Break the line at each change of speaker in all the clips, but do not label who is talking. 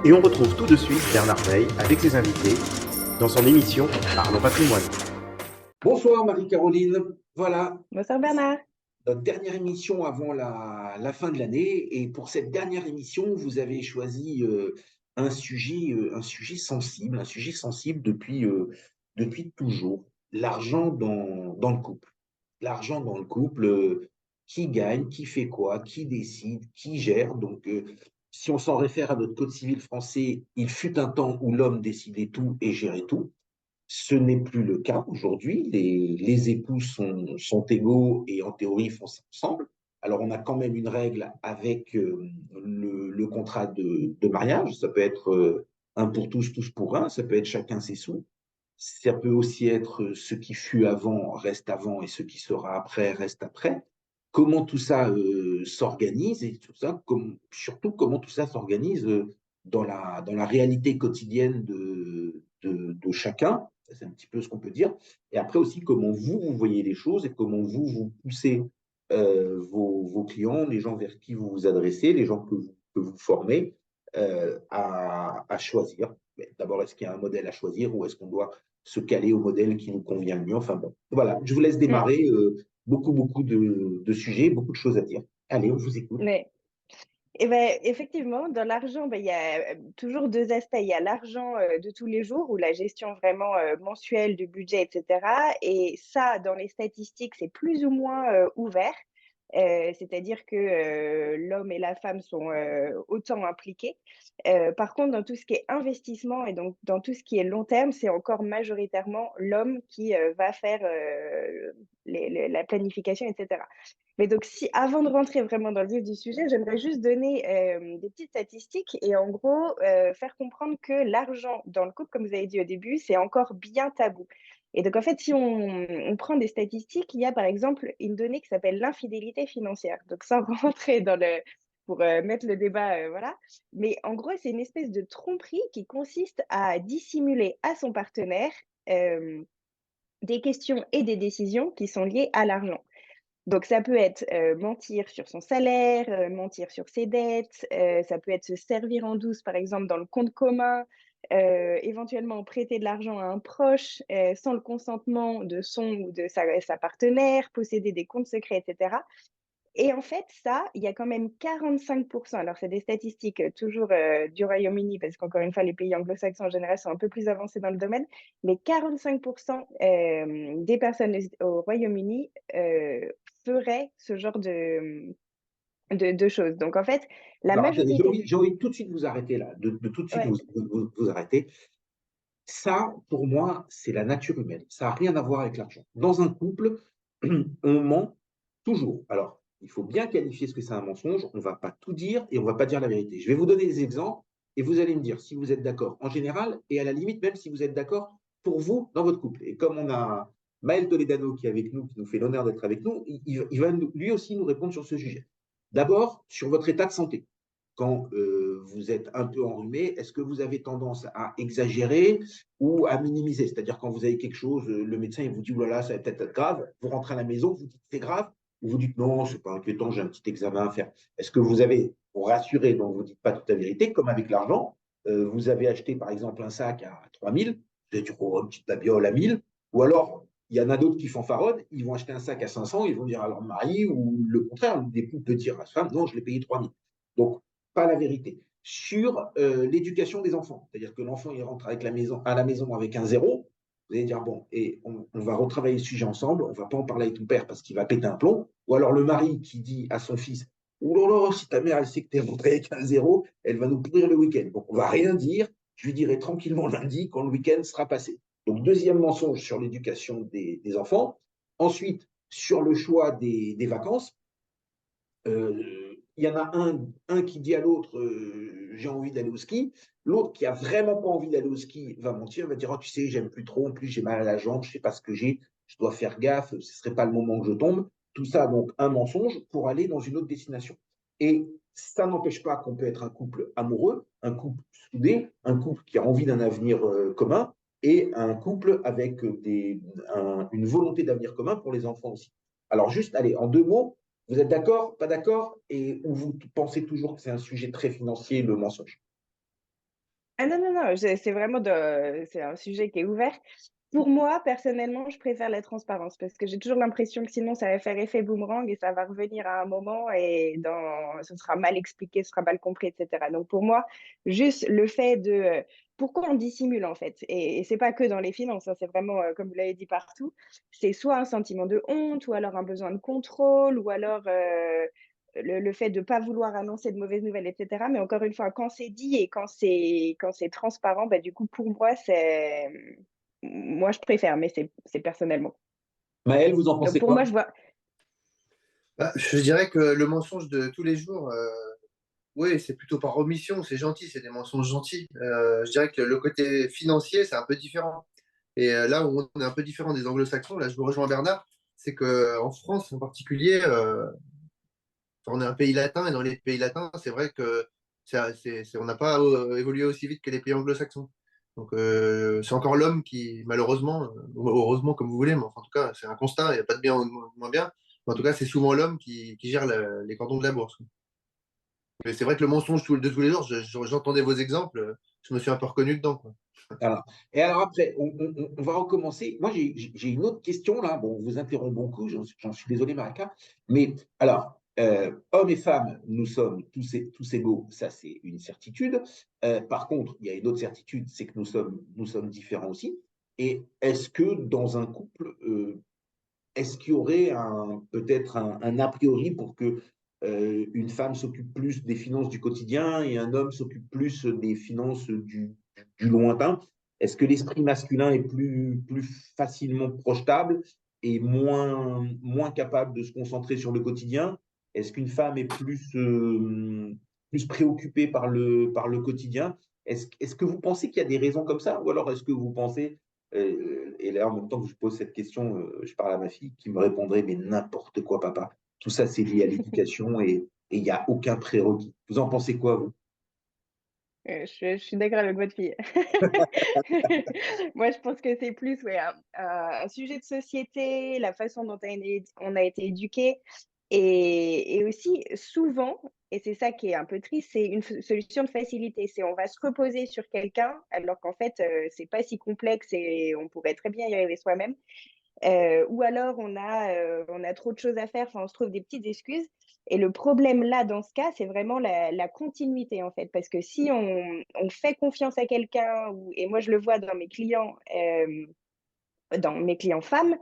Et on retrouve tout de suite Bernard Veil avec ses invités dans son émission Parlons patrimoine.
Bonsoir Marie-Caroline. Voilà,
Bonsoir Bernard.
notre dernière émission avant la fin de l'année. Et pour cette dernière émission, vous avez choisi un sujet sensible depuis toujours. L'argent dans le couple. L'argent dans le couple, qui gagne, qui fait quoi, qui décide, qui gère. Donc, si on s'en réfère à notre code civil français, il fut un temps où l'homme décidait tout et gérait tout. Ce n'est plus le cas aujourd'hui. Les époux sont égaux et en théorie font ça ensemble. Alors, on a quand même une règle avec le contrat de mariage. Ça peut être un pour tous, tous pour un. Ça peut être chacun ses sous. Ça peut aussi être ce qui fut avant et ce qui sera après reste après. Comment tout ça s'organise et tout ça, surtout comment tout ça s'organise dans la réalité quotidienne de chacun. C'est un petit peu ce qu'on peut dire. Et après aussi, comment vous voyez les choses et comment vous poussez vos clients, les gens vers qui vous vous adressez, les gens que vous formez à choisir. D'abord, est-ce qu'il y a un modèle à choisir ou est-ce qu'on doit se caler au modèle qui nous convient le mieux? Enfin bon, voilà, je vous laisse
Mm.
démarrer. Beaucoup de sujets, beaucoup de choses à dire. Allez, on vous écoute.
Mais, effectivement, dans l'argent, il y a toujours deux aspects. Il y a l'argent de tous les jours ou la gestion vraiment mensuelle du budget, etc. Et ça, dans les statistiques, c'est plus ou moins ouvert. C'est-à-dire que l'homme et la femme sont autant impliqués. Par contre, dans tout ce qui est investissement et donc dans tout ce qui est long terme, c'est encore majoritairement l'homme qui va faire la planification, etc. Mais donc, si avant de rentrer vraiment dans le vif du sujet, j'aimerais juste donner des petites statistiques et en gros faire comprendre que l'argent dans le couple, comme vous avez dit au début, c'est encore bien tabou. Et donc, en fait, si on prend des statistiques, il y a par exemple une donnée qui s'appelle l'infidélité financière. Donc, sans rentrer dans le... pour mettre le débat, voilà. Mais en gros, c'est une espèce de tromperie qui consiste à dissimuler à son partenaire euh, des questions et des décisions qui sont liées à l'argent. Donc ça peut être, mentir sur son salaire, mentir sur ses dettes, ça peut être se servir en douce, par exemple, dans le compte commun, éventuellement prêter de l'argent à un proche, sans le consentement de son ou de sa partenaire, posséder des comptes secrets et cetera. Et en fait, ça, il y a quand même 45. Alors c'est des statistiques, toujours, du Royaume-Uni parce qu'encore une fois, les pays anglo-saxons en général sont un peu plus avancés dans le domaine, mais 45 des personnes au Royaume-Uni, feraient ce genre de choses. Donc en fait, la
Alors, attendez,
majorité
j'ai
du
envie tout de suite vous arrêter là, de tout de suite
ouais,
vous arrêter. Ça, pour moi, c'est la nature humaine. Ça n'a rien à voir avec l'argent. Dans un couple, on ment toujours. Alors, il faut bien qualifier ce que c'est un mensonge. On ne va pas tout dire et on ne va pas dire la vérité. Je vais vous donner des exemples et vous allez me dire si vous êtes d'accord en général et à la limite même si vous êtes d'accord pour vous dans votre couple. Et comme on a Maël Toledano qui est avec nous, qui nous fait l'honneur d'être avec nous, il va lui aussi nous répondre sur ce sujet. D'abord, sur votre état de santé. Quand vous êtes un peu enrhumé, est-ce que vous avez tendance à exagérer ou à minimiser? C'est-à-dire quand vous avez quelque chose, le médecin il vous dit, voilà, ça va peut-être être grave, vous rentrez à la maison, vous dites, c'est grave, ou vous dites, non, c'est pas inquiétant, j'ai un petit examen à faire. Est-ce que vous avez, pour rassurer, donc vous ne dites pas toute la vérité, comme avec l'argent, vous avez acheté par exemple un sac à 3000, vous avez dit, oh, une petite babiole à 1000, ou alors il y en a d'autres qui fanfaronnent, ils vont acheter un sac à 500, ils vont dire à leur mari, ou le contraire, l'époux peut dire à sa femme, non, je l'ai payé 3000. Donc, pas la vérité. Sur l'éducation des enfants, c'est-à-dire que l'enfant il rentre à la maison avec un zéro, vous allez dire bon, et on va retravailler le sujet ensemble, on ne va pas en parler avec ton père parce qu'il va péter un plomb, ou alors le mari qui dit à son fils, oh là là, si ta mère elle sait que tu es rentré avec un zéro, elle va nous pourrir le week-end. Donc on ne va rien dire, je lui dirai tranquillement lundi quand le week-end sera passé. Donc deuxième mensonge sur l'éducation des enfants. Ensuite, sur le choix des vacances, il y en a un qui dit à l'autre j'ai envie d'aller au ski, l'autre qui a vraiment pas envie d'aller au ski va mentir, va dire oh, tu sais, j'aime plus trop, en plus j'ai mal à la jambe, je sais pas ce que j'ai, je dois faire gaffe, ce serait pas le moment que je tombe. Tout ça, donc, un mensonge pour aller dans une autre destination. Et ça n'empêche pas qu'on peut être un couple amoureux, un couple soudé, un couple qui a envie d'un avenir commun et un couple avec une volonté d'avenir commun pour les enfants aussi. Alors, juste, allez, en deux mots, vous êtes d'accord, pas d'accord, et ou vous pensez toujours que c'est un sujet très financier, le mensonge?
Ah non, non, non, c'est vraiment c'est un sujet qui est ouvert. Pour moi, personnellement, je préfère la transparence parce que j'ai toujours l'impression que sinon ça va faire effet boomerang et ça va revenir à un moment et ce sera mal expliqué, ce sera mal compris, etc. Donc pour moi, juste le fait pourquoi on dissimule en fait? Et c'est pas que dans les finances, hein, c'est vraiment, comme vous l'avez dit, partout. C'est soit un sentiment de honte ou alors un besoin de contrôle ou alors le fait de ne pas vouloir annoncer de mauvaises nouvelles, etc. Mais encore une fois, quand c'est dit et quand c'est transparent, bah, du coup, pour moi, moi, je préfère, mais c'est personnellement.
Maël, vous en
Donc,
pensez
pour moi,
quoi?
je vois.
Bah, je dirais que le mensonge de tous les jours, oui, c'est plutôt par omission, c'est gentil, c'est des mensonges gentils. Je dirais que le côté financier, c'est un peu différent. Et là où on est un peu différent des anglo-saxons, là je vous rejoins Bernard, c'est qu'en France en particulier, on est un pays latin et dans les pays latins, c'est vrai que on n'a pas évolué aussi vite que les pays anglo-saxons. Donc c'est encore l'homme qui, malheureusement, ou heureusement comme vous voulez, mais enfin, en tout cas, c'est un constat, il n'y a pas de bien ou de moins bien. Mais en tout cas, c'est souvent l'homme qui gère les cordons de la bourse. Mais c'est vrai que le mensonge de tous les jours, j'entendais vos exemples, je me suis un peu reconnu dedans, quoi.
Voilà. Et alors après, on va recommencer. Moi, j'ai une autre question là. Bon, on vous interrompt beaucoup, j'en suis désolé, Marika. Mais alors, hommes et femmes, nous sommes tous égaux, ça c'est une certitude. Par contre, il y a une autre certitude, c'est que nous sommes différents aussi. Et est-ce que dans un couple, est-ce qu'il y aurait peut-être un a priori pour que une femme s'occupe plus des finances du quotidien et un homme s'occupe plus des finances du lointain? Est-ce que l'esprit masculin est plus facilement projetable et moins capable de se concentrer sur le quotidien? Est-ce qu'une femme est plus préoccupée par le quotidien? Est-ce que vous pensez qu'il y a des raisons comme ça? Ou alors est-ce que vous pensez et là, en même temps que je pose cette question, je parle à ma fille qui me répondrait, mais n'importe quoi, papa. Tout ça, c'est lié à l'éducation et il n'y a aucun prérequis. Vous en pensez quoi, vous?
Je suis d'accord avec votre fille. Moi, je pense que c'est plus ouais, un sujet de société, la façon dont on a été éduqué. Et aussi, souvent, et c'est ça qui est un peu triste, c'est une solution de facilité. C'est on va se reposer sur quelqu'un, alors qu'en fait, c'est pas si complexe et on pourrait très bien y arriver soi-même. Ou alors on a trop de choses à faire, enfin, on se trouve des petites excuses et le problème là, dans ce cas, c'est vraiment la continuité, en fait. Parce que si on fait confiance à quelqu'un ou et moi je le vois dans mes clients femmes,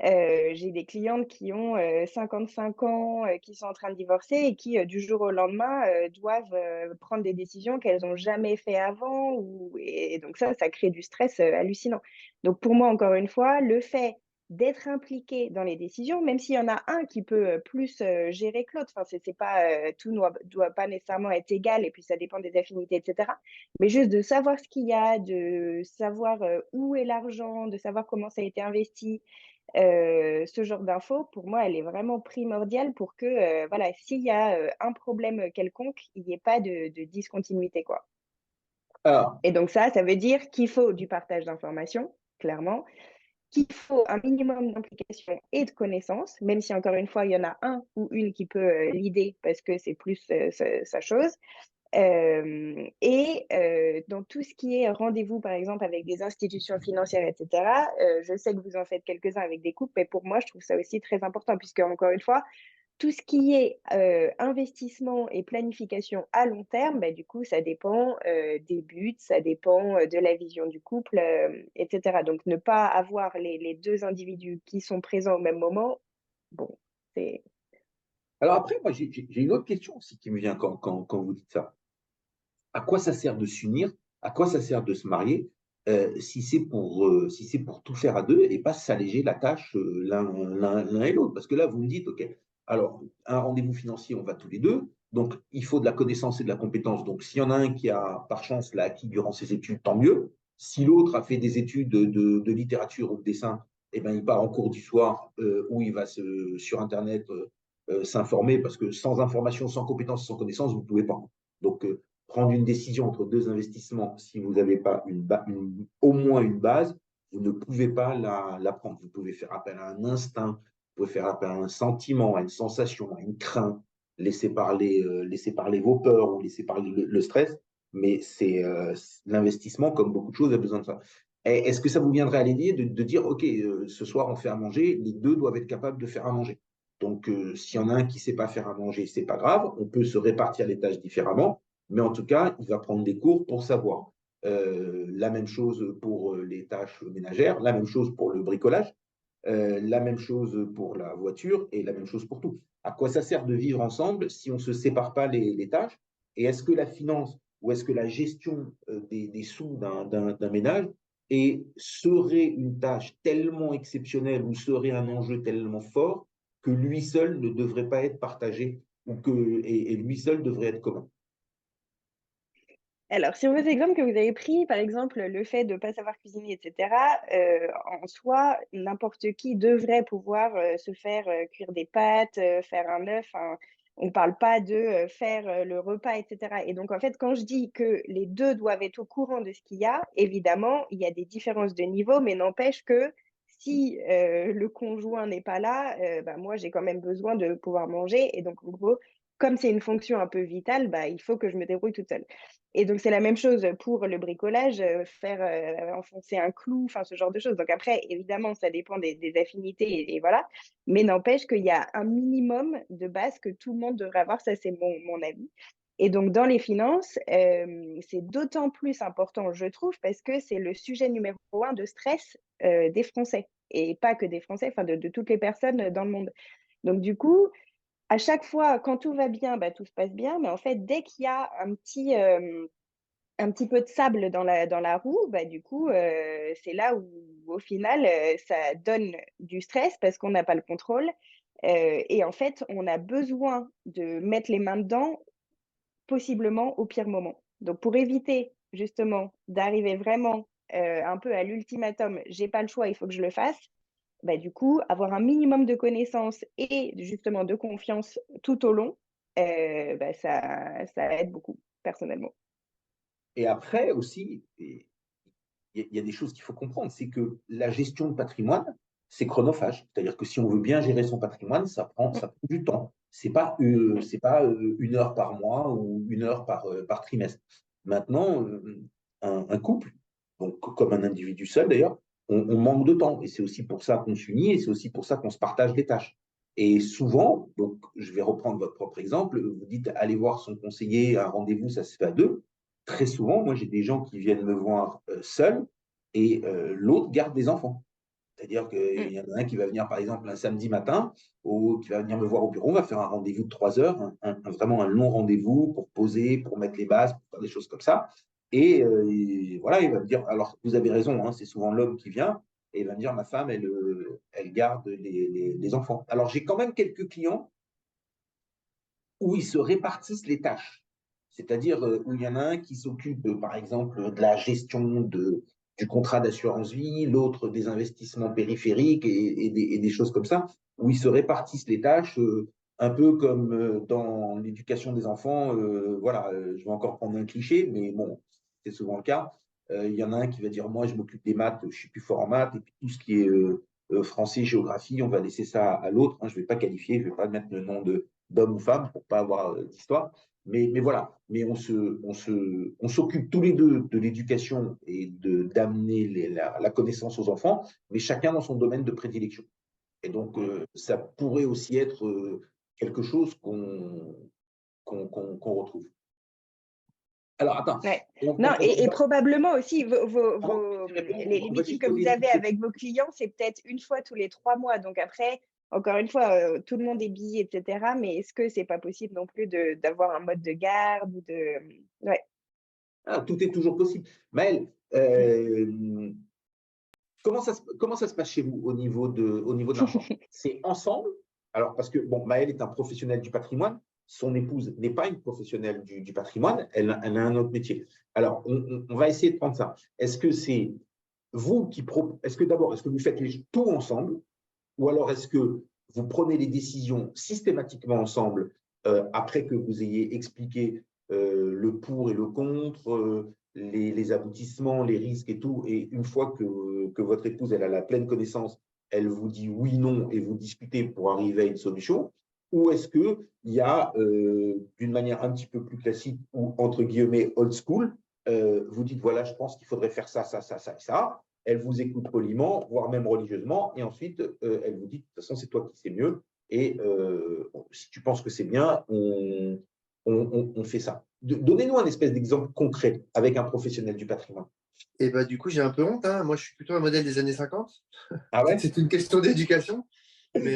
j'ai des clientes qui ont, 55 ans, qui sont en train de divorcer et qui, du jour au lendemain, doivent, prendre des décisions qu'elles ont jamais fait avant ou et donc ça crée du stress, hallucinant. Donc pour moi, encore une fois, le fait d'être impliqué dans les décisions, même s'il y en a un qui peut, plus, gérer que l'autre, enfin c'est pas, tout doit pas nécessairement être égal et puis ça dépend des affinités et cetera. Mais juste de savoir ce qu'il y a, de savoir, où est l'argent, de savoir comment ça a été investi, ce genre d'infos, pour moi, elle est vraiment primordiale pour que, voilà, s'il y a, un problème, quelconque, il n'y ait pas de discontinuité, quoi.
Alors,
Et donc ça veut dire qu'il faut du partage d'informations, clairement, qu'il faut un minimum d'implication et de connaissances, même si encore une fois, il y en a un ou une qui peut, l'idée parce que c'est plus, sa chose. Dans tout ce qui est rendez-vous, par exemple, avec des institutions financières, et cetera, je sais que vous en faites quelques-uns avec des couples, mais pour moi, je trouve ça aussi très important puisque, encore une fois, tout ce qui est, investissement et planification à long terme, bah, du coup, ça dépend, des buts, ça dépend, de la vision du couple, et cetera. Donc ne pas avoir les 2 individus qui sont présents au même moment, bon, c'est
alors après, moi, j'ai une autre question aussi qui me vient quand vous dites ça. À quoi ça sert de s'unir? À quoi ça sert de se marier si c'est pour tout faire à deux et pas s'alléger la tâche l'un et l'autre? Parce que là, vous me dites, OK, alors, un rendez-vous financier, on va tous les deux. Donc, il faut de la connaissance et de la compétence. Donc, s'il y en a un qui a, par chance, l'a acquis durant ses études, tant mieux. Si l'autre a fait des études de littérature ou de dessin, eh ben, il part en cours du soir où il va sur Internet s'informer parce que sans information, sans compétence, sans connaissance, vous ne pouvez pas. Donc, prendre une décision entre deux investissements, si vous n'avez pas au moins une base, vous ne pouvez pas la prendre. Vous pouvez faire appel à un instinct, vous pouvez faire appel à un sentiment, à une sensation, à une crainte, laisser parler vos peurs ou laisser parler le stress. Mais l'investissement, comme beaucoup de choses, a besoin de ça. Est-ce que ça vous viendrait à l'idée de dire, OK, ce soir, on fait à manger, les deux doivent être capables de faire à manger. Donc, s'il y en a un qui ne sait pas faire à manger, ce n'est pas grave, on peut se répartir les tâches différemment, mais en tout cas, il va prendre des cours pour savoir. La même chose pour les tâches ménagères, la même chose pour le bricolage, la même chose pour la voiture et la même chose pour tout. À quoi ça sert de vivre ensemble si on ne se sépare pas les tâches? Et est-ce que la finance ou est-ce que la gestion des sous d'un ménage serait une tâche tellement exceptionnelle ou serait un enjeu tellement fort que lui seul ne devrait pas être partagé et lui seul devrait être commun?
Alors, si on veut l'exemple que vous avez pris, par exemple, le fait de ne pas savoir cuisiner, et cetera, en soi, n'importe qui devrait pouvoir, se faire, cuire des pâtes, faire un œuf, enfin, on ne parle pas de, faire, le repas, et cetera. Et donc en fait, quand je dis que les 2 doivent être au courant de ce qu'il y a, évidemment, il y a des différences de niveau, mais n'empêche que si, le conjoint n'est pas là, bah, moi, j'ai quand même besoin de pouvoir manger et donc en gros, comme c'est une fonction un peu vitale, bah, il faut que je me débrouille toute seule. Et donc, c'est la même chose pour le bricolage, faire, enfoncer un clou, enfin, ce genre de choses. Donc après, évidemment, ça dépend des affinités et voilà. Mais n'empêche qu'il y a un minimum de base que tout le monde devrait avoir, ça, c'est mon avis. Et donc, dans les finances, c'est d'autant plus important, je trouve, parce que c'est le sujet numéro un de stress, des Français et pas que des Français, enfin de toutes les personnes, dans le monde. Donc du coup, à chaque fois, quand tout va bien, bah, tout se passe bien, mais en fait, dès qu'il y a un petit peu de sable dans la roue, bah, du coup, c'est là où, au final, ça donne du stress parce qu'on n'a pas le contrôle, et en fait, on a besoin de mettre les mains dedans, possiblement au pire moment. Donc pour éviter justement d'arriver vraiment, un peu à l'ultimatum: «J'ai pas le choix, il faut que je le fasse», bah, du coup, avoir un minimum de connaissances et justement de confiance tout au long, bah, ça aide beaucoup, personnellement.
Et après aussi, il y a des choses qu'il faut comprendre, c'est que la gestion de patrimoine, c'est chronophage. C'est-à-dire que si on veut bien gérer son patrimoine,
Mmh.
ça prend du temps. C'est pas 1 heure par mois ou 1 heure par trimestre. Maintenant, un couple, donc comme un individu seul d'ailleurs, on manque de temps. Et c'est aussi pour ça qu'on s'unit et c'est aussi pour ça qu'on se partage les tâches. Et souvent, donc je vais reprendre votre propre exemple, vous dites allez voir son conseiller, un rendez-vous, ça se fait à deux. Très souvent, moi, j'ai des gens qui viennent me voir seuls et l'autre garde des enfants. C'est-à-dire qu'il
Mmh.
y en a un qui va venir, par exemple, un samedi matin, ou qui va venir me voir au bureau, on va faire un rendez-vous de 3 heures, vraiment un long rendez-vous pour poser, pour mettre les bases, pour faire des choses comme ça. Et voilà, il va me dire, alors vous avez raison, hein, c'est souvent l'homme qui vient, et il va me dire, ma femme, elle garde les enfants. Alors j'ai quand même quelques clients où ils se répartissent les tâches. C'est-à-dire où il y en a un qui s'occupe, par exemple, de la gestion du contrat d'assurance vie, l'autre des investissements périphériques et des choses comme ça, où ils se répartissent les tâches, un peu comme dans l'éducation des enfants. Voilà, je vais encore prendre un cliché, mais bon, c'est souvent le cas. Il y en a un qui va dire, moi, je m'occupe des maths, je suis plus fort en maths, et puis tout ce qui est français, géographie, on va laisser ça à l'autre, hein. Je ne vais pas qualifier, je ne vais pas mettre le nom d'homme ou femme pour pas avoir d'histoire. Mais voilà, mais on s'occupe tous les deux de l'éducation et d'amener la connaissance aux enfants, mais chacun dans son domaine de prédilection. Et donc, ça pourrait aussi être quelque chose qu'on retrouve. Alors, attends.
Ouais. Non, et probablement aussi les
Vas-y,
meetings
je
que
pose
vous
des
avez
questions.
avec vos clients, c'est peut-être une fois tous les 3 mois. Donc après, encore une fois, tout le monde est busy et cetera, mais est-ce que c'est pas possible non plus d'avoir un mode de garde ou de ouais.
Ah, tout est toujours possible. Maëlle, comment ça se passe chez vous au niveau de l'argent? C'est ensemble? Alors, parce que, bon, Maëlle est un professionnel du patrimoine, son épouse n'est pas une professionnelle du patrimoine, elle a un autre métier. Alors, on va essayer de prendre ça. Est-ce que c'est vous est-ce que d'abord, est-ce que vous faites tout ensemble? Ou alors est-ce que vous prenez les décisions systématiquement ensemble après que vous ayez expliqué le pour et le contre, les aboutissements, les risques et tout, et une fois que votre épouse elle a la pleine connaissance, elle vous dit oui, non, et vous discutez pour arriver à une solution? Ou est-ce qu'il y a, d'une manière un petit peu plus classique ou entre guillemets old school, vous dites voilà, je pense qu'il faudrait faire ça, ça, ça, ça et ça. Elle vous écoute poliment, voire même religieusement, et ensuite elle vous dit de toute façon, c'est toi qui sais mieux, et si tu penses que c'est bien, on fait ça. Donnez-nous un espèce d'exemple concret avec un professionnel du patrimoine.
Et bah, du coup, j'ai un peu honte, hein. Moi, je suis plutôt un modèle des années 50.
Ah ouais?
C'est une question d'éducation. Mais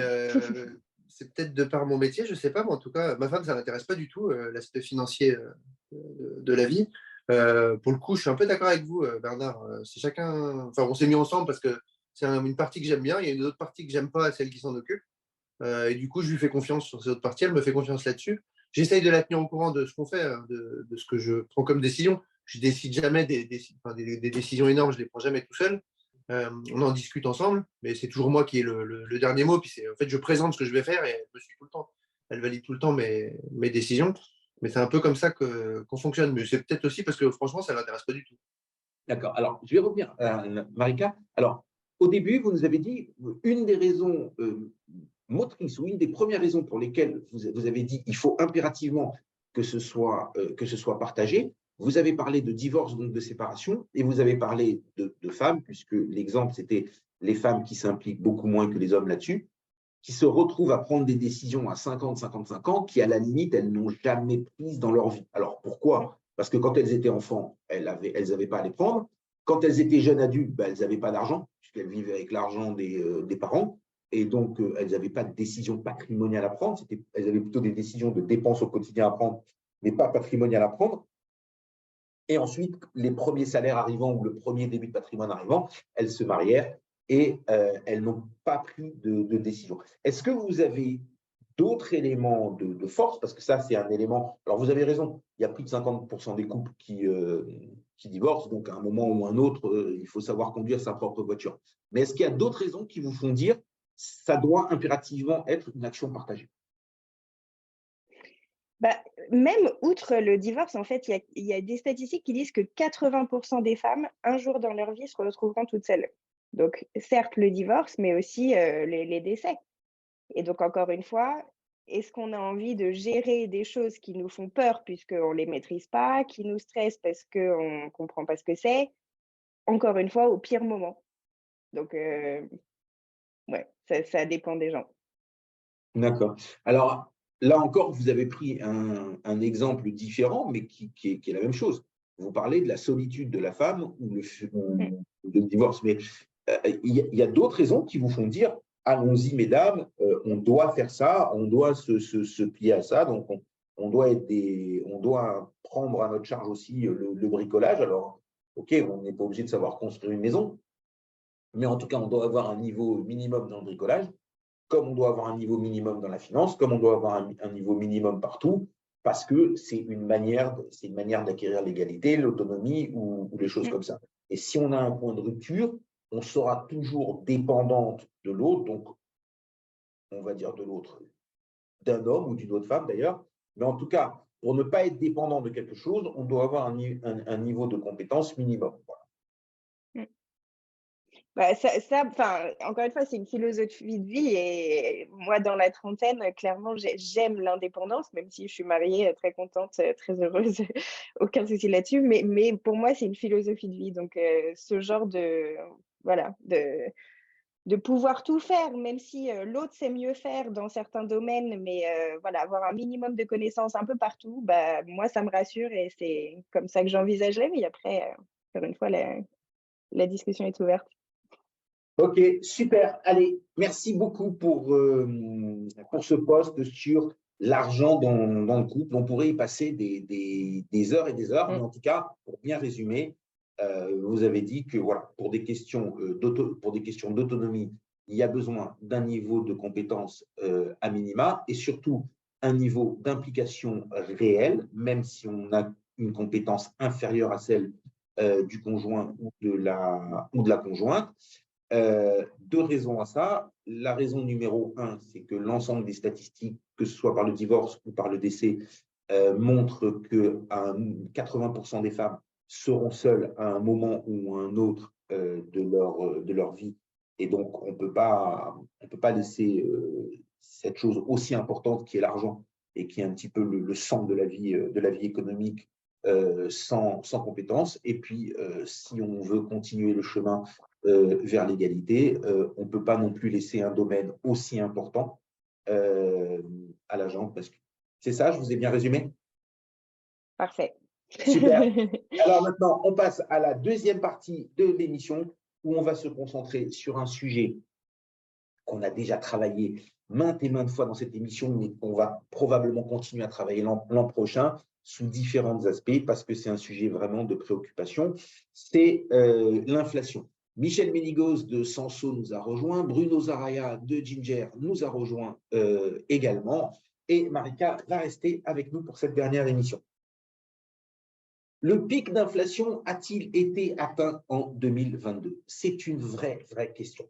c'est peut-être de par mon métier, je ne sais pas. Mais en tout cas, ma femme, ça ne l'intéresse pas du tout, l'aspect financier de la vie. Pour le coup, je suis un peu d'accord avec vous, Bernard. C'est chacun. Enfin, on s'est mis ensemble parce que c'est une partie que j'aime bien. Il y a une autre partie que j'aime pas, celle qui s'en occupe. Et du coup, je lui fais confiance sur cette autre partie. Elle me fait confiance là-dessus. J'essaye de la tenir au courant de ce qu'on fait, hein, de ce que je prends comme décision. Je décide jamais des décisions énormes. Je les prends jamais tout seul. On en discute ensemble, mais c'est toujours moi qui ai le dernier mot. Puis en fait, je présente ce que je vais faire et elle me suit tout le temps. Elle valide tout le temps mes décisions. Mais c'est un peu comme ça qu'on fonctionne. Mais c'est peut-être aussi parce que franchement, ça ne l'intéresse pas du tout.
D'accord. Alors, je vais revenir à Marika. Alors, au début, vous nous avez dit une des raisons motrices ou une des premières raisons pour lesquelles vous avez dit il faut impérativement que ce soit partagé. Vous avez parlé de divorce, donc de séparation, et vous avez parlé de femmes, puisque l'exemple, c'était les femmes qui s'impliquent beaucoup moins que les hommes là-dessus, qui se retrouvent à prendre des décisions à 50, 55 ans, qui à la limite, elles n'ont jamais prises dans leur vie. Alors pourquoi? Parce que quand elles étaient enfants, elles n'avaient pas à les prendre. Quand elles étaient jeunes adultes, ben, elles n'avaient pas d'argent, puisqu'elles vivaient avec l'argent des parents. Et donc, elles n'avaient pas de décision patrimoniale à prendre. Elles avaient plutôt des décisions de dépenses au quotidien à prendre, mais pas patrimoniales à prendre. Et ensuite, les premiers salaires arrivant ou le premier début de patrimoine arrivant, elles se marièrent et elles n'ont pas pris de décision. Est-ce que vous avez d'autres éléments de force? Parce que ça, c'est un élément. Alors, vous avez raison, il y a plus de 50% des couples qui divorcent. Donc, à un moment ou un autre, il faut savoir conduire sa propre voiture. Mais est-ce qu'il y a d'autres raisons qui vous font dire ça doit impérativement être une action partagée?
Bah, même outre le divorce, en fait, il y a des statistiques qui disent que 80% des femmes, un jour dans leur vie, se retrouveront toutes seules. Donc, certes, le divorce, mais aussi les décès. Et donc, encore une fois, est-ce qu'on a envie de gérer des choses qui nous font peur puisqu'on ne les maîtrise pas, qui nous stressent parce qu'on ne comprend pas ce que c'est, encore une fois, au pire moment. Donc, ouais, ça dépend des gens.
D'accord. Alors, là encore, vous avez pris un exemple différent, mais qui est la même chose. Vous parlez de la solitude de la femme ou le divorce. Mais il y a d'autres raisons qui vous font dire, allons-y, mesdames, on doit faire ça, on doit se plier à ça. Donc, on doit prendre à notre charge aussi le bricolage. Alors, OK, on n'est pas obligé de savoir construire une maison, mais en tout cas, on doit avoir un niveau minimum dans le bricolage, comme on doit avoir un niveau minimum dans la finance, comme on doit avoir un niveau minimum partout, parce que c'est une manière d'acquérir l'égalité, l'autonomie ou les choses comme ça. Et si on a un point de rupture, on sera toujours dépendante de l'autre, donc on va dire de l'autre, d'un homme ou d'une autre femme d'ailleurs, mais en tout cas, pour ne pas être dépendant de quelque chose, on doit avoir un niveau de compétence minimum. Voilà.
Bah, enfin, encore une fois, c'est une philosophie de vie et moi, dans la trentaine, clairement, j'aime l'indépendance, même si je suis mariée, très contente, très heureuse, aucun souci là-dessus. Mais pour moi, c'est une philosophie de vie. Donc, ce genre voilà, de pouvoir tout faire, même si l'autre sait mieux faire dans certains domaines, mais voilà, avoir un minimum de connaissances un peu partout, bah, moi, ça me rassure et c'est comme ça que j'envisage la vie. Après, encore une fois, la discussion est ouverte.
Ok, super. Allez, merci beaucoup pour ce post sur l'argent dans le couple. On pourrait y passer des heures et des heures, mais en tout cas, pour bien résumer, vous avez dit que voilà, pour des questions d'autonomie, il y a besoin d'un niveau de compétence à minima et surtout un niveau d'implication réel, même si on a une compétence inférieure à celle du conjoint ou de la conjointe. Deux raisons à ça. La raison numéro 1, c'est que l'ensemble des statistiques, que ce soit par le divorce ou par le décès, montrent que 80% des femmes seront seules à un moment ou à un autre de leur vie. Et donc, on ne peut pas laisser cette chose aussi importante qui est l'argent et qui est un petit peu le sang de la vie économique sans compétences. Et puis, si on veut continuer le chemin vers l'égalité, on ne peut pas non plus laisser un domaine aussi important à la jambe. Parce que c'est ça, je vous ai bien résumé?
Parfait.
Super. Alors maintenant, on passe à la deuxième partie de l'émission où on va se concentrer sur un sujet qu'on a déjà travaillé maintes et maintes fois dans cette émission, mais qu'on va probablement continuer à travailler l'an prochain sous différents aspects parce que c'est un sujet vraiment de préoccupation, c'est l'inflation. Michel Ménigos de Sanso nous a rejoint, Bruno Zaraya de Ginger nous a rejoint également, et Marika va rester avec nous pour cette dernière émission. Le pic d'inflation a-t-il été atteint en 2022? C'est une vraie question.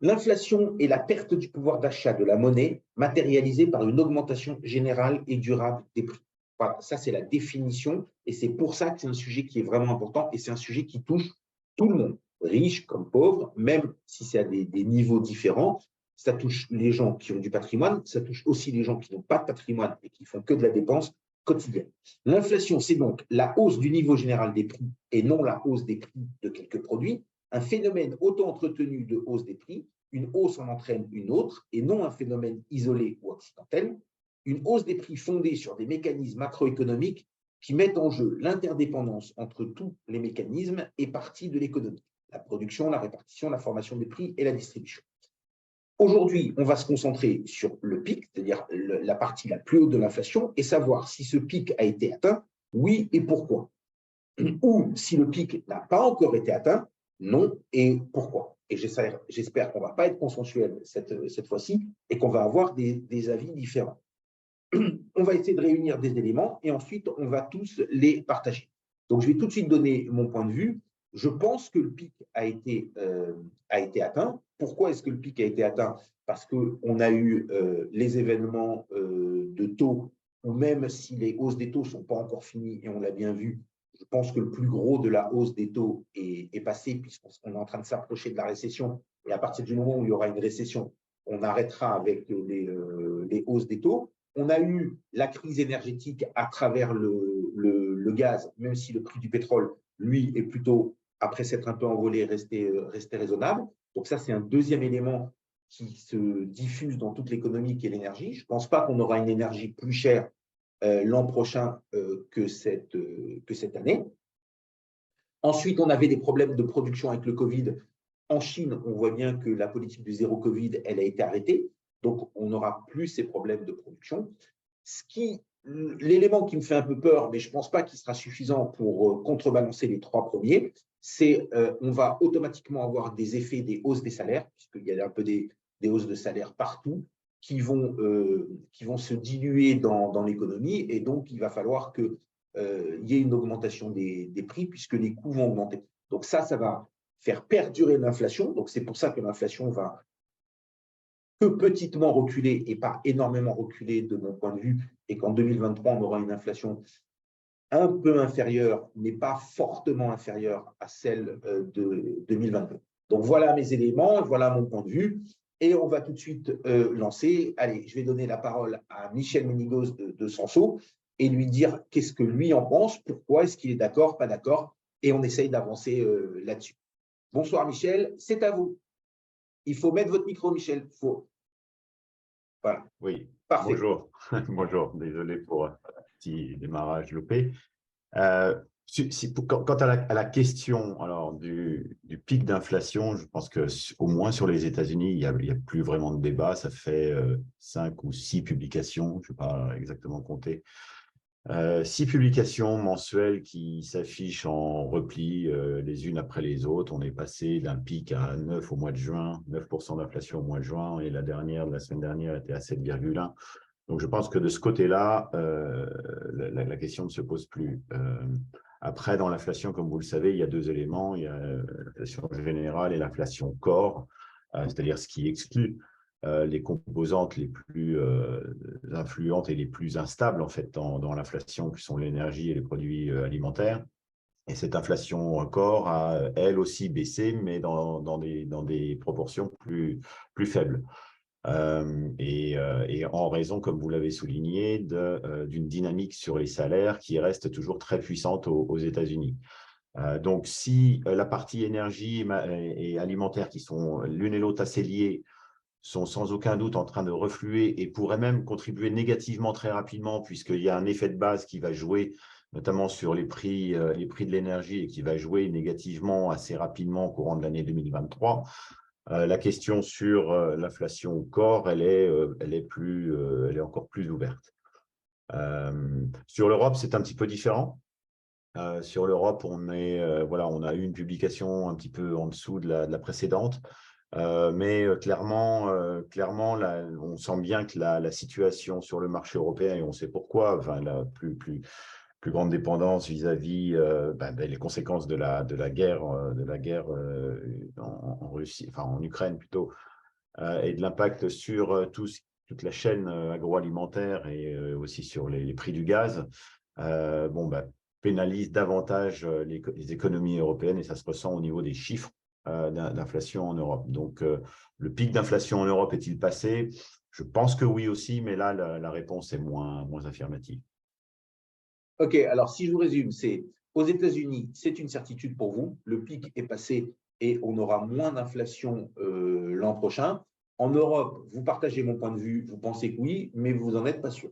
L'inflation est la perte du pouvoir d'achat de la monnaie matérialisée par une augmentation générale et durable des prix. Voilà, ça c'est la définition et c'est pour ça que c'est un sujet qui est vraiment important et c'est un sujet qui touche tout le monde, riches comme pauvres, même si c'est à des niveaux différents. Ça touche les gens qui ont du patrimoine, ça touche aussi les gens qui n'ont pas de patrimoine et qui font que de la dépense quotidienne. L'inflation, c'est donc la hausse du niveau général des prix et non la hausse des prix de quelques produits. Un phénomène auto-entretenu de hausse des prix, une hausse en entraîne une autre, et non un phénomène isolé ou accidentel. Une hausse des prix fondée sur des mécanismes macroéconomiques qui mettent en jeu l'interdépendance entre tous les mécanismes et parties de l'économie, la production, la répartition, la formation des prix et la distribution. Aujourd'hui, on va se concentrer sur le pic, c'est-à-dire la partie la plus haute de l'inflation, et savoir si ce pic a été atteint, oui et pourquoi. Ou si le pic n'a pas encore été atteint, non et pourquoi. Et j'espère qu'on ne va pas être consensuel cette fois-ci et qu'on va avoir des avis différents. On va essayer de réunir des éléments et ensuite on va tous les partager. Donc je vais tout de suite donner mon point de vue. Je pense que le pic a été atteint. Pourquoi est-ce que le pic a été atteint? Parce qu'on a eu les événements de taux, ou même si les hausses des taux ne sont pas encore finies, et on l'a bien vu, je pense que le plus gros de la hausse des taux est passé, puisqu'on est en train de s'approcher de la récession. Et à partir du moment où il y aura une récession, on arrêtera avec les hausses des taux. On a eu la crise énergétique à travers le gaz, même si le prix du pétrole, lui, est plutôt, après s'être un peu envolé, resté raisonnable. Donc ça, c'est un deuxième élément qui se diffuse dans toute l'économie, qui est l'énergie. Je ne pense pas qu'on aura une énergie plus chère l'an prochain que cette année. Ensuite, on avait des problèmes de production avec le Covid. En Chine, on voit bien que la politique du zéro Covid, elle a été arrêtée. Donc, on n'aura plus ces problèmes de production. L'élément qui me fait un peu peur, mais je ne pense pas qu'il sera suffisant pour contrebalancer les trois premiers, c'est qu'on va automatiquement avoir des effets des hausses des salaires, puisqu'il y a un peu des hausses de salaires partout, qui vont se diluer dans l'économie. Et donc, il va falloir qu'il y ait une augmentation des prix, puisque les coûts vont augmenter. Donc ça va faire perdurer l'inflation. Donc, c'est pour ça que l'inflation va que petitement reculer et pas énormément reculer de mon point de vue, et qu'en 2023, on aura une inflation un peu inférieure, mais pas fortement inférieure à celle de 2022. Donc voilà mes éléments, voilà mon point de vue, et on va tout de suite lancer. Allez, je vais donner la parole à Michel Ménigos de Sanso et lui dire qu'est-ce que lui en pense, pourquoi, est-ce qu'il est d'accord, pas d'accord, et on essaye d'avancer là-dessus. Bonsoir Michel, c'est à vous. Il faut mettre votre micro, Michel. Voilà.
Oui,
parfait.
Bonjour. Bonjour, désolé pour un petit démarrage loupé. Quant à la question alors, du pic d'inflation, je pense qu'au moins sur les États-Unis, il n'y a plus vraiment de débat. Ça fait 5 ou 6 publications, je ne vais pas exactement compter. 6 publications mensuelles qui s'affichent en repli les unes après les autres. On est passé d'un pic à 9 au mois de juin, 9% d'inflation au mois de juin, et la dernière, de la semaine dernière, était à 7,1. Donc, je pense que de ce côté-là, la question ne se pose plus. Après, dans l'inflation, comme vous le savez, il y a deux éléments. Il y a l'inflation générale et l'inflation corps, c'est-à-dire ce qui exclut les composantes les plus influentes et les plus instables en fait dans l'inflation, qui sont l'énergie et les produits alimentaires. Et cette inflation corps a elle aussi baissé, mais dans des proportions plus faibles. et en raison, comme vous l'avez souligné, d'une dynamique sur les salaires qui reste toujours très puissante aux États-Unis. Donc, si la partie énergie et alimentaire, qui sont l'une et l'autre assez liées, sont sans aucun doute en train de refluer et pourraient même contribuer négativement très rapidement, puisqu'il y a un effet de base qui va jouer, notamment sur les prix de l'énergie, et qui va jouer négativement assez rapidement au courant de l'année 2023. La question sur l'inflation au corps, elle est encore plus ouverte. Sur l'Europe, c'est un petit peu différent. Sur l'Europe, on a eu une publication un petit peu en dessous de la précédente, mais clairement, là, on sent bien que la situation sur le marché européen, et on sait pourquoi, enfin, la plus grande dépendance vis-à-vis les conséquences de la guerre, en Russie, enfin en Ukraine plutôt, et de l'impact sur toute la chaîne agroalimentaire et aussi sur les prix du gaz. Pénalise davantage les économies européennes, et ça se ressent au niveau des chiffres d'inflation en Europe. Donc, le pic d'inflation en Europe est-il passé? Je pense que oui aussi, mais là, la réponse est moins affirmative.
Ok, alors si je vous résume, c'est aux États-Unis, c'est une certitude pour vous, le pic est passé et on aura moins d'inflation l'an prochain. En Europe, vous partagez mon point de vue, vous pensez que oui, mais vous n'en êtes pas sûr.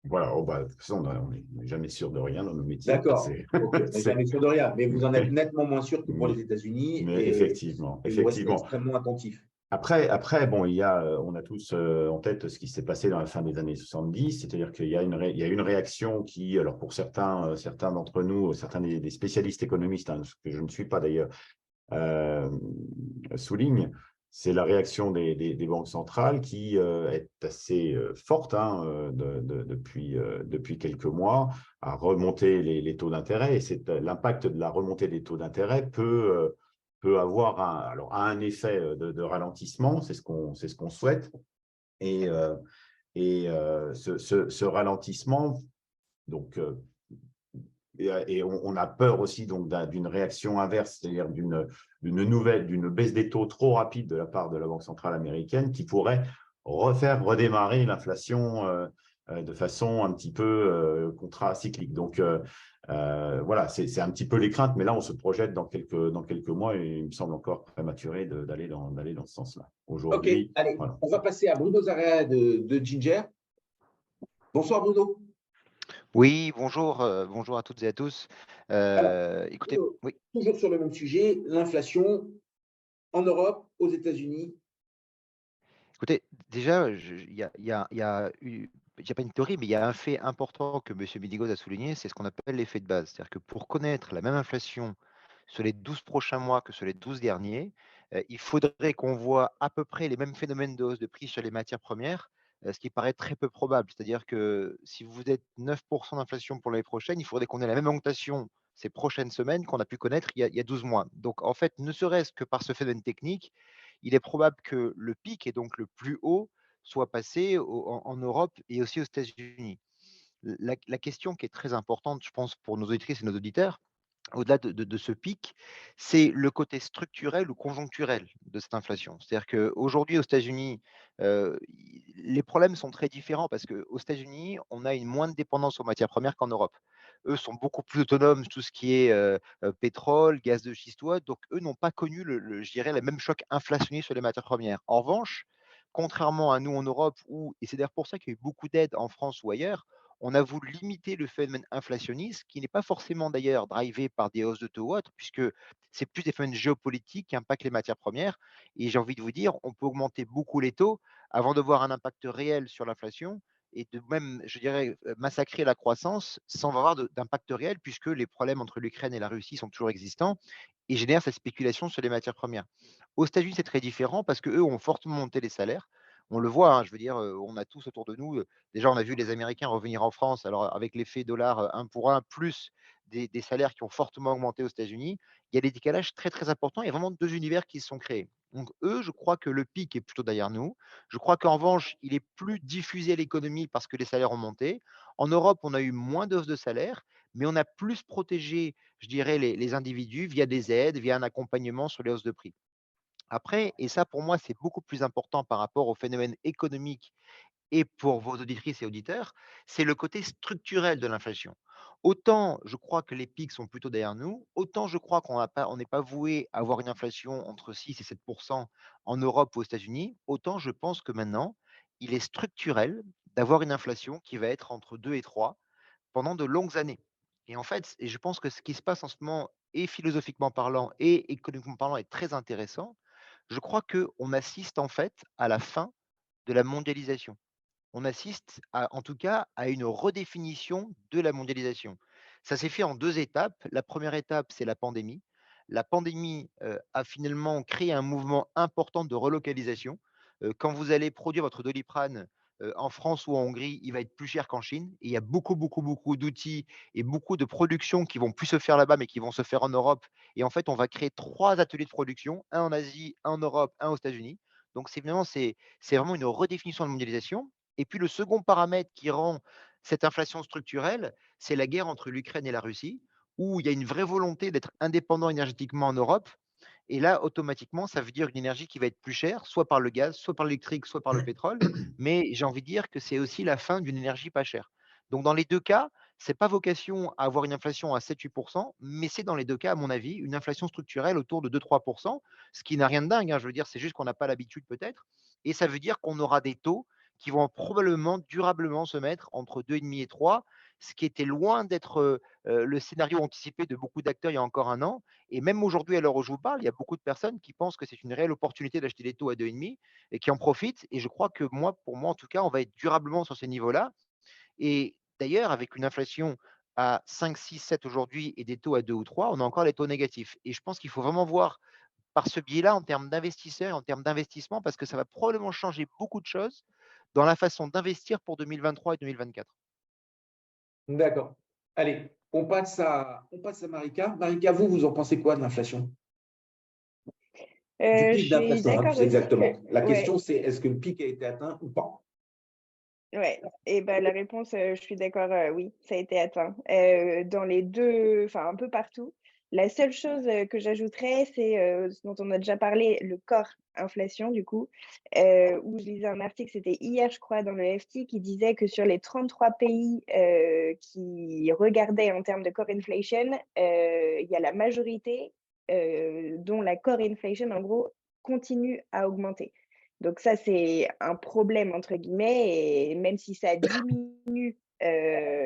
Voilà, de toute façon, on n'est jamais sûr de rien dans nos métiers.
D'accord, ok, on n'est jamais sûr de rien, mais vous en êtes nettement moins sûr que pour les États-Unis
Mais effectivement,
et vous restez extrêmement attentif.
Après, bon, on a tous en tête ce qui s'est passé dans la fin des années 70, c'est-à-dire qu'il y a une réaction qui, alors pour certains d'entre nous, certains des spécialistes économistes, ce que je ne suis pas d'ailleurs, souligne, c'est la réaction des banques centrales qui est assez forte depuis quelques mois à remonter les taux d'intérêt. Et l'impact de la remontée des taux d'intérêt peut avoir un effet de ralentissement, c'est ce qu'on souhaite. Et ce ralentissement, donc, et on a peur aussi donc d'une réaction inverse, c'est-à-dire d'une baisse des taux trop rapide de la part de la Banque centrale américaine qui pourrait redémarrer l'inflation de façon un petit peu contracyclique. Donc, voilà, c'est un petit peu les craintes, mais là, on se projette dans quelques mois et il me semble encore prématuré d'aller dans ce sens-là. Aujourd'hui,
ok, allez,
voilà.
on va passer à Bruno Zarea de Ginger. Bonsoir Bruno.
Oui, bonjour, bonjour à toutes et à tous. Écoutez, oui.
Toujours sur le même sujet, l'inflation en Europe, aux États-Unis.
Écoutez, déjà, il y a pas une théorie, mais il y a un fait important que M. Midigaud a souligné, c'est ce qu'on appelle l'effet de base. C'est-à-dire que pour connaître la même inflation sur les 12 prochains mois que sur les 12 derniers, il faudrait qu'on voit à peu près les mêmes phénomènes de hausse de prix sur les matières premières, ce qui paraît très peu probable. C'est-à-dire que si vous êtes 9% d'inflation pour l'année prochaine, il faudrait qu'on ait la même augmentation ces prochaines semaines qu'on a pu connaître il y a 12 mois. Donc, en fait, ne serait-ce que par ce phénomène technique, il est probable que le pic, et donc le plus haut, soit passé en Europe et aussi aux États-Unis. La question qui est très importante, je pense, pour nos auditrices et nos auditeurs, au-delà de ce pic, c'est le côté structurel ou conjoncturel de cette inflation. C'est-à-dire qu'aujourd'hui, aux États-Unis, les problèmes sont très différents parce qu'aux États-Unis, on a une moindre dépendance aux matières premières qu'en Europe. Eux sont beaucoup plus autonomes sur tout ce qui est pétrole, gaz de schiste, donc eux n'ont pas connu, je dirais, le même choc inflationniste sur les matières premières. En revanche, contrairement à nous en Europe, et c'est d'ailleurs pour ça qu'il y a eu beaucoup d'aides en France ou ailleurs, on a voulu limiter le phénomène inflationniste, qui n'est pas forcément d'ailleurs drivé par des hausses de taux ou autres, puisque c'est plus des phénomènes géopolitiques qui impactent les matières premières. Et j'ai envie de vous dire, on peut augmenter beaucoup les taux avant de voir un impact réel sur l'inflation et de même, je dirais, massacrer la croissance sans avoir d'impact réel, puisque les problèmes entre l'Ukraine et la Russie sont toujours existants et génèrent cette spéculation sur les matières premières. Aux États-Unis, c'est très différent parce qu'eux ont fortement monté les salaires. On le voit, je veux dire, on a tous autour de nous, déjà, on a vu les Américains revenir en France, alors avec l'effet dollar 1 pour 1, plus des salaires qui ont fortement augmenté aux États-Unis, il y a des décalages très, très importants. Il y a vraiment 2 univers qui se sont créés. Donc eux, je crois que le pic est plutôt derrière nous. Je crois qu'en revanche, il est plus diffusé à l'économie parce que les salaires ont monté. En Europe, on a eu moins de hausse de salaire, mais on a plus protégé, je dirais, les individus via des aides, via un accompagnement sur les hausses de prix. Après, et ça pour moi, c'est beaucoup plus important par rapport au phénomène économique et pour vos auditrices et auditeurs, c'est le côté structurel de l'inflation. Autant je crois que les pics sont plutôt derrière nous, autant je crois on n'est pas voué à avoir une inflation entre 6 et 7 en Europe ou aux États-Unis, autant je pense que maintenant, il est structurel d'avoir une inflation qui va être entre 2 et 3 pendant de longues années. Et en fait, et je pense que ce qui se passe en ce moment, et philosophiquement parlant et économiquement parlant, est très intéressant. Je crois qu'on assiste en fait à la fin de la mondialisation. On assiste en tout cas à une redéfinition de la mondialisation. Ça s'est fait en 2 étapes. La première étape, c'est la pandémie. La pandémie a finalement créé un mouvement important de relocalisation. Quand vous allez produire votre Doliprane en France ou en Hongrie, il va être plus cher qu'en Chine. Et il y a beaucoup, beaucoup, beaucoup d'outils et beaucoup de productions qui vont plus se faire là-bas, mais qui vont se faire en Europe. Et en fait, on va créer 3 ateliers de production, un en Asie, un en Europe, un aux États-Unis. Donc, c'est vraiment une redéfinition de la mondialisation. Et puis le second paramètre qui rend cette inflation structurelle, c'est la guerre entre l'Ukraine et la Russie, où il y a une vraie volonté d'être indépendant énergétiquement en Europe. Et là, automatiquement, ça veut dire une énergie qui va être plus chère, soit par le gaz, soit par l'électrique, soit par le pétrole. Mais j'ai envie de dire que c'est aussi la fin d'une énergie pas chère. Donc dans les 2 cas, c'est pas vocation à avoir une inflation à 7-8 mais c'est dans les 2 cas, à mon avis, une inflation structurelle autour de 2-3 ce qui n'a rien de dingue, hein. Je veux dire, c'est juste qu'on n'a pas l'habitude peut-être. Et ça veut dire qu'on aura des taux qui vont probablement durablement se mettre entre 2,5 et 3, ce qui était loin d'être le scénario anticipé de beaucoup d'acteurs il y a encore un an. Et même aujourd'hui, à l'heure où je vous parle, il y a beaucoup de personnes qui pensent que c'est une réelle opportunité d'acheter des taux à 2,5 et qui en profitent. Et je crois que moi, pour moi en tout cas, on va être durablement sur ces niveaux-là. Et d'ailleurs, avec une inflation à 5, 6, 7 aujourd'hui et des taux à 2 ou 3, on a encore les taux négatifs. Et je pense qu'il faut vraiment voir par ce biais-là en termes d'investisseurs et en termes d'investissement parce que ça va probablement changer beaucoup de choses dans la façon d'investir pour 2023 et 2024.
D'accord. Allez, on passe à Marika. Marika, vous en pensez quoi de l'inflation? Du
Je
pic
suis
d'inflation, hein,
d'accord
plus
aussi que,
exactement. La
ouais,
question, c'est est-ce que le pic a été atteint ou pas?
ouais. Et ben la réponse, je suis d'accord, oui, ça a été atteint. Dans les 2, enfin un peu partout. La seule chose, que j'ajouterais, c'est, ce dont on a déjà parlé, le corps inflation du coup, où je lisais un article, c'était hier je crois dans le FT, qui disait que sur les 33 pays, qui regardaient en termes de core inflation, il y a la majorité, dont la core inflation en gros continue à augmenter. Donc ça, c'est un «problème» entre guillemets et même si ça diminue, le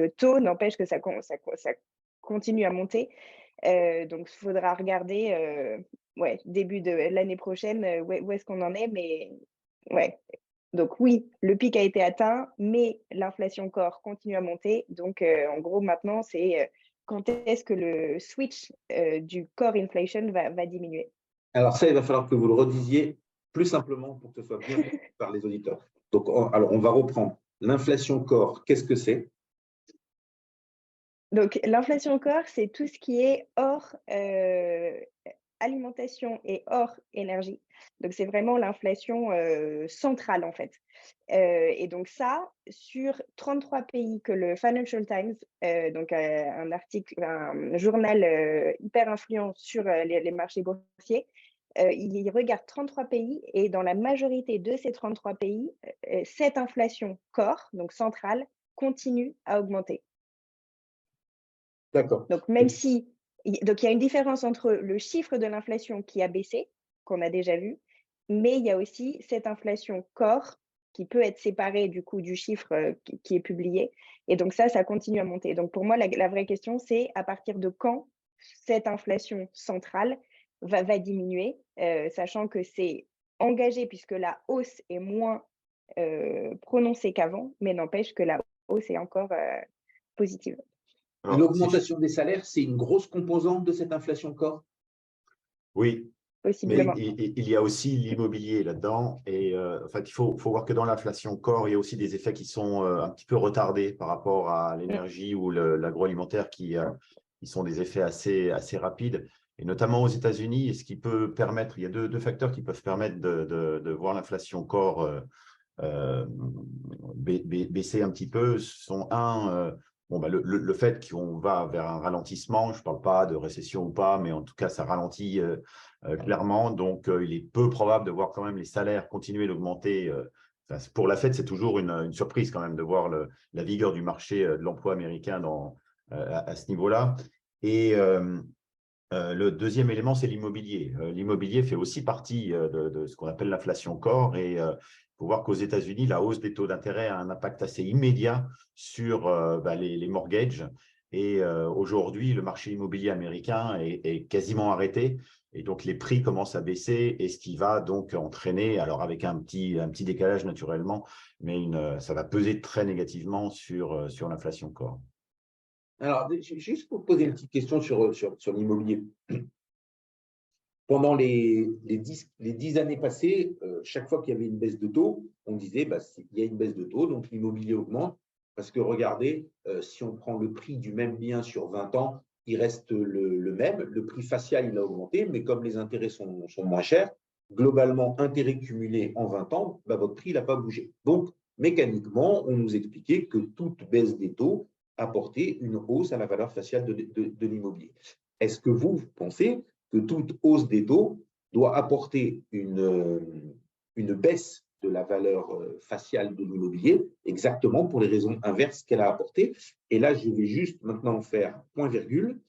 taux, n'empêche que ça continue à monter. Donc il faudra regarder, ouais, début de l'année prochaine, où est-ce qu'on en est, mais ouais. Donc oui, le pic a été atteint, mais l'inflation core continue à monter. Donc en gros maintenant, c'est, quand est-ce que le switch, du core inflation va diminuer?
Alors ça, il va falloir que vous le redisiez plus simplement pour que ce soit bien compris par les auditeurs. Donc, alors, on va reprendre. L'inflation corps, qu'est-ce que c'est?
Donc l'inflation corps, c'est tout ce qui est hors, alimentation et hors énergie. Donc c'est vraiment l'inflation, centrale, en fait. Et donc ça, sur 33 pays que le Financial Times, donc un article, un journal, hyper influent sur, les marchés boursiers, il regarde 33 pays et dans la majorité de ces 33 pays, cette inflation corps, donc centrale, continue à augmenter.
D'accord.
Donc même si donc il y a une différence entre le chiffre de l'inflation qui a baissé, qu'on a déjà vu, mais il y a aussi cette inflation corps qui peut être séparée du coup du chiffre, qui est publié et donc ça continue à monter. Donc pour moi, la vraie question, c'est à partir de quand cette inflation centrale va diminuer, sachant que c'est engagé puisque la hausse est moins, prononcée qu'avant, mais n'empêche que la hausse est encore, positive,
Alors, si je-
L'augmentation des salaires, c'est une grosse composante de cette inflation corps?
Oui, mais
possiblement.
il y a aussi l'immobilier là-dedans. Et en fait, il faut voir que dans l'inflation corps, il y a aussi des effets qui sont un petit peu retardés par rapport à
Mmh.
l'énergie ou l'agroalimentaire qui sont des effets assez rapides. Et notamment aux États-Unis, ce qui peut permettre, il y a deux facteurs qui peuvent permettre de voir l'inflation corps baisser un petit peu. Ce sont bon, bah, le fait qu'on va vers un ralentissement, je ne parle pas de récession ou pas, mais en tout cas, ça ralentit clairement. Donc, il est peu probable de voir quand même les salaires continuer d'augmenter. Enfin, pour la Fed, c'est toujours une surprise quand même de voir la vigueur du marché de l'emploi américain à ce niveau-là. Et le deuxième élément, c'est l'immobilier. L'immobilier fait aussi partie de ce qu'on appelle l'inflation core. Et il faut voir qu'aux États-Unis, la hausse des taux d'intérêt a un impact assez immédiat sur les mortgages. Et aujourd'hui, le marché immobilier américain est quasiment arrêté. Et donc, les prix commencent à baisser, et ce qui va donc entraîner, alors avec un petit décalage naturellement, mais ça va peser très négativement sur l'inflation core.
Alors, juste pour poser une petite question sur l'immobilier. Pendant les 10 années passées, chaque fois qu'il y avait une baisse de taux, on disait bah, il y a une baisse de taux, donc l'immobilier augmente. Parce que regardez, si on prend le prix du même bien sur 20 ans, il reste le même. Le prix facial, il a augmenté, mais comme les intérêts sont moins chers, globalement, intérêt cumulé en 20 ans, bah, votre prix n'a pas bougé. Donc, mécaniquement, on nous expliquait que toute baisse des taux apportait une hausse à la valeur faciale de l'immobilier. Est-ce que vous pensez que toute hausse des taux doit apporter une baisse de la valeur faciale de l'immobilier, exactement pour les raisons inverses qu'elle a apportées? Et là, je vais juste maintenant faire point virgule.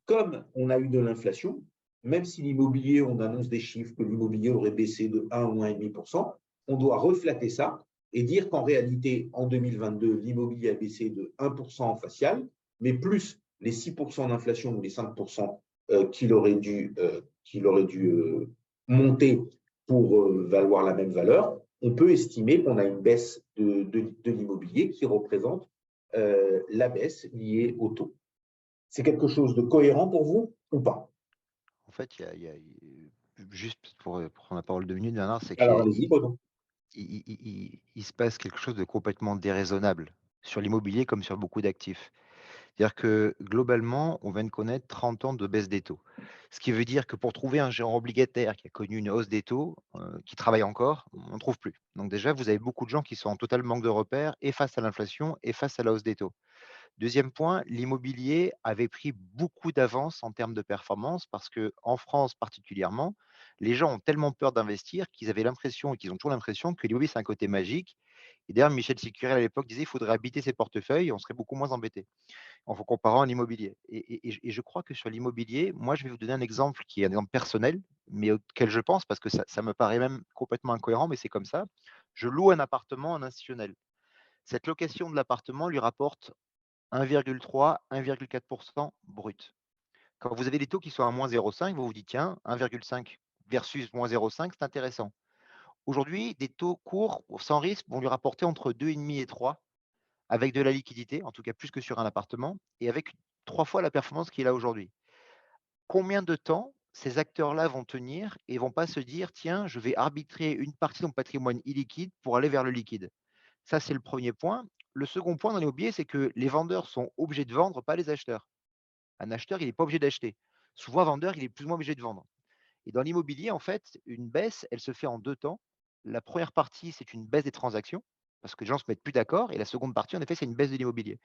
Comme on a eu de l'inflation, même si l'immobilier, on annonce des chiffres que l'immobilier aurait baissé de 1 ou 1,5%, on doit reflatter ça et dire qu'en réalité, en 2022, l'immobilier a baissé de 1% facial, mais plus les 6% d'inflation ou les 5% qu'il aurait dû monter pour valoir la même valeur, on peut estimer qu'on a une baisse de l'immobilier qui représente la baisse liée au taux. C'est quelque chose de cohérent pour vous ou pas?
En fait, juste pour prendre la parole 2 minutes, Bernard, c'est
Alors,
qu'il
allez-y, Bruno.
se passe quelque chose de complètement déraisonnable sur l'immobilier comme sur beaucoup d'actifs. C'est-à-dire que globalement, on vient de connaître 30 ans de baisse des taux. Ce qui veut dire que pour trouver un gérant obligataire qui a connu une hausse des taux, qui travaille encore, on ne trouve plus. Donc déjà, vous avez beaucoup de gens qui sont en total manque de repères et face à l'inflation et face à la hausse des taux. Deuxième point, l'immobilier avait pris beaucoup d'avance en termes de performance parce que en France particulièrement, les gens ont tellement peur d'investir qu'ils avaient l'impression et qu'ils ont toujours l'impression que l'immobilier, c'est un côté magique. Et d'ailleurs, Michel Sicurel à l'époque disait qu'il faudrait habiter ses portefeuilles, on serait beaucoup moins embêté en vous comparant à l'immobilier. Et je crois que sur l'immobilier, moi, je vais vous donner un exemple qui est un exemple personnel, mais auquel je pense parce que ça me paraît même complètement incohérent, mais c'est comme ça. Je loue un appartement en institutionnel. Cette location de l'appartement lui rapporte 1,3, 1,4% brut. Quand vous avez des taux qui sont à moins 0,5, vous vous dites, tiens, 1,5 versus moins 0,5, c'est intéressant. Aujourd'hui, des taux courts sans risque vont lui rapporter entre 2,5 et 3, avec de la liquidité, en tout cas plus que sur un appartement, et avec 3 fois la performance qu'il a aujourd'hui. Combien de temps ces acteurs-là vont tenir et vont pas se dire, tiens, je vais arbitrer une partie de mon patrimoine illiquide pour aller vers le liquide? Ça, c'est le premier point. Le second point dans l'immobilier, c'est que les vendeurs sont obligés de vendre, pas les acheteurs. Un acheteur, il n'est pas obligé d'acheter. Souvent, un vendeur, il est plus ou moins obligé de vendre. Et dans l'immobilier, en fait, une baisse, elle se fait en 2 temps. La première partie, c'est une baisse des transactions, parce que les gens ne se mettent plus d'accord. Et la seconde partie, en effet, c'est une baisse de l'immobilier.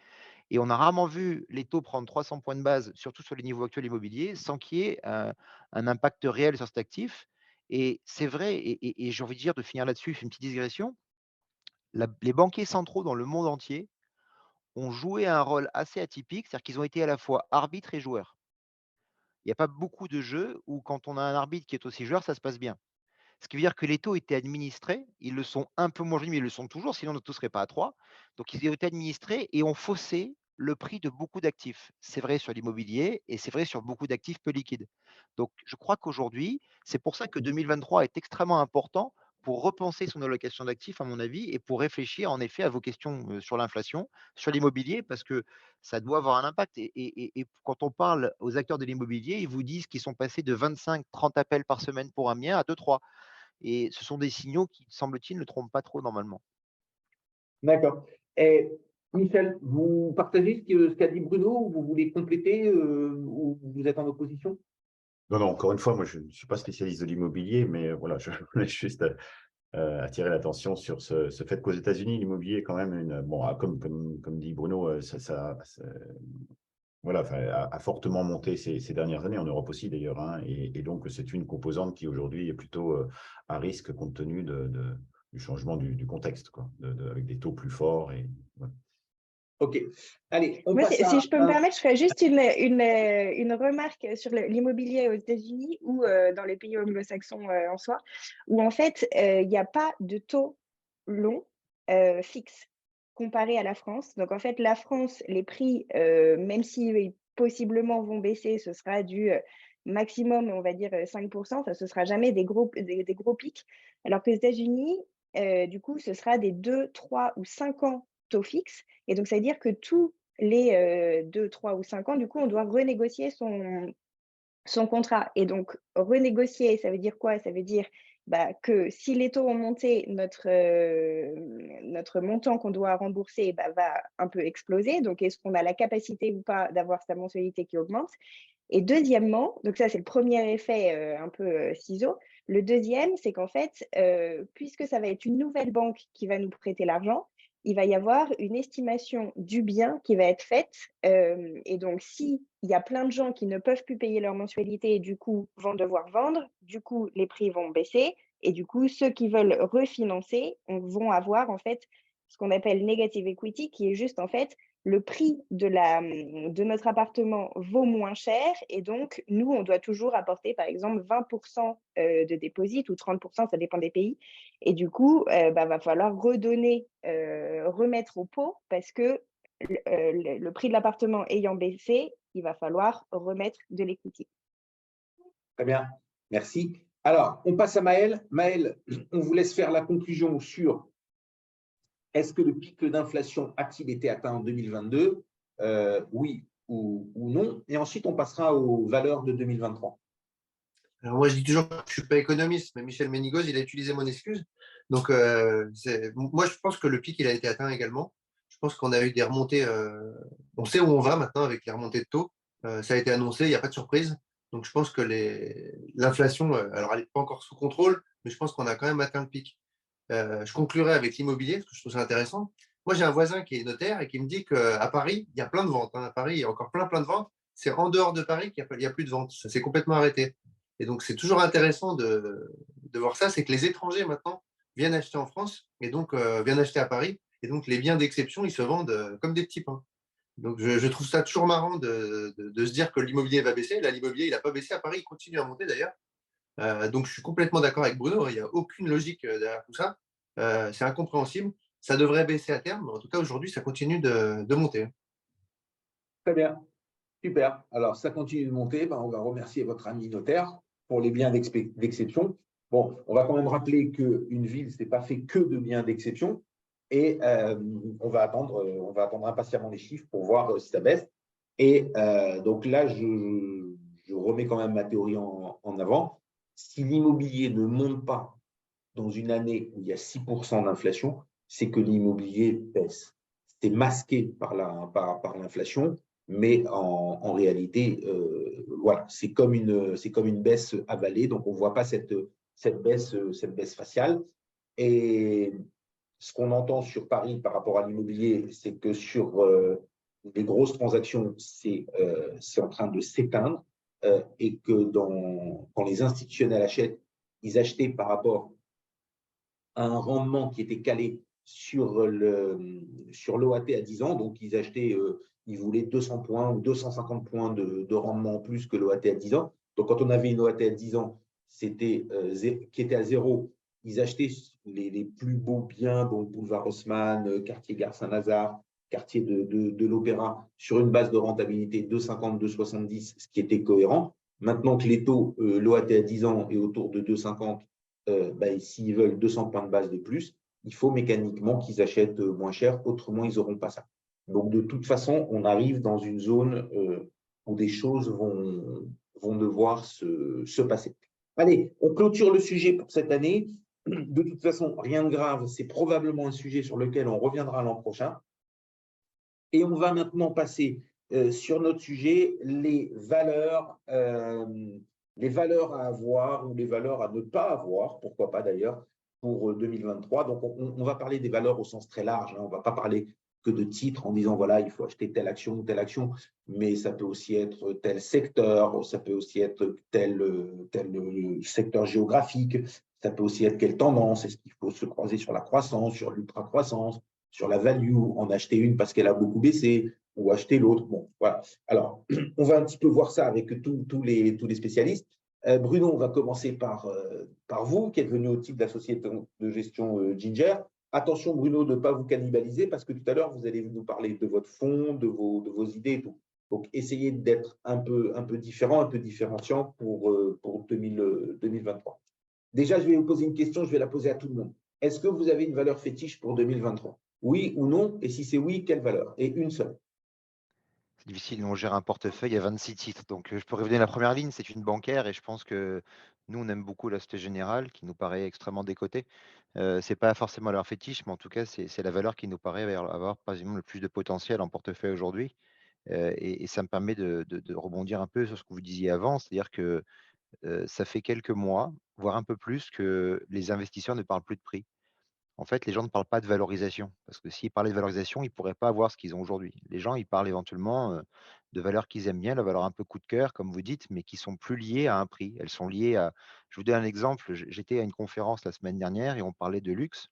Et on a rarement vu les taux prendre 300 points de base, surtout sur les niveaux actuels immobiliers, sans qu'il y ait un impact réel sur cet actif. Et c'est vrai, et j'ai envie de dire, de finir là-dessus, une petite digression, les banquiers centraux dans le monde entier ont joué un rôle assez atypique, c'est-à-dire qu'ils ont été à la fois arbitres et joueurs. Il n'y a pas beaucoup de jeux où quand on a un arbitre qui est aussi joueur, ça se passe bien. Ce qui veut dire que les taux étaient administrés, ils le sont un peu moins aujourd'hui, mais ils le sont toujours, sinon nos taux ne seraient pas à 3. Donc ils ont été administrés et ont faussé le prix de beaucoup d'actifs. C'est vrai sur l'immobilier et c'est vrai sur beaucoup d'actifs peu liquides. Donc je crois qu'aujourd'hui, c'est pour ça que 2023 est extrêmement important pour repenser son allocation d'actifs, à mon avis, et pour réfléchir en effet à vos questions sur l'inflation, sur l'immobilier, parce que ça doit avoir un impact. Et quand on parle aux acteurs de l'immobilier, ils vous disent qu'ils sont passés de 25-30 appels par semaine pour un bien à 2-3. Et ce sont des signaux qui, semble-t-il, ne trompent pas trop normalement.
D'accord. Et Michel, vous partagez ce qu'a dit Bruno, ou vous voulez compléter, ou vous êtes en opposition?
Non, non, encore une fois, moi, je ne suis pas spécialiste de l'immobilier, mais voilà, je voulais juste attirer l'attention sur ce fait qu'aux États-Unis, l'immobilier est quand même bon, comme dit Bruno, voilà, enfin, a fortement monté ces dernières années, en Europe aussi d'ailleurs, hein, et donc c'est une composante qui aujourd'hui est plutôt à risque compte tenu du changement du contexte, quoi, avec des taux plus forts. Voilà.
OK. Allez, on
Moi,
passe
si
à
je peux me permettre, je ferais juste une remarque sur l'immobilier aux États-Unis ou dans les pays anglo-saxons en soi, où en fait, il n'y a pas de taux long fixe comparé à la France. Donc en fait, la France, les prix, même si possiblement vont baisser, ce sera du maximum, on va dire 5%, enfin, ce sera jamais des gros pics. Alors qu'aux États-Unis, du coup, ce sera des 2, 3 ou 5 ans taux fixe. Et donc, ça veut dire que tous les 2, 3 ou 5 ans, du coup, on doit renégocier son contrat. Et donc, renégocier, ça veut dire quoi? Ça veut dire que si les taux ont monté, notre montant qu'on doit rembourser va un peu exploser. Donc, est-ce qu'on a la capacité ou pas d'avoir sa mensualité qui augmente? Et deuxièmement, donc ça, c'est le premier effet un peu ciseau. Le deuxième, c'est qu'en fait, puisque ça va être une nouvelle banque qui va nous prêter l'argent, il va y avoir une estimation du bien qui va être faite. Et donc, s'il y a plein de gens qui ne peuvent plus payer leur mensualité et du coup vont devoir vendre, du coup, les prix vont baisser. Et du coup, ceux qui veulent refinancer vont avoir en fait ce qu'on appelle negative equity, qui est juste en fait le prix de notre appartement vaut moins cher et donc nous, on doit toujours apporter par exemple 20% de déposit ou 30%, ça dépend des pays. Et du coup, va falloir remettre au pot parce que le prix de l'appartement ayant baissé, il va falloir remettre de l'equity.
Très bien, merci. Alors, on passe à Maël. Maël, on vous laisse faire la conclusion sur est-ce que le pic d'inflation a-t-il été atteint en 2022? Oui ou non. Et ensuite, on passera aux valeurs de 2023.
Alors moi, je dis toujours que je ne suis pas économiste, mais Michel Ménigoz, il a utilisé mon excuse. Donc, moi, je pense que le pic, il a été atteint également. Je pense qu'on a eu des remontées. On sait où on va maintenant avec les remontées de taux. Ça a été annoncé, il n'y a pas de surprise. Donc, je pense que l'inflation, alors elle n'est pas encore sous contrôle, mais je pense qu'on a quand même atteint le pic. Je conclurai avec l'immobilier, parce que je trouve ça intéressant. Moi, j'ai un voisin qui est notaire et qui me dit qu'à Paris, il y a plein de ventes, hein. À Paris, il y a encore plein de ventes. C'est en dehors de Paris qu'il n'y a plus de ventes. Ça s'est complètement arrêté. Et donc, c'est toujours intéressant de voir ça, c'est que les étrangers maintenant viennent acheter en France et donc viennent acheter à Paris. Et donc, les biens d'exception, ils se vendent comme des petits pains. Donc, je trouve ça toujours marrant de se dire que l'immobilier va baisser. Là, l'immobilier, il n'a pas baissé à Paris, il continue à monter d'ailleurs. Donc, je suis complètement d'accord avec Bruno, il n'y a aucune logique derrière tout ça. C'est incompréhensible. Ça devrait baisser à terme, mais en tout cas, aujourd'hui, ça continue de monter.
Très bien, super. Alors, ça continue de monter. On va remercier votre ami notaire pour les biens d'exception. Bon, on va quand même rappeler qu'une ville, ce n'est pas fait que de biens d'exception. Et on va attendre impatiemment les chiffres pour voir si ça baisse. Et donc là, je remets quand même ma théorie en avant. Si l'immobilier ne monte pas dans une année où il y a 6% d'inflation, c'est que l'immobilier baisse. C'est masqué par l'inflation, mais en réalité, voilà, c'est comme une baisse avalée, donc on ne voit pas cette baisse faciale. Et ce qu'on entend sur Paris par rapport à l'immobilier, c'est que sur les grosses transactions, c'est en train de s'éteindre et que quand les institutionnels achètent, ils achetaient par rapport à un rendement qui était calé sur l'OAT à 10 ans. Donc, ils voulaient 200 points ou 250 points de rendement en plus que l'OAT à 10 ans. Donc, quand on avait une OAT à 10 ans qui était à zéro, ils achetaient les plus beaux biens, donc Boulevard Haussmann, quartier Gare Saint-Lazare, quartier de l'Opéra, sur une base de rentabilité 2,50, 2,70, ce qui était cohérent. Maintenant que les taux, l'OAT à 10 ans est autour de 2,50, s'ils veulent 200 points de base de plus, il faut mécaniquement qu'ils achètent moins cher, autrement ils n'auront pas ça. Donc de toute façon, on arrive dans une zone où des choses vont devoir se passer. Allez, on clôture le sujet pour cette année. De toute façon, rien de grave, c'est probablement un sujet sur lequel on reviendra l'an prochain. Et on va maintenant passer sur notre sujet, les valeurs à avoir ou les valeurs à ne pas avoir, pourquoi pas d'ailleurs, pour 2023. Donc, on va parler des valeurs au sens très large, hein. On ne va pas parler que de titres en disant, voilà, il faut acheter telle action ou telle action, mais ça peut aussi être tel secteur, ça peut aussi être tel secteur géographique, ça peut aussi être quelle tendance, est-ce qu'il faut se croiser sur la croissance, sur l'ultra-croissance, sur la value, en acheter une parce qu'elle a beaucoup baissé, ou acheter l'autre. Bon, voilà. Alors, on va un petit peu voir ça avec tous les spécialistes. Bruno, on va commencer par vous, qui êtes venu au titre de la société de gestion Ginger. Attention, Bruno, de ne pas vous cannibaliser, parce que tout à l'heure, vous allez nous parler de votre fonds, de vos idées et tout. Donc, essayez d'être un peu différent, un peu différenciant pour 2023. Déjà, je vais vous poser une question, je vais la poser à tout le monde. Est-ce que vous avez une valeur fétiche pour 2023? Oui ou non? Et si c'est oui, quelle valeur? Et une seule.
C'est difficile, nous on gère un portefeuille à 26 titres. Donc je peux revenir à la première ligne, c'est une bancaire et je pense que nous on aime beaucoup la Société Générale qui nous paraît extrêmement décotée. C'est pas forcément leur fétiche, mais en tout cas c'est la valeur qui nous paraît avoir par exemple le plus de potentiel en portefeuille aujourd'hui. Et ça me permet de rebondir un peu sur ce que vous disiez avant, c'est-à-dire que ça fait quelques mois, voire un peu plus, que les investisseurs ne parlent plus de prix. En fait, les gens ne parlent pas de valorisation, parce que s'ils parlaient de valorisation, ils ne pourraient pas avoir ce qu'ils ont aujourd'hui. Les gens, ils parlent éventuellement de valeurs qu'ils aiment bien, la valeur un peu coup de cœur, comme vous dites, mais qui sont plus liées à un prix. Elles sont liées à. Je vous donne un exemple. J'étais à une conférence la semaine dernière et on parlait de luxe.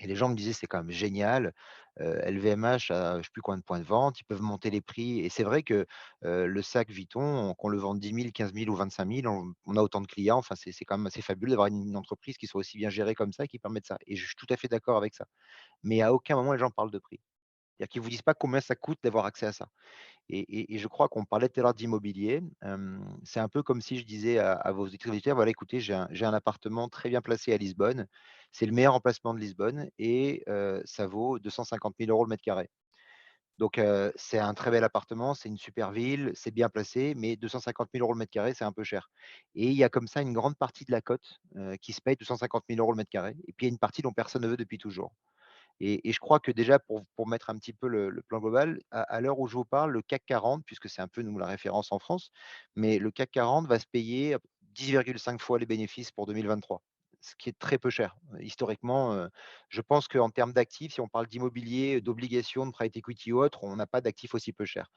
Et les gens me disaient: «C'est quand même génial, LVMH a je sais plus combien de points de vente, ils peuvent monter les prix» et c'est vrai que, le sac Vuitton, qu'on le vende 10 000, 15 000 ou 25 000, on a autant de clients, enfin c'est quand même assez fabuleux d'avoir une entreprise qui soit aussi bien gérée comme ça et qui permet de ça et je suis tout à fait d'accord avec ça. Mais à aucun moment les gens parlent de prix. C'est-à-dire qu'ils vous disent pas combien ça coûte d'avoir accès à ça. Et je crois qu'on parlait tout à l'heure d'immobilier. C'est un peu comme si je disais à vos auditeurs: «Voilà, écoutez, j'ai un appartement très bien placé à Lisbonne. C'est le meilleur emplacement de Lisbonne et ça vaut 250 000 € le mètre carré». Donc c'est un très bel appartement, c'est une super ville, c'est bien placé, mais 250 000 € le mètre carré, c'est un peu cher. Et il y a comme ça une grande partie de la cote, qui se paye 250 000 € le mètre carré et puis il y a une partie dont personne ne veut depuis toujours. Et je crois que déjà pour mettre un petit peu le plan global, à l'heure où je vous parle, le CAC 40, puisque c'est un peu nous la référence en France, mais le CAC 40 va se payer 10,5 fois les bénéfices pour 2023, ce qui est très peu cher. Historiquement, je pense qu'en termes d'actifs, si on parle d'immobilier, d'obligations, de private equity ou autre, on n'a pas d'actifs aussi peu chers.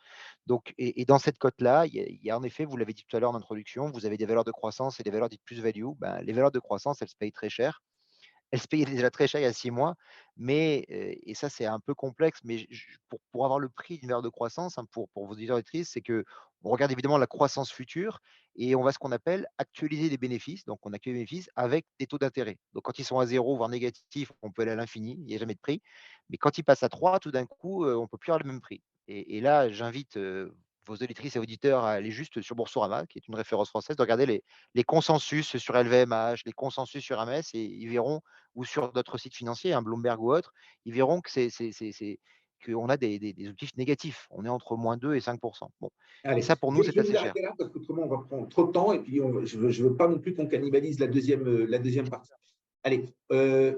Donc et dans cette cote-là, il y a en effet, vous l'avez dit tout à l'heure en introduction, vous avez des valeurs de croissance et des valeurs dites plus value. Ben, les valeurs de croissance, elles se payent très cher. Elle se payait déjà très cher il y a 6 mois, mais et ça, c'est un peu complexe, mais j pour avoir le prix d'une valeur de croissance, hein, pour vos auditeurs et auditrices, c'est qu'on regarde évidemment la croissance future et on va ce qu'on appelle actualiser les bénéfices. Donc on actualise les bénéfices avec des taux d'intérêt. Donc quand ils sont à 0 voire négatifs, on peut aller à l'infini, il n'y a jamais de prix. Mais quand ils passent à 3, tout d'un coup, on ne peut plus avoir le même prix. Et là, j'invite, vos auditrices et auditeurs à aller juste sur Boursorama, qui est une référence française, de regarder les consensus sur LVMH, les consensus sur Hermès et ils verront ou sur d'autres sites financiers, un Bloomberg ou autre, ils verront que qu'on a des objectifs négatifs. On est entre -2 et 5. Bon. Et
Allez,
ça, pour nous, c'est
je vais
assez
vous
cher.
arrêter là, parce qu'autrement, on va prendre trop de temps, et puis je ne veux pas non plus qu'on cannibalise la deuxième partie. Allez,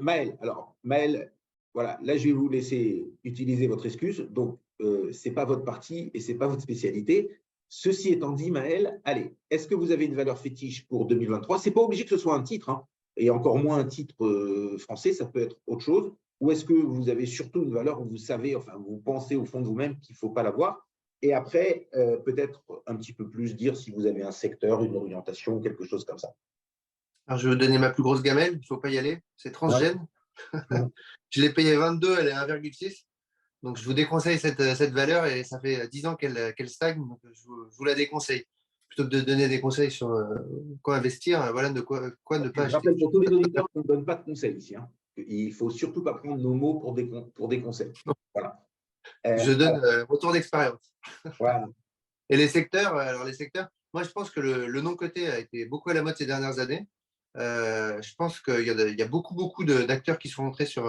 Maël. Alors, Maël, voilà, là, je vais vous laisser utiliser votre excuse. Donc, ce n'est pas votre partie et ce n'est pas votre spécialité. Ceci étant dit, Maël, allez, est-ce que vous avez une valeur fétiche pour 2023? Ce n'est pas obligé que ce soit un titre, hein, et encore moins un titre français, ça peut être autre chose. Ou est-ce que vous avez surtout une valeur où vous savez, enfin, vous pensez au fond de vous-même qu'il ne faut pas l'avoir? Et après, peut-être un petit peu plus dire si vous avez un secteur, une orientation, quelque chose comme ça.
Alors, je vais vous donner ma plus grosse gamelle, il ne faut pas y aller. C'est
Ouais.
Transgène. Je l'ai payée 22, elle est 1,6. Donc, je vous déconseille cette valeur et ça fait 10 ans qu'elle stagne. Donc, je vous la déconseille. Plutôt que de donner des conseils sur quoi investir, voilà de quoi ne pas
Je
acheter.
rappelle pour tous les auditeurs qu'on ne donne pas de conseils ici, hein. Il ne faut surtout pas prendre nos mots pour des conseils. Voilà.
Je donne retour d'expérience.
Voilà.
Et les secteurs, alors les secteurs, moi je pense que le non-coté a été beaucoup à la mode ces dernières années. Je pense qu'il y a beaucoup d'acteurs qui sont entrés sur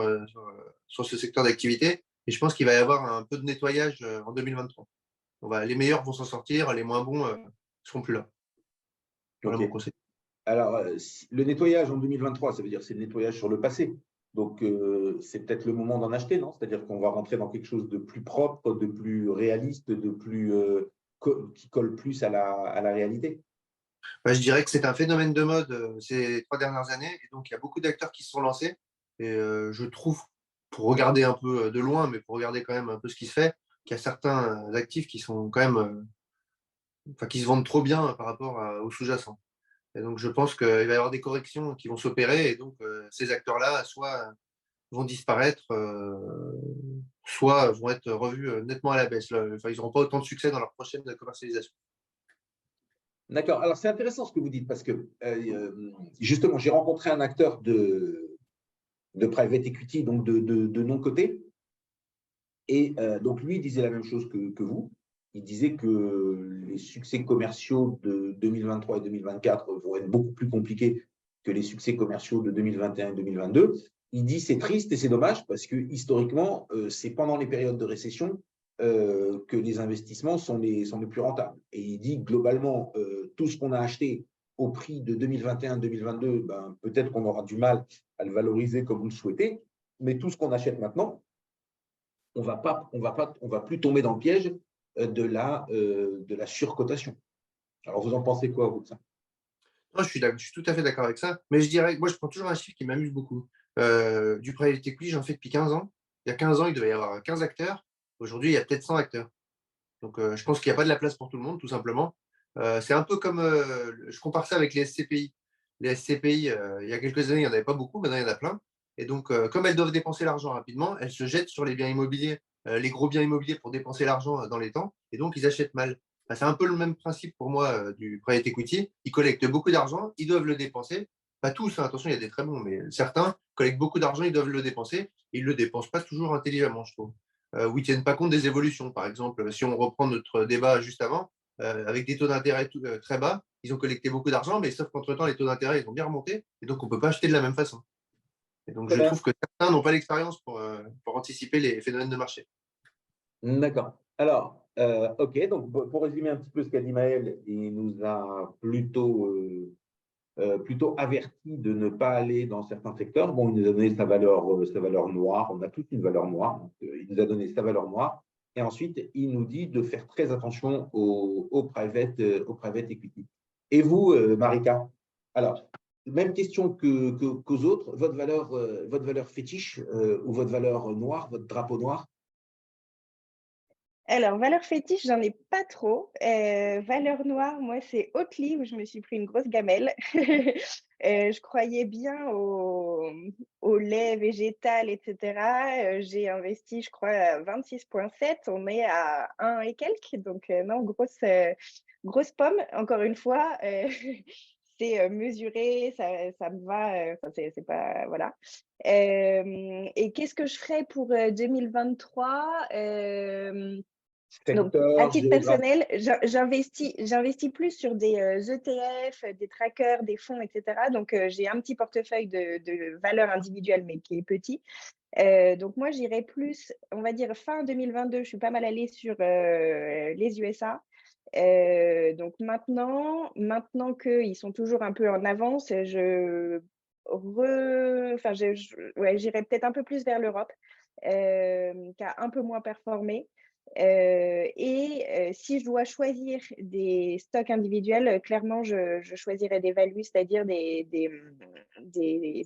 ce secteur d'activité et je pense qu'il va y avoir un peu de nettoyage en 2023. Les meilleurs vont s'en sortir, les moins bons ne seront plus là. Voilà
OK.
mon conseil.
Alors, le nettoyage en 2023, ça veut dire que c'est le nettoyage sur le passé. Donc, c'est peut-être le moment d'en acheter, non? C'est-à-dire qu'on va rentrer dans quelque chose de plus propre, de plus réaliste, de plus qui colle plus à la réalité.
Je dirais que c'est un phénomène de mode ces 3 dernières années. Et donc, il y a beaucoup d'acteurs qui se sont lancés. Et je trouve, pour regarder un peu de loin, mais pour regarder quand même un peu ce qui se fait, qu'il y a certains actifs qui sont quand même, enfin, qui se vendent trop bien par rapport aux sous-jacents. Et donc, je pense qu'il va y avoir des corrections qui vont s'opérer. Et donc, ces acteurs-là, soit vont disparaître, soit vont être revus nettement à la baisse. Enfin, ils n'auront pas autant de succès dans leur prochaine commercialisation.
D'accord. Alors, c'est intéressant ce que vous dites parce que, justement, j'ai rencontré un acteur de private equity, donc de non-coté. Et donc, lui, il disait la même chose que vous. Il disait que les succès commerciaux de 2023 et 2024 vont être beaucoup plus compliqués que les succès commerciaux de 2021 et 2022. Il dit c'est triste et c'est dommage parce que historiquement, c'est pendant les périodes de récession que les investissements sont les plus rentables. Et il dit globalement, tout ce qu'on a acheté au prix de 2021-2022, ben, peut-être qu'on aura du mal à le valoriser comme vous le souhaitez, mais tout ce qu'on achète maintenant, on va plus tomber dans le piège de la surcotation. Alors, vous en pensez quoi, vous, de ça?
Non, je suis tout à fait d'accord avec ça. Mais je dirais, moi, je prends toujours un chiffre qui m'amuse beaucoup. Du private equity, j'en fais depuis 15 ans. Il y a 15 ans, il devait y avoir 15 acteurs. Aujourd'hui, il y a peut-être 100 acteurs. Donc, je pense qu'il n'y a pas de la place pour tout le monde, tout simplement. C'est un peu comme, je compare ça avec les SCPI. Les SCPI, il y a quelques années, il n'y en avait pas beaucoup, maintenant il y en a plein. Et donc, comme elles doivent dépenser l'argent rapidement, elles se jettent sur les biens immobiliers, les gros biens immobiliers pour dépenser l'argent dans les temps, et donc ils achètent mal. Enfin, c'est un peu le même principe pour moi du private equity. Ils collectent beaucoup d'argent, ils doivent le dépenser. Pas tous, hein, attention, il y a des très bons, mais certains collectent beaucoup d'argent, ils doivent le dépenser, et ils ne le dépensent pas toujours intelligemment, je trouve. Où ils ne tiennent pas compte des évolutions. Par exemple, si on reprend notre débat juste avant, avec des taux d'intérêt très bas, ils ont collecté beaucoup d'argent, mais sauf qu'entre-temps, les taux d'intérêt ils ont bien remonté, et donc on ne peut pas acheter de la même façon. Et donc,
Très
je
bien.
trouve que certains n'ont pas l'expérience pour anticiper les phénomènes de marché.
D'accord. Alors, OK, donc pour résumer un petit peu ce qu'a dit Maël, il nous a plutôt averti de ne pas aller dans certains secteurs. Bon, il nous a donné sa valeur noire. On a toute une valeur noire. Donc, il nous a donné sa valeur noire. Et ensuite, il nous dit de faire très attention au private equity. Et vous, Marika? Alors, même question qu'aux autres. Votre valeur fétiche ou votre valeur noire, votre drapeau noir?
Alors, valeur fétiche, j'en ai pas trop. Valeur noire, moi, c'est Oatly où je me suis pris une grosse gamelle. Je croyais bien au lait végétal, etc. J'ai investi, je crois, à 26,7. On est à 1 et quelques. Donc, non, grosse pomme. Encore une fois, c'est mesuré, ça me va. Enfin, c'est pas. Voilà. Et qu'est-ce que je ferais pour 2023 donc, à
Secteur,
titre
géographie.
personnel, j'investis plus sur des ETF, des trackers, des fonds, etc. Donc, j'ai un petit portefeuille de valeurs individuelles, mais qui est petit. Donc, moi, j'irais plus, on va dire, fin 2022, je suis pas mal allée sur les USA. Donc, maintenant qu'ils sont toujours un peu en avance, ouais, j'irais peut-être un peu plus vers l'Europe, qui a un peu moins performé. Si je dois choisir des stocks individuels, clairement, je choisirais des values, c'est-à-dire des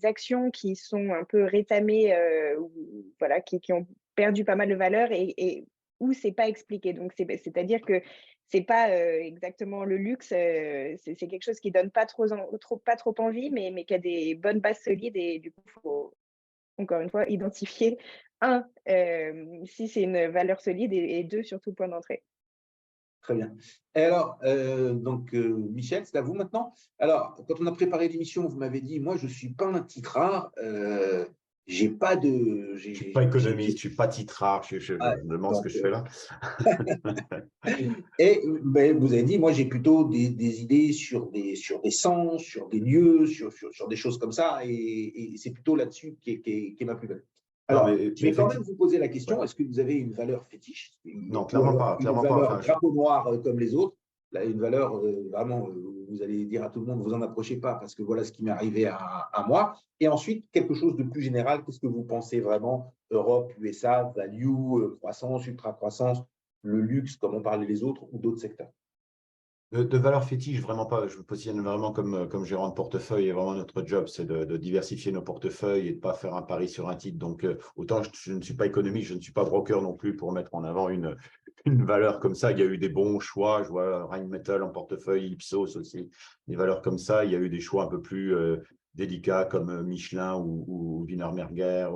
actions qui sont un peu rétamées, voilà, qui ont perdu pas mal de valeur et où c'est pas expliqué. Donc, c'est-à-dire que c'est pas exactement le luxe, c'est quelque chose qui donne pas trop envie, mais qui a des bonnes bases solides et du coup, il faut encore une fois identifier si c'est une valeur solide et deux, surtout le point d'entrée.
Très bien. Et alors, Michel, c'est à vous maintenant. Alors, quand on a préparé l'émission, vous m'avez dit, moi, je ne suis pas un titrard. J'ai pas de.
Je ne suis pas économiste, je ne suis pas titrard, je me demande ce que je fais là.
Et ben, vous avez dit, moi, j'ai plutôt des idées sur des sens, sur des lieux, sur des choses comme ça. Et c'est plutôt là-dessus qui est ma plus belle. Alors, je vais quand même vous poser la question, est-ce que vous avez une valeur fétiche?
Non, clairement pas.
Une valeur drapeau noir comme les autres, là, une valeur vraiment, vous allez dire à tout le monde, vous en approchez pas parce que voilà ce qui m'est arrivé à moi. Et ensuite, quelque chose de plus général, qu'est-ce que vous pensez vraiment? Europe, USA, value, croissance, ultra-croissance, le luxe, comme on parlait les autres, ou d'autres secteurs?
De valeur fétiche, vraiment pas. Je me positionne vraiment comme gérant de portefeuille et vraiment notre job, c'est de diversifier nos portefeuilles et de ne pas faire un pari sur un titre. Donc, autant je ne suis pas économiste, je ne suis pas broker non plus pour mettre en avant une valeur comme ça. Il y a eu des bons choix. Je vois Rheinmetall en portefeuille, Ipsos aussi, des valeurs comme ça. Il y a eu des choix un peu plus délicats comme Michelin ou Wienerberger,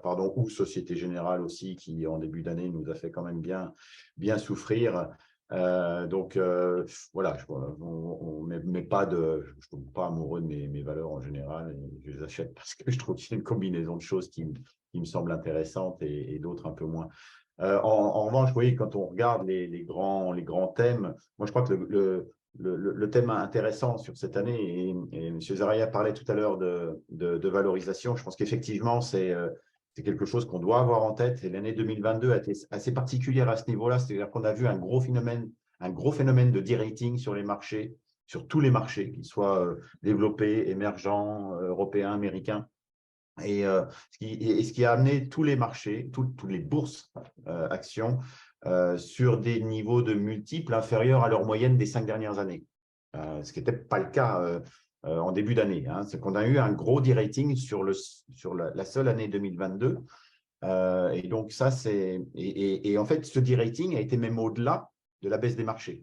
pardon, ou Société Générale aussi, qui en début d'année nous a fait quand même bien souffrir. Voilà, mais pas je ne tombe pas amoureux de mes valeurs en général et je les achète parce que je trouve qu'il y a une combinaison de choses qui me semblent intéressantes et d'autres un peu moins. En revanche, oui, quand on regarde les grands thèmes, moi je crois que le thème intéressant sur cette année, et M. Zaraïa parlait tout à l'heure de valorisation, je pense qu'effectivement c'est quelque chose qu'on doit avoir en tête. Et l'année 2022 a été assez particulière à ce niveau-là. C'est-à-dire qu'on a vu un gros phénomène de de-rating sur les marchés, sur tous les marchés, qu'ils soient développés, émergents, européens, américains. Et ce qui a amené tous les marchés, toutes les bourses actions, sur des niveaux de multiples inférieurs à leur moyenne des 5 dernières années. Ce qui n'était pas le cas en début d'année. Hein. C'est qu'on a eu un gros de-rating sur la seule année 2022. Et donc, ça, en fait, ce de-rating a été même au-delà de la baisse des marchés.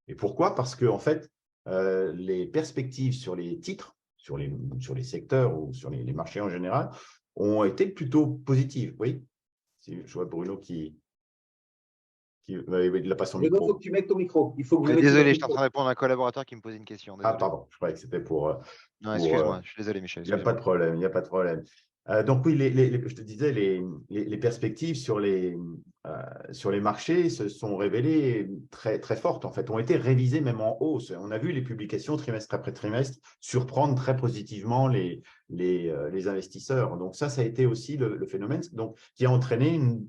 Et pourquoi? Parce que, en fait, les perspectives sur les titres, sur les secteurs ou sur les marchés en général, ont été plutôt positives. Oui, je vois Bruno qui il n'a pas son
Bruno, il faut
micro.
que tu mettes ton micro. Il faut que vous mettiez
Désolé,
ton
j'étais en
micro.
train de répondre à un collaborateur qui me posait une question.
Ah,
Désolé.
pardon, je croyais que c'était
Non, excuse-moi, je suis désolé, Michel.
Il n'y a pas de problème, il n'y a pas de problème. Donc oui, je te disais, les perspectives sur les marchés se sont révélées très, très fortes, en fait, ont été révisées même en hausse. On a vu les publications trimestre après trimestre surprendre très positivement les investisseurs. Donc ça a été aussi le phénomène donc, qui a entraîné une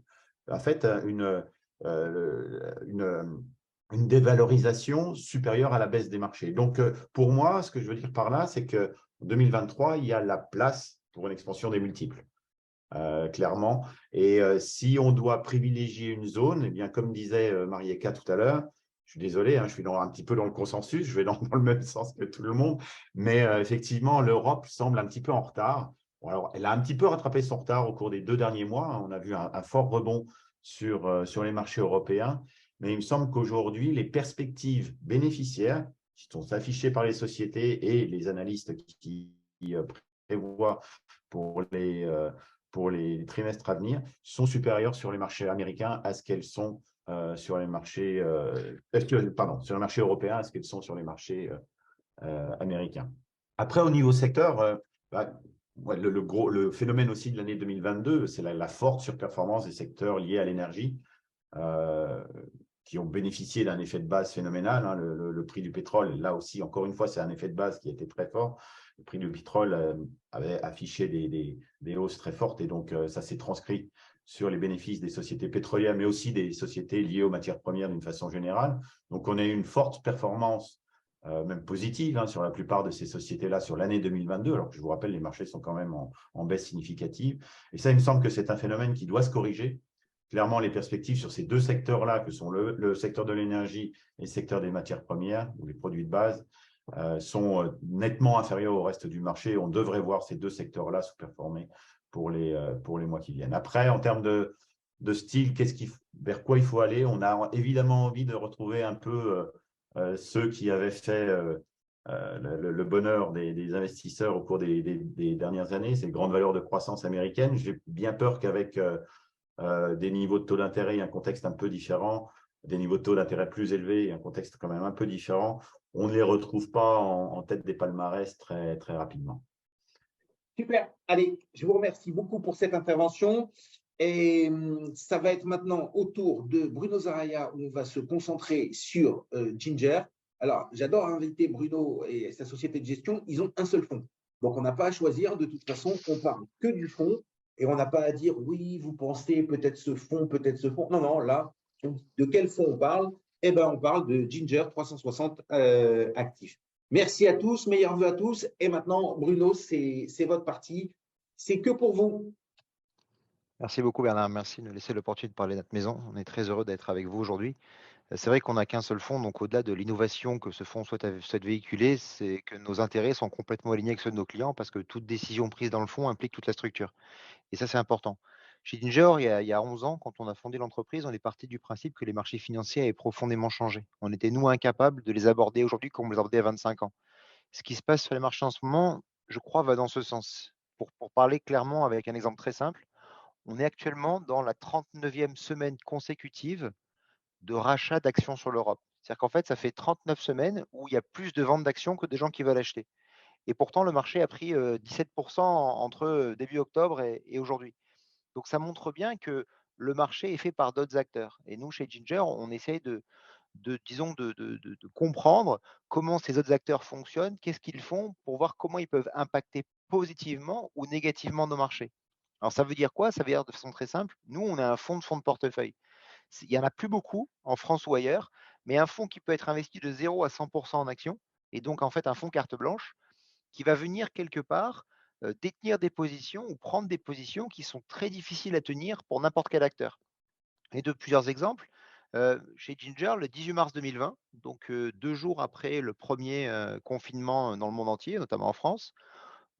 dévalorisation supérieure à la baisse des marchés. Donc, pour moi, ce que je veux dire par là, c'est qu'en 2023, il y a la place pour une expansion des multiples, clairement. Et si on doit privilégier une zone, eh bien, comme disait Marieka tout à l'heure, je suis désolé, hein, je suis un petit peu dans le consensus, je vais dans le même sens que tout le monde, mais effectivement, l'Europe semble un petit peu en retard. Bon, alors, elle a un petit peu rattrapé son retard au cours des 2 derniers mois. On a vu un fort rebond sur les marchés européens. Mais il me semble qu'aujourd'hui, les perspectives bénéficiaires qui sont affichées par les sociétés et les analystes qui prévoient pour les trimestres à venir sont supérieures sur les marchés américains à ce qu'elles sont sur les marchés sur les marchés européens à ce qu'elles sont sur les marchés américains. Après, au niveau secteur, le phénomène aussi de l'année 2022, c'est la forte surperformance des secteurs liés à l'énergie. Qui ont bénéficié d'un effet de base phénoménal. Hein, le prix du pétrole, là aussi, encore une fois, c'est un effet de base qui a été très fort. Le prix du pétrole avait affiché des hausses très fortes et donc ça s'est transcrit sur les bénéfices des sociétés pétrolières, mais aussi des sociétés liées aux matières premières d'une façon générale. Donc, on a eu une forte performance, même positive, hein, sur la plupart de ces sociétés-là sur l'année 2022, alors que je vous rappelle, les marchés sont quand même en baisse significative. Et ça, il me semble que c'est un phénomène qui doit se corriger. Clairement, les perspectives sur ces 2 secteurs-là, que sont le secteur de l'énergie et le secteur des matières premières, ou les produits de base, sont nettement inférieurs au reste du marché. On devrait voir ces 2 secteurs-là sous-performer pour les mois qui viennent. Après, en termes de style, vers quoi il faut aller? On a évidemment envie de retrouver un peu ceux qui avaient fait le bonheur des investisseurs au cours des dernières années, ces grandes valeurs de croissance américaines. J'ai bien peur qu'avec des niveaux de taux d'intérêt et un contexte un peu différent, des niveaux de taux d'intérêt plus élevés et un contexte quand même un peu différent, on ne les retrouve pas en tête des palmarès très, très rapidement.
Super. Allez, je vous remercie beaucoup pour cette intervention. Et ça va être maintenant au tour de Bruno Zaraïa où on va se concentrer sur Ginger. Alors, j'adore inviter Bruno et sa société de gestion. Ils ont un seul fonds. Donc, on n'a pas à choisir. De toute façon, on parle que du fonds. Et on n'a pas à dire, oui, vous pensez peut-être ce fonds, peut-être ce fonds. Non, non, là, de quel fonds on parle? Eh bien, on parle de Ginger 360 actifs. Merci à tous, meilleurs vœux à tous. Et maintenant, Bruno, c'est votre partie. C'est que pour vous.
Merci beaucoup, Bernard. Merci de nous laisser l'opportunité de parler de notre maison. On est très heureux d'être avec vous aujourd'hui. C'est vrai qu'on n'a qu'un seul fonds, donc au-delà de l'innovation que ce fonds souhaite véhiculer, c'est que nos intérêts sont complètement alignés avec ceux de nos clients parce que toute décision prise dans le fonds implique toute la structure. Et ça, c'est important. Chez Ginger, il y a 11 ans, quand on a fondé l'entreprise, on est parti du principe que les marchés financiers avaient profondément changé. On était, nous, incapables de les aborder aujourd'hui comme on les abordait à 25 ans. Ce qui se passe sur les marchés en ce moment, je crois, va dans ce sens. Pour parler clairement avec un exemple très simple, on est actuellement dans la 39e semaine consécutive de rachat d'actions sur l'Europe. C'est-à-dire qu'en fait, ça fait 39 semaines où il y a plus de ventes d'actions que de gens qui veulent acheter. Et pourtant, le marché a pris 17% entre début octobre et aujourd'hui. Donc, ça montre bien que le marché est fait par d'autres acteurs. Et nous, chez Ginger, on essaye disons, de comprendre comment ces autres acteurs fonctionnent, qu'est-ce qu'ils font pour voir comment ils peuvent impacter positivement ou négativement nos marchés. Alors, ça veut dire quoi? Ça veut dire de façon très simple, nous, on a un fonds de portefeuille. Il n'y en a plus beaucoup en France ou ailleurs, mais un fonds qui peut être investi de 0 à 100% en actions, et donc en fait un fonds carte blanche, qui va venir quelque part détenir des positions ou prendre des positions qui sont très difficiles à tenir pour n'importe quel acteur. Et de plusieurs exemples, chez Ginger, le 18 mars 2020, donc 2 jours après le premier confinement dans le monde entier, notamment en France,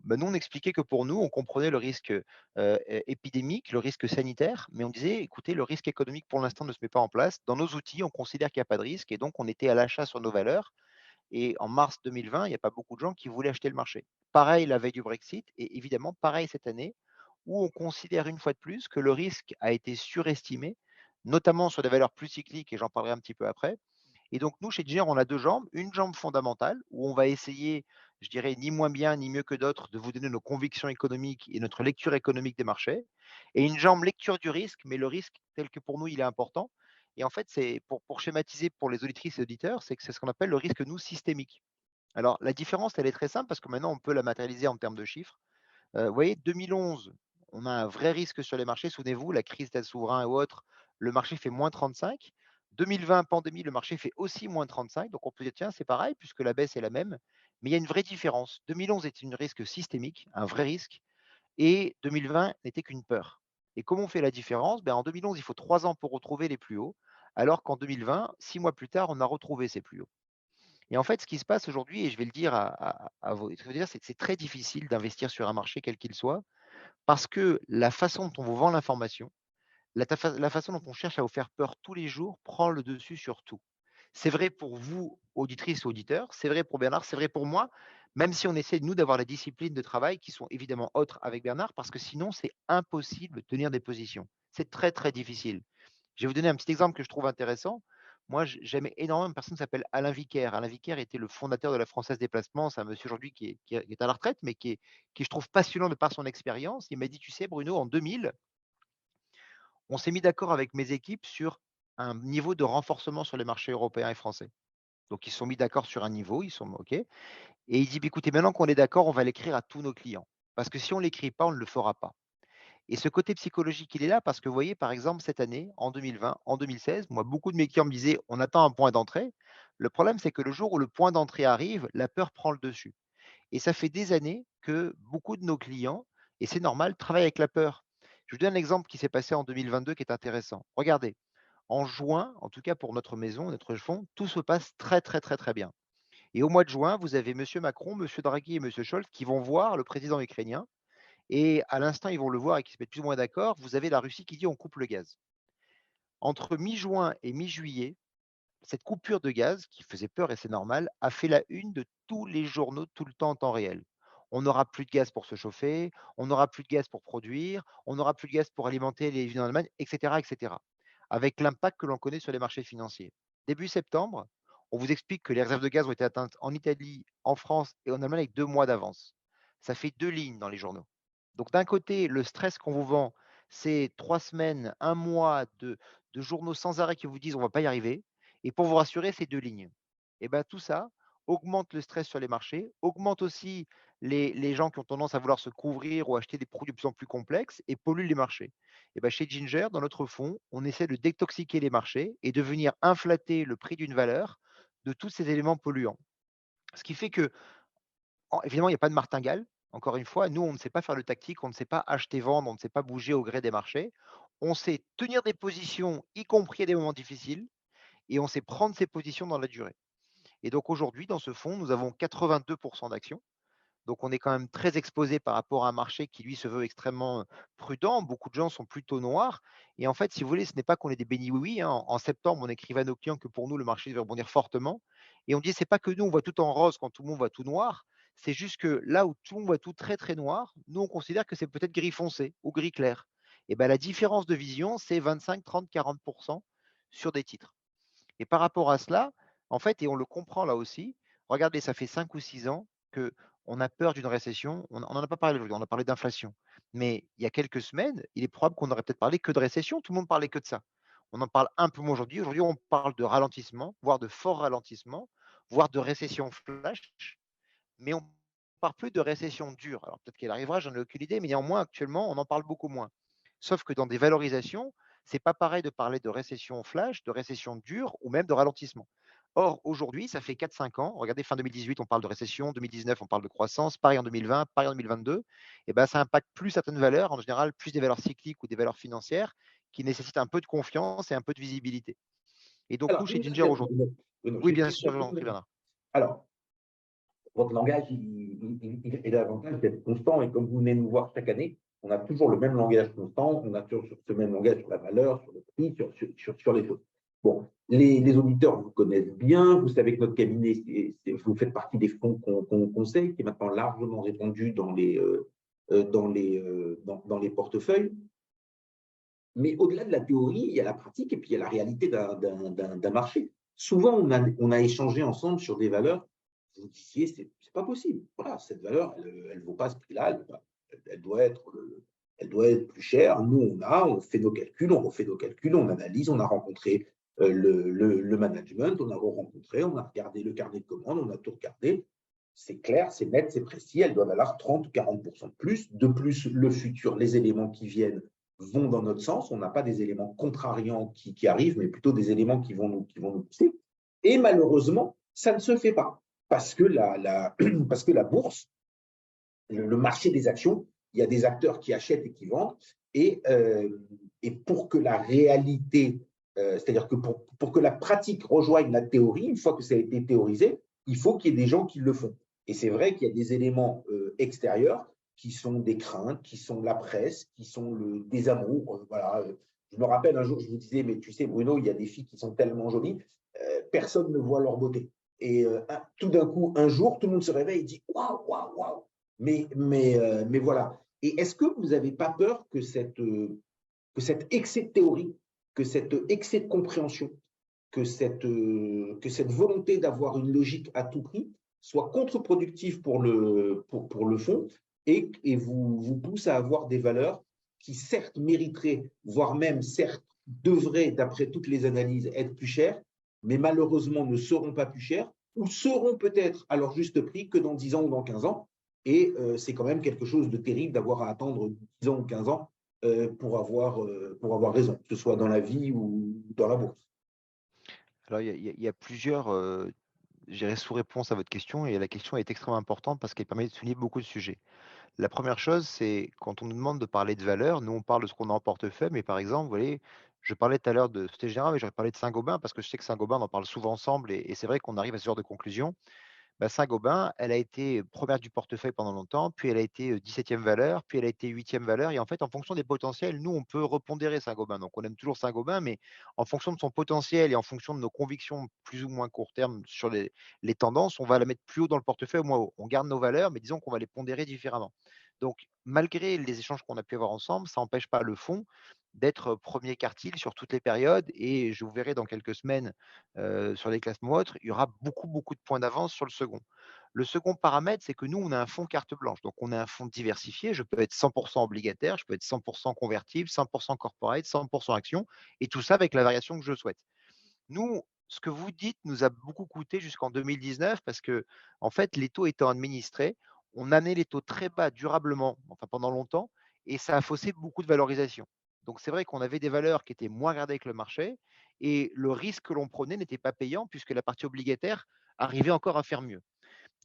bah, nous, on expliquait que pour nous, on comprenait le risque épidémique, le risque sanitaire, mais on disait, écoutez, le risque économique pour l'instant ne se met pas en place. Dans nos outils, on considère qu'il n'y a pas de risque et donc on était à l'achat sur nos valeurs. Et en mars 2020, il n'y a pas beaucoup de gens qui voulaient acheter le marché. Pareil la veille du Brexit et évidemment pareil cette année où on considère une fois de plus que le risque a été surestimé, notamment sur des valeurs plus cycliques et j'en parlerai un petit peu après. Et donc, nous, chez Ginger, on a deux jambes. Une jambe fondamentale, où on va essayer, je dirais, ni moins bien, ni mieux que d'autres, de vous donner nos convictions économiques et notre lecture économique des marchés. Et une jambe lecture du risque, mais le risque, tel que pour nous, il est important. Et en fait, c'est pour schématiser pour les auditrices et auditeurs, c'est que c'est ce qu'on appelle le risque, nous, systémique. Alors, la différence, elle est très simple parce que maintenant, on peut la matérialiser en termes de chiffres. Vous voyez, 2011, on a un vrai risque sur les marchés. Souvenez-vous, la crise des souverains ou autre, le marché fait moins 35. 2020, pandémie, le marché fait aussi moins 35. Donc on peut dire, tiens, c'est pareil, puisque la baisse est la même. Mais il y a une vraie différence. 2011 était un risque systémique, un vrai risque, et 2020 n'était qu'une peur. Et comment on fait la différence? En 2011, il faut 3 ans pour retrouver les plus hauts, alors qu'en 2020, 6 mois plus tard, on a retrouvé ces plus hauts. Et en fait, ce qui se passe aujourd'hui, et je vais le dire à vous, c'est que c'est très difficile d'investir sur un marché quel qu'il soit, parce que la façon dont on vous vend l'information, la façon dont on cherche à vous faire peur tous les jours prend le dessus sur tout. C'est vrai pour vous, auditrices ou auditeurs, c'est vrai pour Bernard, c'est vrai pour moi, même si on essaie, nous, d'avoir la discipline de travail qui sont évidemment autres avec Bernard, parce que sinon, c'est impossible de tenir des positions. C'est très, très difficile. Je vais vous donner un petit exemple que je trouve intéressant. Moi, j'aimais énormément une personne qui s'appelle Alain Vicaire. Alain Vicaire était le fondateur de la Française des Placements. C'est un monsieur aujourd'hui qui est à la retraite, mais qui je trouve passionnant de par son expérience. Il m'a dit, tu sais, Bruno, en 2000, on s'est mis d'accord avec mes équipes sur un niveau de renforcement sur les marchés européens et français. Donc, ils se sont mis d'accord sur un niveau, ils sont OK. Et il dit, bah, écoutez, maintenant qu'on est d'accord, on va l'écrire à tous nos clients. Parce que si on ne l'écrit pas, on ne le fera pas. Et ce côté psychologique, il est là parce que vous voyez, par exemple, cette année, en 2020, en 2016, moi, beaucoup de mes clients me disaient, on attend un point d'entrée. Le problème, c'est que le jour où le point d'entrée arrive, la peur prend le dessus. Et ça fait des années que beaucoup de nos clients, et c'est normal, travaillent avec la peur. Je vous donne un exemple qui s'est passé en 2022 qui est intéressant. Regardez, en juin, en tout cas pour notre maison, notre fonds, tout se passe très, très, très, très bien. Et au mois de juin, vous avez M. Macron, M. Draghi et M. Scholz qui vont voir le président ukrainien. Et à l'instant, ils vont le voir et qui se mettent plus ou moins d'accord. Vous avez la Russie qui dit on coupe le gaz. Entre mi-juin et mi-juillet, cette coupure de gaz, qui faisait peur et c'est normal, a fait la une de tous les journaux tout le temps en temps réel. On n'aura plus de gaz pour se chauffer, on n'aura plus de gaz pour produire, on n'aura plus de gaz pour alimenter les usines en Allemagne, etc., etc. Avec l'impact que l'on connaît sur les marchés financiers. Début septembre, on vous explique que les réserves de gaz ont été atteintes en Italie, en France et en Allemagne avec 2 mois d'avance. Ça fait 2 lignes dans les journaux. Donc d'un côté, le stress qu'on vous vend, c'est 3 semaines, un mois de journaux sans arrêt qui vous disent on ne va pas y arriver. Et pour vous rassurer, c'est 2 lignes. Et bien tout ça augmente le stress sur les marchés, augmente aussi les gens qui ont tendance à vouloir se couvrir ou acheter des produits de plus en plus complexes et pollue les marchés. Et bien chez Ginger, dans notre fonds, on essaie de détoxiquer les marchés et de venir inflater le prix d'une valeur de tous ces éléments polluants. Ce qui fait que évidemment, il n'y a pas de martingale. Encore une fois, nous, on ne sait pas faire le tactique, on ne sait pas acheter, vendre, on ne sait pas bouger au gré des marchés. On sait tenir des positions, y compris à des moments difficiles. et on sait prendre ses positions dans la durée. Et donc aujourd'hui, dans ce fonds, nous avons 82% d'actions. Donc on est quand même très exposé par rapport à un marché qui, lui, se veut extrêmement prudent. Beaucoup de gens sont plutôt noirs. Et en fait, si vous voulez, ce n'est pas qu'on est des bénis oui-oui, hein. En septembre, on écrivait à nos clients que pour nous, le marché devait rebondir fortement. Et on dit, c'est pas que nous, on voit tout en rose quand tout le monde voit tout noir. C'est juste que là où tout le monde voit tout très, très noir, nous, on considère que c'est peut-être gris foncé ou gris clair. Et ben, la différence de vision, c'est 25, 30, 40% sur des titres. Et par rapport à cela, en fait, et on le comprend là aussi, regardez, ça fait 5 ou 6 ans qu'on a peur d'une récession. On n'en a pas parlé aujourd'hui, on a parlé d'inflation. Mais il y a quelques semaines, il est probable qu'on aurait peut-être parlé que de récession. Tout le monde parlait que de ça. On en parle un peu moins aujourd'hui. Aujourd'hui, on parle de ralentissement, voire de fort ralentissement, voire de récession flash. Mais on ne parle plus de récession dure. Alors peut-être qu'elle arrivera, j'en ai aucune idée, mais néanmoins, actuellement, on en parle beaucoup moins. Sauf que dans des valorisations, c'est pas pareil de parler de récession flash, de récession dure ou même de ralentissement. Or, aujourd'hui, ça fait 4-5 ans. Regardez, fin 2018, on parle de récession. 2019, on parle de croissance. Pareil en 2020, pareil en 2022. Et ben, ça impacte plus certaines valeurs, en général, plus des valeurs cycliques ou des valeurs financières qui nécessitent un peu de confiance et un peu de visibilité. Et donc, nous,
Alors,
chez Ginger, aujourd'hui.
Bruno,
Oui,
j'ai une
bien
question
sûr,
pour vous.
Bernard.
Alors, votre langage, il a l'avantage d'être constant, et comme vous venez nous voir chaque année, on a toujours le même langage constant, on a toujours ce même langage sur la valeur, sur le prix, sur les choses. Bon, les auditeurs vous connaissent bien, vous savez que notre cabinet, vous faites partie des fonds qu'on conseille, qui est maintenant largement répandu dans les portefeuilles. Mais au-delà de la théorie, il y a la pratique et puis il y a la réalité d'un marché. Souvent, on a échangé ensemble sur des valeurs. Vous disiez, c'est pas possible. Voilà, cette valeur, elle ne vaut pas ce prix-là. Elle doit être plus chère. Nous, on fait nos calculs, on refait nos calculs, on analyse, on a rencontré le management, on a rencontré, on a regardé le carnet de commandes, on a tout regardé. C'est clair, c'est net, c'est précis. Elle doit valoir 30 ou 40% de plus. De plus, le futur, les éléments qui viennent vont dans notre sens. On n'a pas des éléments contrariants qui arrivent, mais plutôt des éléments qui vont nous pousser. Et malheureusement, ça ne se fait pas. Parce que parce que la bourse, le marché des actions, il y a des acteurs qui achètent et qui vendent. Et pour que la réalité, c'est-à-dire que pour que la pratique rejoigne la théorie, une fois que ça a été théorisé, il faut qu'il y ait des gens qui le font. Et c'est vrai qu'il y a des éléments extérieurs qui sont des craintes, qui sont la presse, qui sont le désamour. Voilà. Je me rappelle un jour, je vous disais, mais tu sais, Bruno, il y a des filles qui sont tellement jolies, personne ne voit leur beauté. Et tout d'un coup, un jour, tout le monde se réveille et dit waouh, waouh, waouh. Mais voilà. Et est-ce que vous n'avez pas peur que cet excès de théorie, que cet excès de compréhension, que cette volonté d'avoir une logique à tout prix soit contre-productif pour le fonds et vous pousse à avoir des valeurs qui, certes, mériteraient, voire même, certes, devraient, d'après toutes les analyses, être plus chères, mais malheureusement ne seront pas plus chères ou seront peut-être à leur juste prix que dans 10 ans ou dans 15 ans. Et c'est quand même quelque chose de terrible d'avoir à attendre 10 ans ou 15 ans pour avoir raison, que ce soit dans la vie ou dans la bourse.
Alors, il y a plusieurs sous-réponses à votre question, et la question est extrêmement importante parce qu'elle permet de souligner beaucoup de sujets. La première chose, c'est quand on nous demande de parler de valeur, nous on parle de ce qu'on a en portefeuille, mais par exemple, vous voyez, je parlais tout à l'heure de Société Générale, mais j'aurais parlé de Saint-Gobain parce que je sais que Saint-Gobain, on en parle souvent ensemble, et c'est vrai qu'on arrive à ce genre de conclusion. Bah, Saint-Gobain, elle a été première du portefeuille pendant longtemps, puis elle a été 17e valeur, puis elle a été 8e valeur. Et en fait, en fonction des potentiels, nous, on peut repondérer Saint-Gobain. Donc, on aime toujours Saint-Gobain, mais en fonction de son potentiel et en fonction de nos convictions plus ou moins court terme sur les tendances, on va la mettre plus haut dans le portefeuille ou moins haut. On garde nos valeurs, mais disons qu'on va les pondérer différemment. Donc, malgré les échanges qu'on a pu avoir ensemble, ça n'empêche pas le fonds d'être premier quartile sur toutes les périodes. Et je vous verrai dans quelques semaines sur les classements autres, il y aura beaucoup, beaucoup de points d'avance sur le second. Le second paramètre, c'est que nous, on a un fonds carte blanche. Donc, on a un fonds diversifié. Je peux être 100% obligataire, je peux être 100% convertible, 100% corporate, 100% action, et tout ça avec la variation que je souhaite. Nous, ce que vous dites nous a beaucoup coûté jusqu'en 2019 parce que, en fait, les taux étant administrés, on amenait les taux très bas durablement, enfin pendant longtemps, et ça a faussé beaucoup de valorisation. Donc, c'est vrai qu'on avait des valeurs qui étaient moins regardées que le marché, et le risque que l'on prenait n'était pas payant puisque la partie obligataire arrivait encore à faire mieux.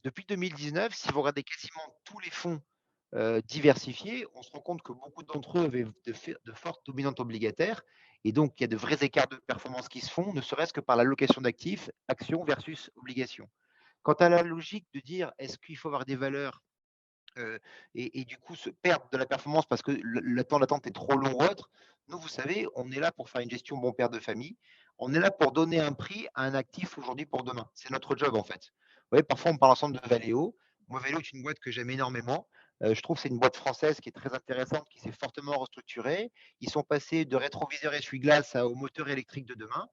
Depuis 2019, si vous regardez quasiment tous les fonds diversifiés, on se rend compte que beaucoup d'entre eux avaient de fortes dominantes obligataires. Et donc, il y a de vrais écarts de performance qui se font, ne serait-ce que par l'allocation d'actifs, actions versus obligations. Quant à la logique de dire est-ce qu'il faut avoir des valeurs et du coup se perdre de la performance parce que le temps d'attente est trop long ou autre, nous, vous savez, on est là pour faire une gestion bon père de famille. On est là pour donner un prix à un actif aujourd'hui pour demain. C'est notre job en fait. Vous voyez, parfois on parle ensemble de Valeo. Moi, Valeo est une boîte que j'aime énormément. Je trouve que c'est une boîte française qui est très intéressante, qui s'est fortement restructurée. Ils sont passés de rétroviseur essuie-glace au moteur électrique de demain.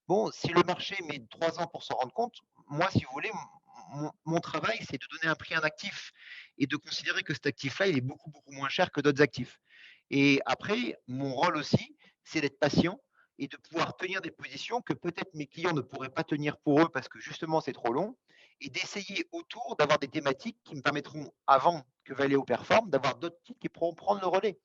Bon, si le marché met 3 ans pour s'en rendre compte, moi, si vous voulez, mon travail, c'est de donner un prix à un actif et de considérer que cet actif-là, il est beaucoup, beaucoup moins cher que d'autres actifs. Et après, mon rôle aussi, c'est d'être patient et de pouvoir tenir des positions que peut-être mes clients ne pourraient pas tenir pour eux parce que justement, c'est trop long, et d'essayer autour d'avoir des thématiques qui me permettront, avant que Valeo performe, d'avoir d'autres titres qui pourront prendre le relais.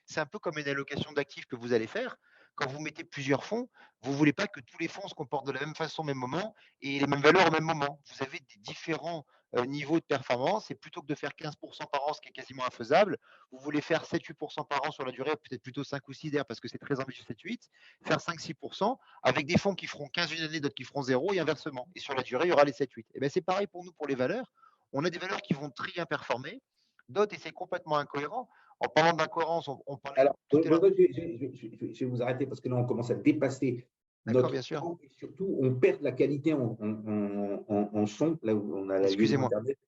C'est un peu comme une allocation d'actifs que vous allez faire. Quand vous mettez plusieurs fonds, vous ne voulez pas que tous les fonds se comportent de la même façon au même moment et les mêmes valeurs au même moment. Vous avez des différents niveaux de performance et plutôt que de faire 15% par an, ce qui est quasiment infaisable, vous voulez faire 7-8% par an sur la durée, peut-être plutôt 5 ou 6 d'ailleurs parce que c'est très ambitieux 7-8, faire 5-6% avec des fonds qui feront 15 une année, d'autres qui feront 0 et inversement. Et sur la durée, il y aura les 7-8. Et bien c'est pareil pour nous pour les valeurs. On a des valeurs qui vont très bien performer, d'autres et c'est complètement incohérent. En parlant d'incohérence, on parlait
Alors,
tout à l'heure.
je vais vous arrêter parce que là, on commence à dépasser
D'accord,
notre
bien sûr.
temps et surtout, on perd la qualité en son, là où on a la liaison
Excusez-moi.
Internet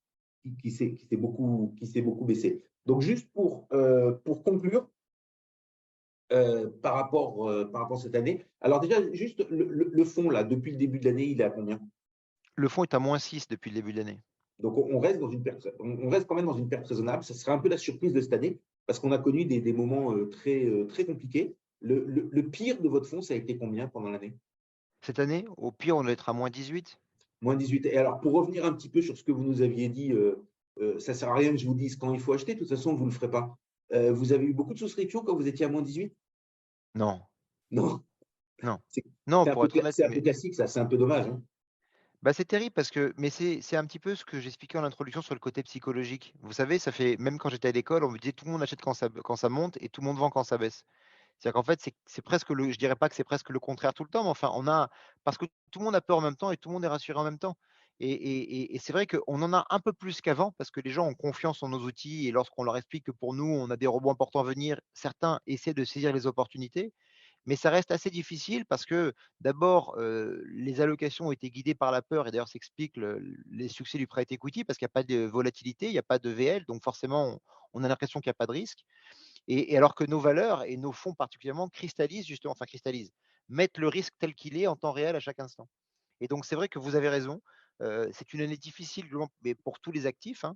qui s'est beaucoup baissé. Donc, juste pour conclure, par rapport à cette année, alors déjà, juste le fond, là, depuis le début de l'année, il est à combien?
Le fonds est à -6 depuis le début de l'année.
Donc, on reste on reste quand même dans une perte raisonnable. Ça sera un peu la surprise de cette année parce qu'on a connu des moments très compliqués. Le pire de votre fonds, ça a été combien pendant l'année?
Cette année, au pire, on doit être à -18.
Moins 18. Et alors, pour revenir un petit peu sur ce que vous nous aviez dit, ça ne sert à rien que je vous dise quand il faut acheter. De toute façon, vous ne le ferez pas. Vous avez eu beaucoup de souscriptions quand vous étiez à moins 18?
Non,
Non,
non,
c'est
non,
un
pour être honnête,
peu classique, ça. C'est un peu dommage, hein.
bah, c'est terrible parce que, mais c'est un petit peu ce que j'expliquais en introduction sur le côté psychologique. Vous savez, ça fait, même quand j'étais à l'école, on me disait tout le monde achète quand ça monte et tout le monde vend quand ça baisse. C'est-à-dire qu'en fait, c'est presque je dirais pas que c'est presque le contraire tout le temps, mais enfin, parce que tout le monde a peur en même temps et tout le monde est rassuré en même temps. Et c'est vrai qu'on en a un peu plus qu'avant parce que les gens ont confiance en nos outils et lorsqu'on leur explique que pour nous, on a des robots importants à venir, certains essaient de saisir les opportunités. Mais ça reste assez difficile parce que d'abord, les allocations ont été guidées par la peur et d'ailleurs ça explique les succès du private equity parce qu'il n'y a pas de volatilité, il n'y a pas de VL, donc forcément on a l'impression qu'il n'y a pas de risque. Et alors que nos valeurs et nos fonds particulièrement cristallisent justement, enfin cristallisent, mettent le risque tel qu'il est en temps réel à chaque instant. Et donc c'est vrai que vous avez raison, c'est une année difficile mais pour tous les actifs, hein,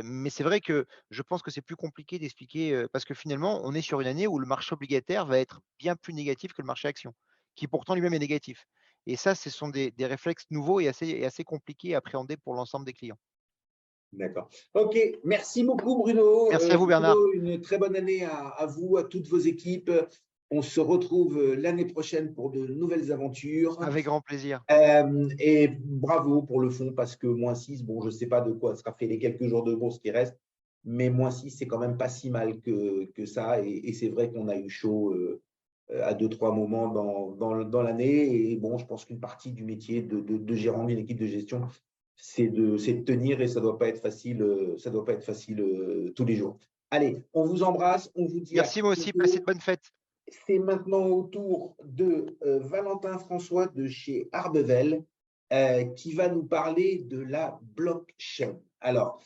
mais c'est vrai que je pense que c'est plus compliqué d'expliquer, parce que finalement, on est sur une année où le marché obligataire va être bien plus négatif que le marché action, qui pourtant lui-même est négatif. Et ça, ce sont des réflexes nouveaux et assez compliqués à appréhender pour l'ensemble des clients.
D'accord. OK. Merci beaucoup, Bruno.
Merci à vous, Bernard.
Bruno, une très bonne année à vous, à toutes vos équipes. On se retrouve l'année prochaine pour de nouvelles aventures.
Avec grand plaisir.
Et bravo pour le fond, parce que -6, bon, je ne sais pas de quoi sera fait les quelques jours de bourse qui restent, mais -6, c'est quand même pas si mal que ça. Et c'est vrai qu'on a eu chaud à 2-3 moments dans l'année. Et bon, je pense qu'une partie du métier de gérant d'une équipe de gestion, c'est de tenir et ça doit pas être facile, tous les jours. Allez, on vous embrasse, on vous dit
Merci, moi aussi,
bientôt.
passez de bonnes fêtes.
C'est maintenant au tour de Valentin François de chez Arbevel qui va nous parler de la blockchain. Alors,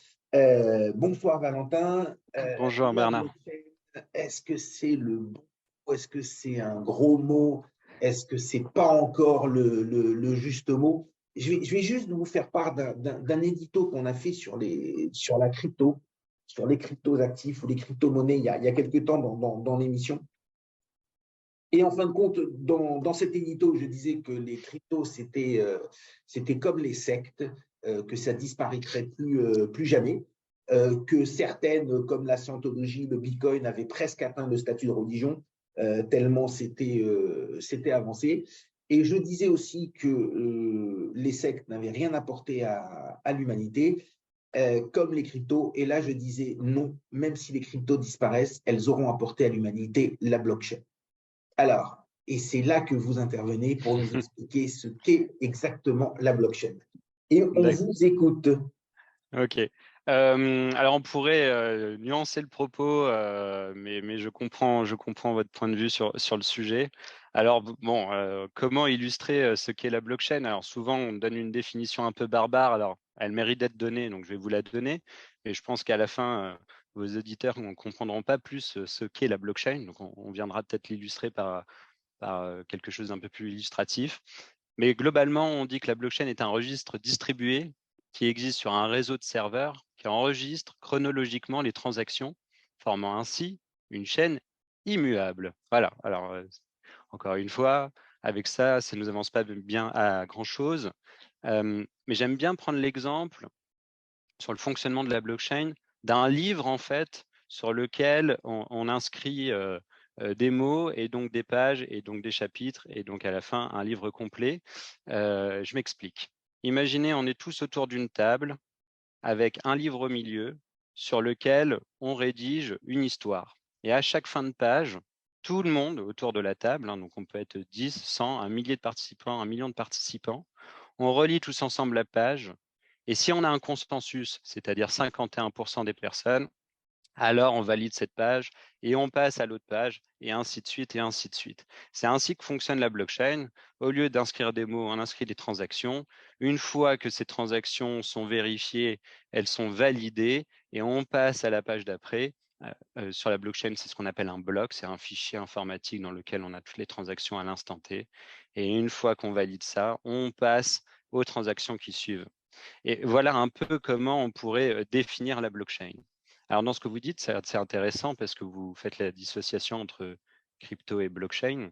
bonsoir Valentin.
Bonjour
La
Bernard.
blockchain, est-ce que c'est le bon ou est-ce que c'est un gros mot? Est-ce que c'est pas encore le juste mot? Je vais juste vous faire part d'un édito qu'on a fait sur la crypto, sur les cryptos actifs ou les crypto-monnaies il y a quelques temps dans l'émission. Et en fin de compte, dans cet édito, je disais que les cryptos, c'était comme les sectes, que ça disparaîtrait plus jamais, que certaines, comme la scientologie, le Bitcoin, avaient presque atteint le statut de religion, tellement c'était avancé. Et je disais aussi que les sectes n'avaient rien apporté à l'humanité comme les cryptos. Et là, je disais non, même si les cryptos disparaissent, elles auront apporté à l'humanité la blockchain. Alors, et c'est là que vous intervenez pour nous expliquer ce qu'est exactement la blockchain. Et on vous écoute.
Ok. Alors on pourrait nuancer le propos, mais je comprends votre point de vue sur le sujet. Alors bon, comment illustrer ce qu'est la blockchain? Alors souvent on donne une définition un peu barbare. Alors elle mérite d'être donnée, donc je vais vous la donner. Et je pense qu'à la fin, vos auditeurs ne comprendront pas plus ce qu'est la blockchain. Donc on viendra peut-être l'illustrer par quelque chose d'un peu plus illustratif. Mais globalement, on dit que la blockchain est un registre distribué qui existe sur un réseau de serveurs qui enregistre chronologiquement les transactions, formant ainsi une chaîne immuable. Voilà. Alors, encore une fois, avec ça ne nous avance pas bien à grand-chose. Mais j'aime bien prendre l'exemple sur le fonctionnement de la blockchain d'un livre, en fait, sur lequel on inscrit des mots et donc des pages et donc des chapitres et donc à la fin un livre complet. Je m'explique. Imaginez, on est tous autour d'une table avec un livre au milieu sur lequel on rédige une histoire. Et à chaque fin de page, tout le monde autour de la table, donc on peut être 10, 100, un millier de participants, 1 million de participants, on relit tous ensemble la page. Et si on a un consensus, c'est-à-dire 51% des personnes, alors on valide cette page et on passe à l'autre page et ainsi de suite et ainsi de suite. C'est ainsi que fonctionne la blockchain. Au lieu d'inscrire des mots, on inscrit des transactions. Une fois que ces transactions sont vérifiées, elles sont validées et on passe à la page d'après. Sur la blockchain, c'est ce qu'on appelle un bloc, c'est un fichier informatique dans lequel on a toutes les transactions à l'instant T. Et une fois qu'on valide ça, on passe aux transactions qui suivent. Et voilà un peu comment on pourrait définir la blockchain. Alors, dans ce que vous dites, c'est intéressant parce que vous faites la dissociation entre crypto et blockchain.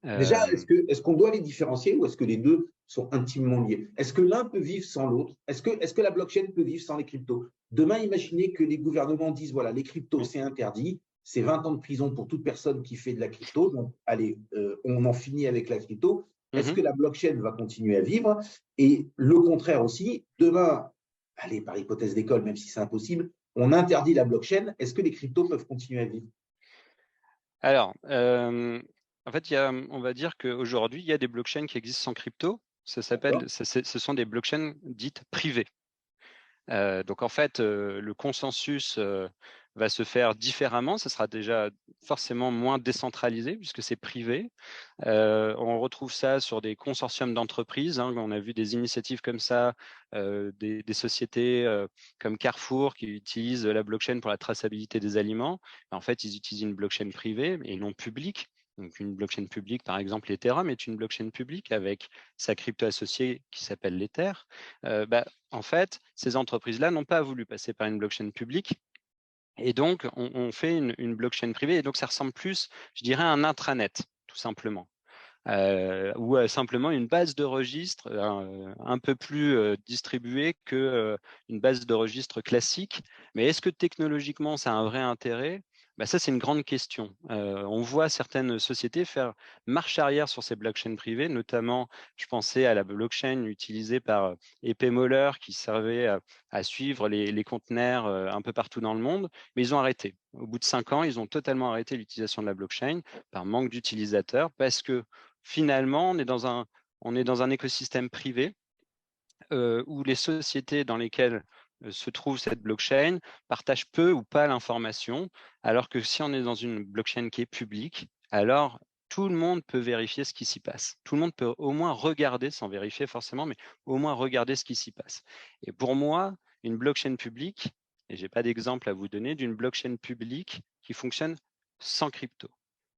Déjà, est-ce qu'on doit les différencier ou est-ce que les deux sont intimement liés? Est-ce que l'un peut vivre sans l'autre? Est-ce que la blockchain peut vivre sans les cryptos? Demain, imaginez que les gouvernements disent, voilà, les cryptos, c'est interdit, c'est 20 ans de prison pour toute personne qui fait de la crypto, donc allez, on en finit avec la crypto. Est-ce que la blockchain va continuer à vivre? Et le contraire aussi, demain, allez, par hypothèse d'école, même si c'est impossible, on interdit la blockchain, est-ce que les cryptos peuvent continuer à vivre?
Alors, en fait, on va dire qu'aujourd'hui, il y a des blockchains qui existent sans crypto. Ce sont des blockchains dites privées. Donc, en fait, le consensus va se faire différemment. Ce sera déjà forcément moins décentralisé puisque c'est privé. On retrouve ça sur des consortiums d'entreprises. On a vu des initiatives comme ça, des sociétés comme Carrefour qui utilisent la blockchain pour la traçabilité des aliments. En fait, ils utilisent une blockchain privée et non publique. Donc, une blockchain publique, par exemple, Ethereum est une blockchain publique avec sa crypto associée qui s'appelle l'Ether. En fait, ces entreprises-là n'ont pas voulu passer par une blockchain publique. Et donc, on fait une blockchain privée. Et donc, ça ressemble plus, je dirais, à un intranet, tout simplement. Ou simplement une base de registre un peu plus distribuée qu'une base de registre classique. Mais est-ce que technologiquement, ça a un vrai intérêt? Ça, c'est une grande question. On voit certaines sociétés faire marche arrière sur ces blockchains privées, notamment, je pensais à la blockchain utilisée par EP Moller qui servait à suivre les conteneurs un peu partout dans le monde, mais ils ont arrêté. Au bout de 5 ans, ils ont totalement arrêté l'utilisation de la blockchain par manque d'utilisateurs parce que finalement, on est dans un écosystème privé où les sociétés dans lesquelles se trouve cette blockchain partagent peu ou pas l'information, alors que si on est dans une blockchain qui est publique, alors tout le monde peut vérifier ce qui s'y passe. Tout le monde peut au moins regarder, sans vérifier forcément, mais au moins regarder ce qui s'y passe. Et pour moi, une blockchain publique, et je n'ai pas d'exemple à vous donner, d'une blockchain publique qui fonctionne sans crypto.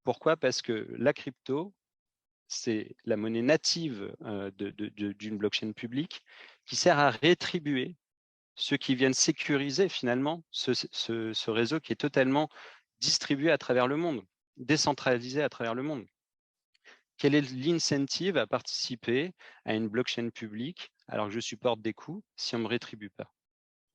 Pourquoi? Parce que la crypto, c'est la monnaie native d'une blockchain publique qui sert à rétribuer ceux qui viennent sécuriser finalement ce réseau qui est totalement distribué à travers le monde, décentralisé à travers le monde. Quel est l'incentive à participer à une blockchain publique alors que je supporte des coûts si on ne me rétribue pas?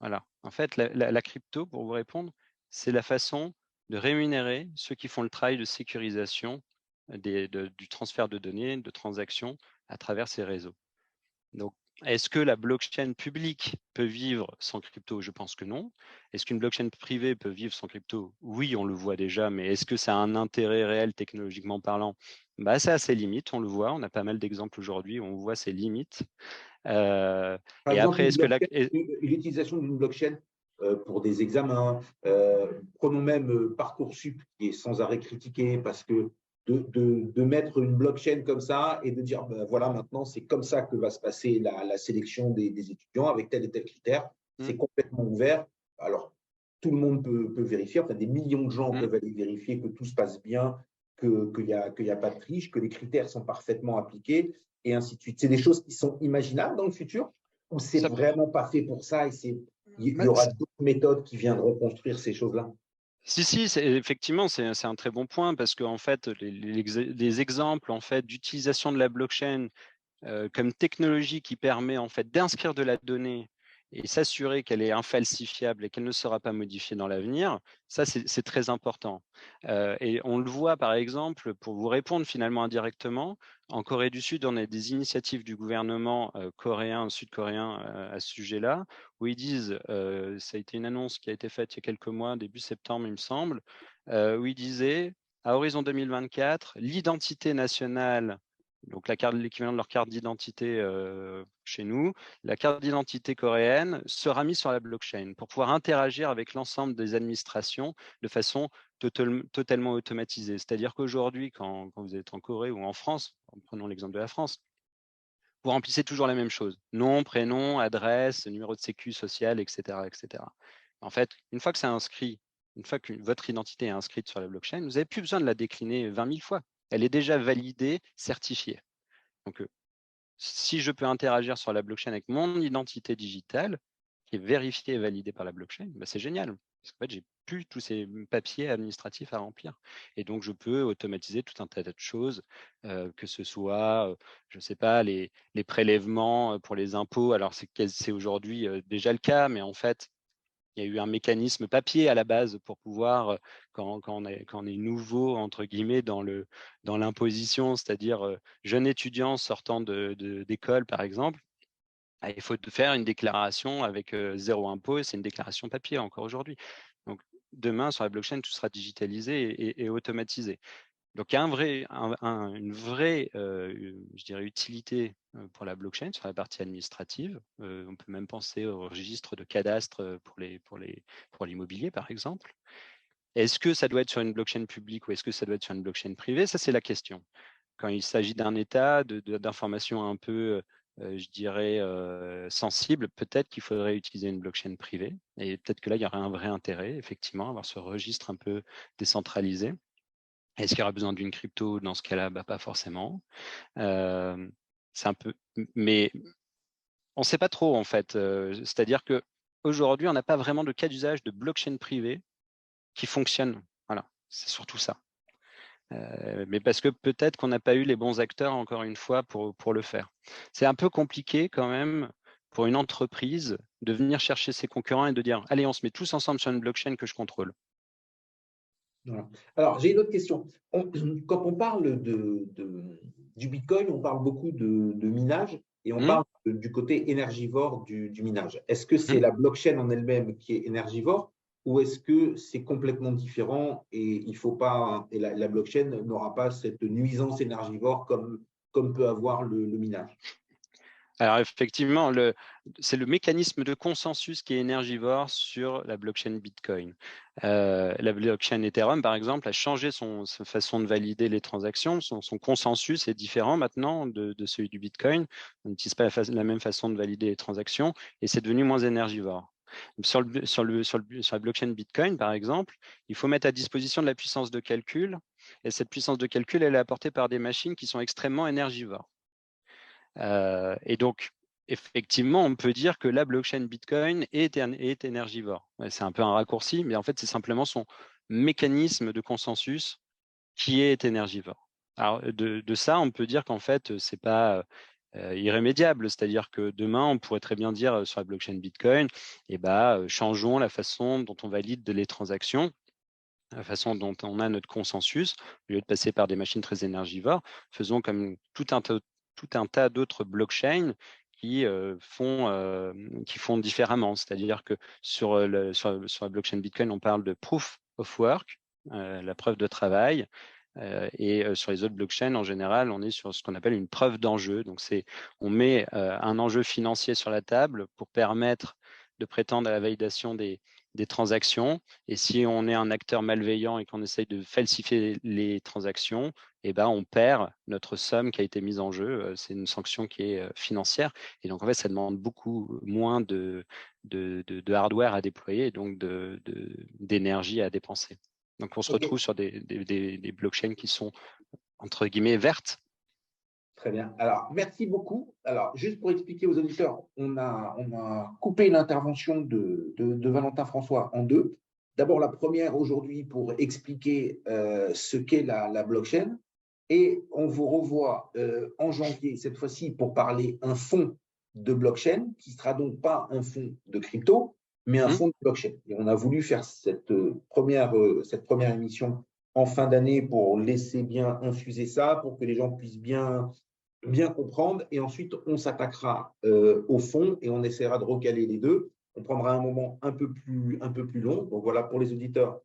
Voilà. En fait, la crypto, pour vous répondre, c'est la façon de rémunérer ceux qui font le travail de sécurisation du transfert de données, de transactions à travers ces réseaux. Donc, Est-ce que la blockchain publique peut vivre sans crypto? Je pense que non. Est-ce qu'une blockchain privée peut vivre sans crypto? Oui, on le voit déjà, mais est-ce que ça a un intérêt réel technologiquement parlant? Bah, ça a ses limites, on le voit. On a pas mal d'exemples aujourd'hui où on voit ses limites.
Par
Et
exemple,
après, est-ce que la...
l'utilisation d'une blockchain pour des examens, prenons même Parcoursup, qui est sans arrêt critiqué, parce que de mettre une blockchain comme ça et de dire, ben, voilà, maintenant, c'est comme ça que va se passer la sélection des étudiants avec tel et tel critère, c'est complètement ouvert. Alors, tout le monde peut vérifier, enfin, des millions de gens peuvent aller vérifier que tout se passe bien, qu'il n'y a pas de triche, que les critères sont parfaitement appliqués, et ainsi de suite. C'est des choses qui sont imaginables dans le futur, ou c'est
Ça-
vraiment pas fait pour ça, et il y
Bah,
aura d'autres méthodes qui viendront construire ces choses-là?
Si, effectivement, c'est un très bon point parce que en fait, les exemples en fait, d'utilisation de la blockchain comme technologie qui permet en fait d'inscrire de la donnée et s'assurer qu'elle est infalsifiable et qu'elle ne sera pas modifiée dans l'avenir, ça c'est très important. Et on le voit par exemple, pour vous répondre finalement indirectement, en Corée du Sud, on a des initiatives du gouvernement coréen, sud-coréen à ce sujet-là, où ils disent, ça a été une annonce qui a été faite il y a quelques mois, début septembre il me semble, où ils disaient, à horizon 2024, l'identité nationale, donc l'équivalent de leur carte d'identité chez nous, la carte d'identité coréenne sera mise sur la blockchain pour pouvoir interagir avec l'ensemble des administrations de façon totalement automatisée. C'est-à-dire qu'aujourd'hui, quand vous êtes en Corée ou en France, prenons l'exemple de la France, vous remplissez toujours la même chose. Nom, prénom, adresse, numéro de sécu social, etc., etc. En fait, une fois que c'est inscrit, une fois que votre identité est inscrite sur la blockchain, vous n'avez plus besoin de la décliner 20 000 fois. Elle est déjà validée, certifiée. Donc, si je peux interagir sur la blockchain avec mon identité digitale, qui est vérifiée et validée par la blockchain, bah, c'est génial. Parce qu'en fait, j'ai plus tous ces papiers administratifs à remplir. Et donc, je peux automatiser tout un tas de choses, que ce soit, je ne sais pas, les prélèvements pour les impôts. Alors, c'est aujourd'hui déjà le cas, mais en fait, il y a eu un mécanisme papier à la base pour pouvoir, quand on est nouveau, entre guillemets, dans l'imposition, c'est-à-dire jeune étudiant sortant d'école, par exemple, il faut faire une déclaration avec 0 impôt, c'est une déclaration papier encore aujourd'hui. Donc, demain, sur la blockchain, tout sera digitalisé et automatisé. Donc, il y a une vraie, je dirais, utilité pour la blockchain sur la partie administrative. On peut même penser au registre de cadastre pour l'immobilier, par exemple. Est-ce que ça doit être sur une blockchain publique ou est-ce que ça doit être sur une blockchain privée? Ça, c'est la question. Quand il s'agit d'un état, d'informations un peu, je dirais, sensibles, peut-être qu'il faudrait utiliser une blockchain privée. Et peut-être que là, il y aurait un vrai intérêt, effectivement, à avoir ce registre un peu décentralisé. Est-ce qu'il y aura besoin d'une crypto dans ce cas-là? Bah, pas forcément. C'est un peu, mais on ne sait pas trop en fait. C'est-à-dire que aujourd'hui, on n'a pas vraiment de cas d'usage de blockchain privée qui fonctionne. Voilà, c'est surtout ça. Mais parce que peut-être qu'on n'a pas eu les bons acteurs, encore une fois, pour le faire. C'est un peu compliqué quand même pour une entreprise de venir chercher ses concurrents et de dire, allez, on se met tous ensemble sur une blockchain que je contrôle.
Voilà. Alors, j'ai une autre question. Quand on parle du Bitcoin, on parle beaucoup de minage et on parle du côté énergivore du minage. Est-ce que c'est la blockchain en elle-même qui est énergivore ou est-ce que c'est complètement différent et il faut pas, et la blockchain n'aura pas cette nuisance énergivore comme peut avoir le minage?
Alors effectivement, c'est le mécanisme de consensus qui est énergivore sur la blockchain Bitcoin. La blockchain Ethereum, par exemple, a changé sa façon de valider les transactions. Son consensus est différent maintenant de celui du Bitcoin. On n'utilise pas la même façon de valider les transactions et c'est devenu moins énergivore. Sur la blockchain Bitcoin, par exemple, il faut mettre à disposition de la puissance de calcul et cette puissance de calcul, elle est apportée par des machines qui sont extrêmement énergivores. Et donc, effectivement, on peut dire que la blockchain Bitcoin est énergivore. C'est un peu un raccourci, mais en fait, c'est simplement son mécanisme de consensus qui est énergivore. Alors, de ça, on peut dire qu'en fait, c'est pas irrémédiable. C'est-à-dire que demain, on pourrait très bien dire sur la blockchain Bitcoin, changeons la façon dont on valide les transactions, la façon dont on a notre consensus, au lieu de passer par des machines très énergivores, faisons comme tout un tas d'autres blockchains qui font différemment. C'est-à-dire que sur la blockchain Bitcoin, on parle de proof of work, la preuve de travail. Et sur les autres blockchains, en général, on est sur ce qu'on appelle une preuve d'enjeu. Donc, on met un enjeu financier sur la table pour permettre de prétendre à la validation des transactions. Et si on est un acteur malveillant et qu'on essaye de falsifier les transactions, eh ben, on perd notre somme qui a été mise en jeu. C'est une sanction qui est financière. Et donc, en fait, ça demande beaucoup moins de hardware à déployer et donc d'énergie à dépenser. Donc, on se retrouve sur des blockchains qui sont, entre guillemets, vertes.
Très bien. Alors, merci beaucoup. Alors, juste pour expliquer aux auditeurs, on a coupé l'intervention de Valentin François en deux. D'abord, la première aujourd'hui pour expliquer ce qu'est la blockchain. Et on vous revoit en janvier, cette fois-ci, pour parler un fonds de blockchain, qui ne sera donc pas un fonds de crypto, mais un fonds de blockchain. Et on a voulu faire cette première émission en fin d'année pour laisser bien infuser ça, pour que les gens puissent bien comprendre. Et ensuite, on s'attaquera au fond et on essaiera de recaler les deux. On prendra un moment un peu plus long. Donc voilà, pour les auditeurs,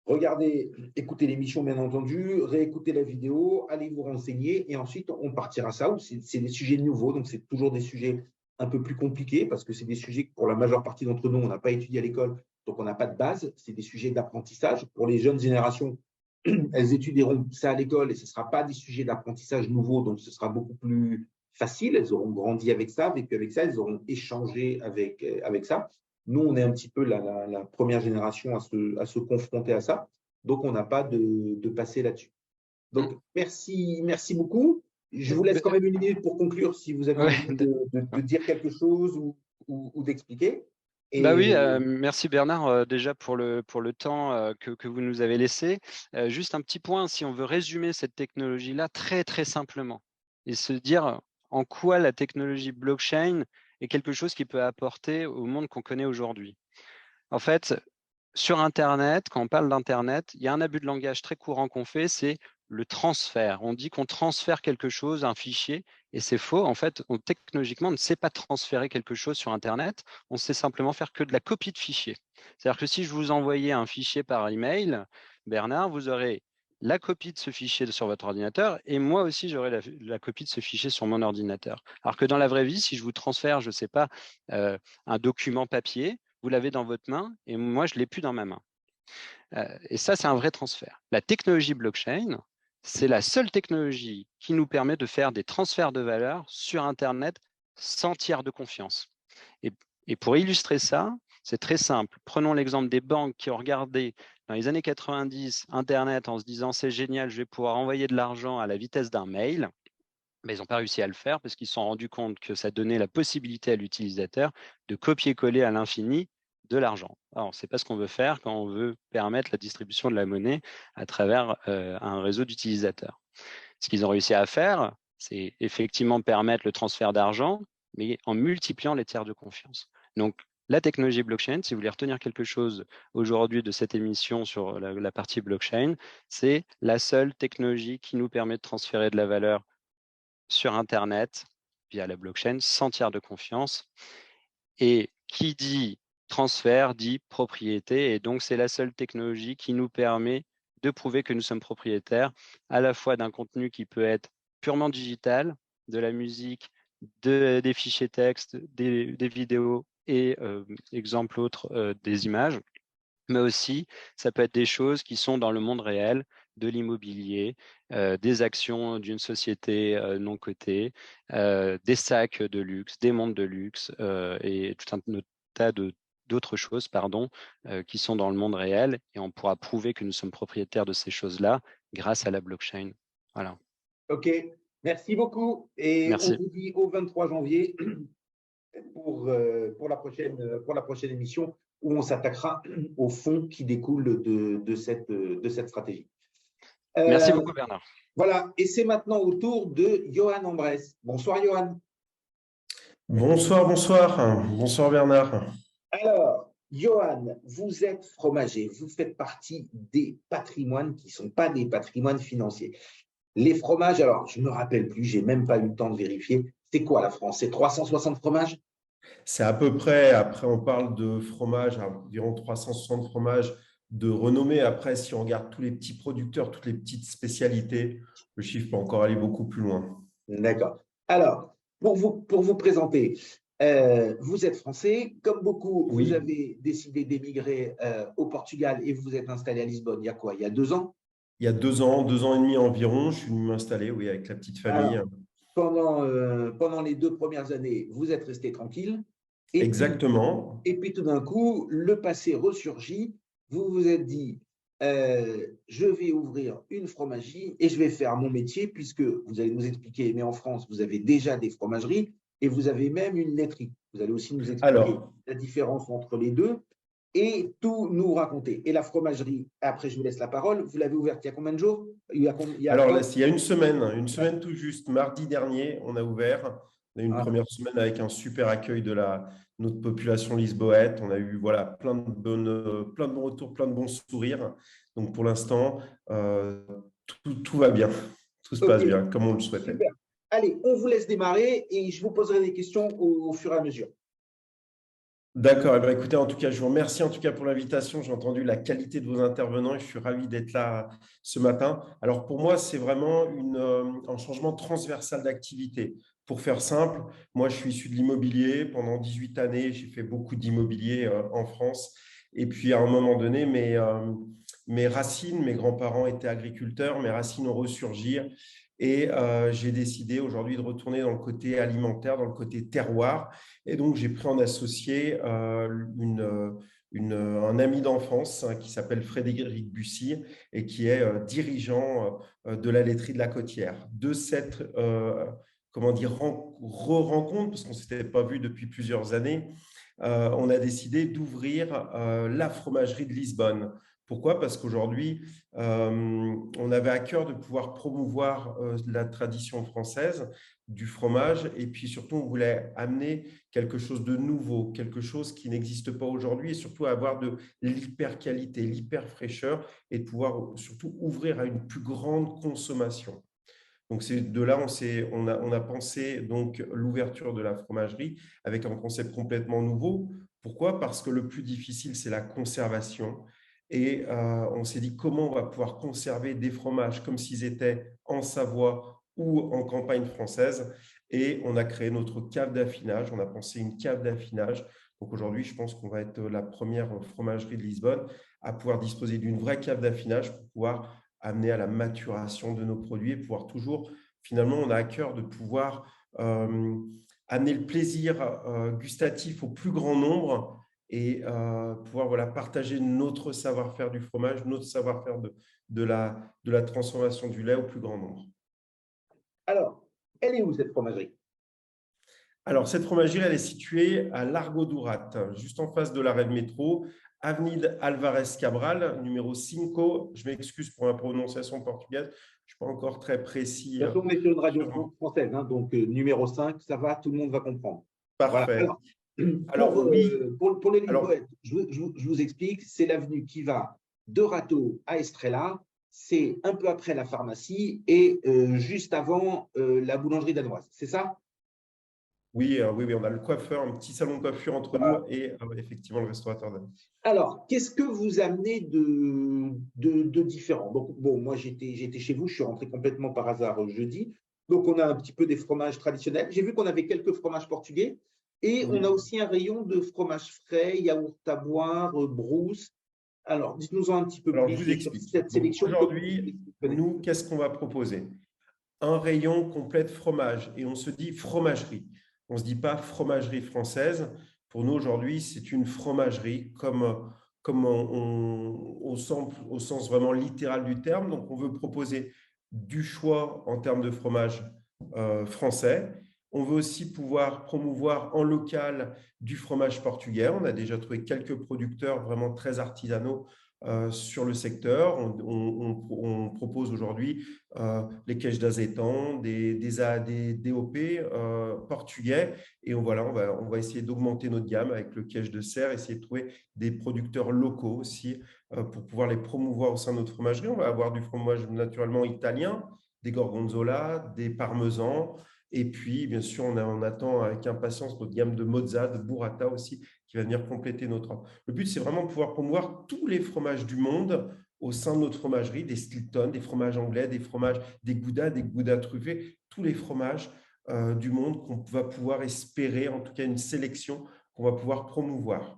regardez, écoutez l'émission, bien entendu, réécoutez la vidéo, allez vous renseigner et ensuite, on partira à ça. C'est des sujets nouveaux, donc c'est toujours des sujets un peu plus compliqués parce que c'est des sujets que pour la majeure partie d'entre nous, on n'a pas étudié à l'école, donc on n'a pas de base. C'est des sujets d'apprentissage. Pour les jeunes générations, elles étudieront ça à l'école et ce ne sera pas des sujets d'apprentissage nouveaux, donc ce sera beaucoup plus facile. Elles auront grandi avec ça, vécu avec ça, elles auront échangé avec ça. Nous, on est un petit peu la première génération à se confronter à ça, donc on n'a pas de passer là-dessus. Donc, merci beaucoup. Je vous laisse quand même une minute pour conclure si vous avez envie de dire quelque chose ou d'expliquer.
Bah oui, merci Bernard déjà pour le temps que vous nous avez laissé. Juste un petit point, si on veut résumer cette technologie-là très très simplement et se dire en quoi la technologie blockchain est quelque chose qui peut apporter au monde qu'on connaît aujourd'hui. En fait, sur Internet, quand on parle d'Internet, il y a un abus de langage très courant qu'on fait, c'est le transfert. On dit qu'on transfère quelque chose, un fichier, et c'est faux. En fait, technologiquement, on ne sait pas transférer quelque chose sur Internet. On sait simplement faire que de la copie de fichier. C'est-à-dire que si je vous envoyais un fichier par email, Bernard, vous aurez la copie de ce fichier sur votre ordinateur et moi aussi, j'aurai la copie de ce fichier sur mon ordinateur. Alors que dans la vraie vie, si je vous transfère, je ne sais pas, un document papier, vous l'avez dans votre main et moi, je ne l'ai plus dans ma main. Et ça, c'est un vrai transfert. La technologie blockchain, c'est la seule technologie qui nous permet de faire des transferts de valeur sur Internet sans tiers de confiance. Et pour illustrer ça, c'est très simple. Prenons l'exemple des banques qui ont regardé dans les années 90 Internet en se disant « c'est génial, je vais pouvoir envoyer de l'argent à la vitesse d'un mail ». Mais ils n'ont pas réussi à le faire parce qu'ils se sont rendus compte que ça donnait la possibilité à l'utilisateur de copier-coller à l'infini de l'argent. Alors, ce n'est pas ce qu'on veut faire quand on veut permettre la distribution de la monnaie à travers un réseau d'utilisateurs. Ce qu'ils ont réussi à faire, c'est effectivement permettre le transfert d'argent, mais en multipliant les tiers de confiance. Donc, la technologie blockchain, si vous voulez retenir quelque chose aujourd'hui de cette émission sur la partie blockchain, c'est la seule technologie qui nous permet de transférer de la valeur sur Internet via la blockchain sans tiers de confiance. Et qui dit transfert dit propriété. Et donc, c'est la seule technologie qui nous permet de prouver que nous sommes propriétaires à la fois d'un contenu qui peut être purement digital, de la musique, des fichiers texte, des vidéos et, exemple autre, des images. Mais aussi, ça peut être des choses qui sont dans le monde réel, de l'immobilier, des actions d'une société non cotée, des sacs de luxe, des montres de luxe et tout un tas d'autres choses qui sont dans le monde réel. Et on pourra prouver que nous sommes propriétaires de ces choses-là grâce à la blockchain. Voilà.
OK, merci beaucoup. Et
merci.
On vous dit au 23 janvier pour la prochaine émission où on s'attaquera au fond qui découle de cette stratégie.
Merci beaucoup, Bernard.
Voilà, et c'est maintenant au tour de Johan Ambrès. Bonsoir, Johan.
Bonsoir, bonsoir. Bonsoir, Bernard.
Alors, Johan, vous êtes fromager. Vous faites partie des patrimoines qui ne sont pas des patrimoines financiers. Les fromages, alors, je ne me rappelle plus, je n'ai même pas eu le temps de vérifier. C'est quoi la France? C'est 360 fromages?
C'est à peu près, après on parle de fromage, environ 360 fromages de renommée. Après, si on regarde tous les petits producteurs, toutes les petites spécialités, le chiffre peut encore aller beaucoup plus loin.
D'accord. Alors, pour vous présenter, vous êtes français. Comme beaucoup, vous
Oui.
avez décidé d'émigrer au Portugal et vous vous êtes installé à Lisbonne il y a quoi? Il y a 2 ans?
Il y a 2 ans et demi environ, je suis venu m'installer, oui, avec la petite famille.
Alors, pendant les 2 premières années, vous êtes resté tranquille.
Exactement.
Et puis tout d'un coup, le passé ressurgit. Vous vous êtes dit, je vais ouvrir une fromagerie et je vais faire mon métier, puisque vous allez nous expliquer, mais en France, vous avez déjà des fromageries et vous avez même une laiterie. Vous allez aussi nous expliquer
Alors,
la différence entre les deux et tout nous raconter. Et la fromagerie, après je vous laisse la parole, vous l'avez ouverte il y a combien de jours?
alors là, il y a une semaine tout juste, mardi dernier, on a ouvert. On a eu une première semaine avec un super accueil de notre population lisboète. On a eu voilà, plein de bons retours, plein de bons sourires. Donc pour l'instant, tout va bien. Tout se passe bien, comme on le souhaitait.
Super. Allez, on vous laisse démarrer et je vous poserai des questions au fur et à mesure.
D'accord. Eh bien, écoutez, en tout cas, je vous remercie en tout cas pour l'invitation. J'ai entendu la qualité de vos intervenants et je suis ravi d'être là ce matin. Alors, pour moi, c'est vraiment un changement transversal d'activité. Pour faire simple, moi, je suis issu de l'immobilier. Pendant 18 années, j'ai fait beaucoup d'immobilier en France. Et puis, à un moment donné, mes racines, mes grands-parents étaient agriculteurs, mes racines ont ressurgi. Et j'ai décidé aujourd'hui de retourner dans le côté alimentaire, dans le côté terroir. Et donc, j'ai pris en associé un ami d'enfance qui s'appelle Frédéric Bussy et qui est dirigeant de la laiterie de la Côtière. De cette rencontre, parce qu'on ne s'était pas vu depuis plusieurs années, on a décidé d'ouvrir la fromagerie de Lisbonne. Pourquoi? Parce qu'aujourd'hui, on avait à cœur de pouvoir promouvoir la tradition française du fromage et puis surtout, on voulait amener quelque chose de nouveau, quelque chose qui n'existe pas aujourd'hui et surtout avoir de l'hyper-qualité, l'hyper-fraîcheur et de pouvoir surtout ouvrir à une plus grande consommation. Donc, c'est de là, on a pensé donc l'ouverture de la fromagerie avec un concept complètement nouveau. Pourquoi? Parce que le plus difficile, c'est la conservation. Et on s'est dit comment on va pouvoir conserver des fromages comme s'ils étaient en Savoie ou en campagne française. Et on a créé notre cave d'affinage. On a pensé une cave d'affinage. Donc aujourd'hui, je pense qu'on va être la première fromagerie de Lisbonne à pouvoir disposer d'une vraie cave d'affinage pour pouvoir amener à la maturation de nos produits et pouvoir toujours, finalement, on a à cœur de pouvoir amener le plaisir gustatif au plus grand nombre et pouvoir partager notre savoir-faire du fromage, notre savoir-faire de la transformation du lait au plus grand nombre.
Alors, elle est où cette fromagerie?
Alors, cette fromagerie, elle est située à Largo d'Urat, juste en face de l'arrêt de métro, Avenida Alvarez Cabral, numéro 5. Je m'excuse pour ma prononciation portugaise, je ne suis pas encore très précis.
De toute façon, on est sur une radio française, hein, donc numéro 5, ça va, tout le monde va comprendre.
Parfait.
Voilà. Pour les Lisboètes, je vous explique, c'est l'avenue qui va de Rato à Estrela, c'est un peu après la pharmacie et juste avant la boulangerie danoise, c'est ça?
Oui, on a le coiffeur, un petit salon de coiffure entre nous et effectivement le restaurateur d'Anne.
Alors, qu'est-ce que vous amenez de différent? Donc, bon, moi, j'étais chez vous, je suis rentré complètement par hasard jeudi. Donc, on a un petit peu des fromages traditionnels. J'ai vu qu'on avait quelques fromages portugais et on a aussi un rayon de fromages frais, yaourt à boire, brousse. Alors, dites-nous un petit peu plus
je vous explique.
sur cette sélection.
Aujourd'hui, nous, qu'est-ce qu'on va proposer? Un rayon complet de fromage et on se dit fromagerie. On ne se dit pas fromagerie française. Pour nous, aujourd'hui, c'est une fromagerie comme au sens vraiment littéral du terme. Donc, on veut proposer du choix en termes de fromage français. On veut aussi pouvoir promouvoir en local du fromage portugais. On a déjà trouvé quelques producteurs vraiment très artisanaux sur le secteur. On propose aujourd'hui les queijos d'azétan, des DOP portugais et on va essayer d'augmenter notre gamme avec le queijo de serre, essayer de trouver des producteurs locaux aussi pour pouvoir les promouvoir au sein de notre fromagerie. On va avoir du fromage naturellement italien, des gorgonzola, des parmesans, Et puis, bien sûr, on attend avec impatience notre gamme de mozza, de burrata aussi, qui va venir compléter notre offre. Le but, c'est vraiment de pouvoir promouvoir tous les fromages du monde au sein de notre fromagerie, des Stilton, des fromages anglais, des Gouda truffés, tous les fromages du monde qu'on va pouvoir espérer, en tout cas une sélection qu'on va pouvoir promouvoir.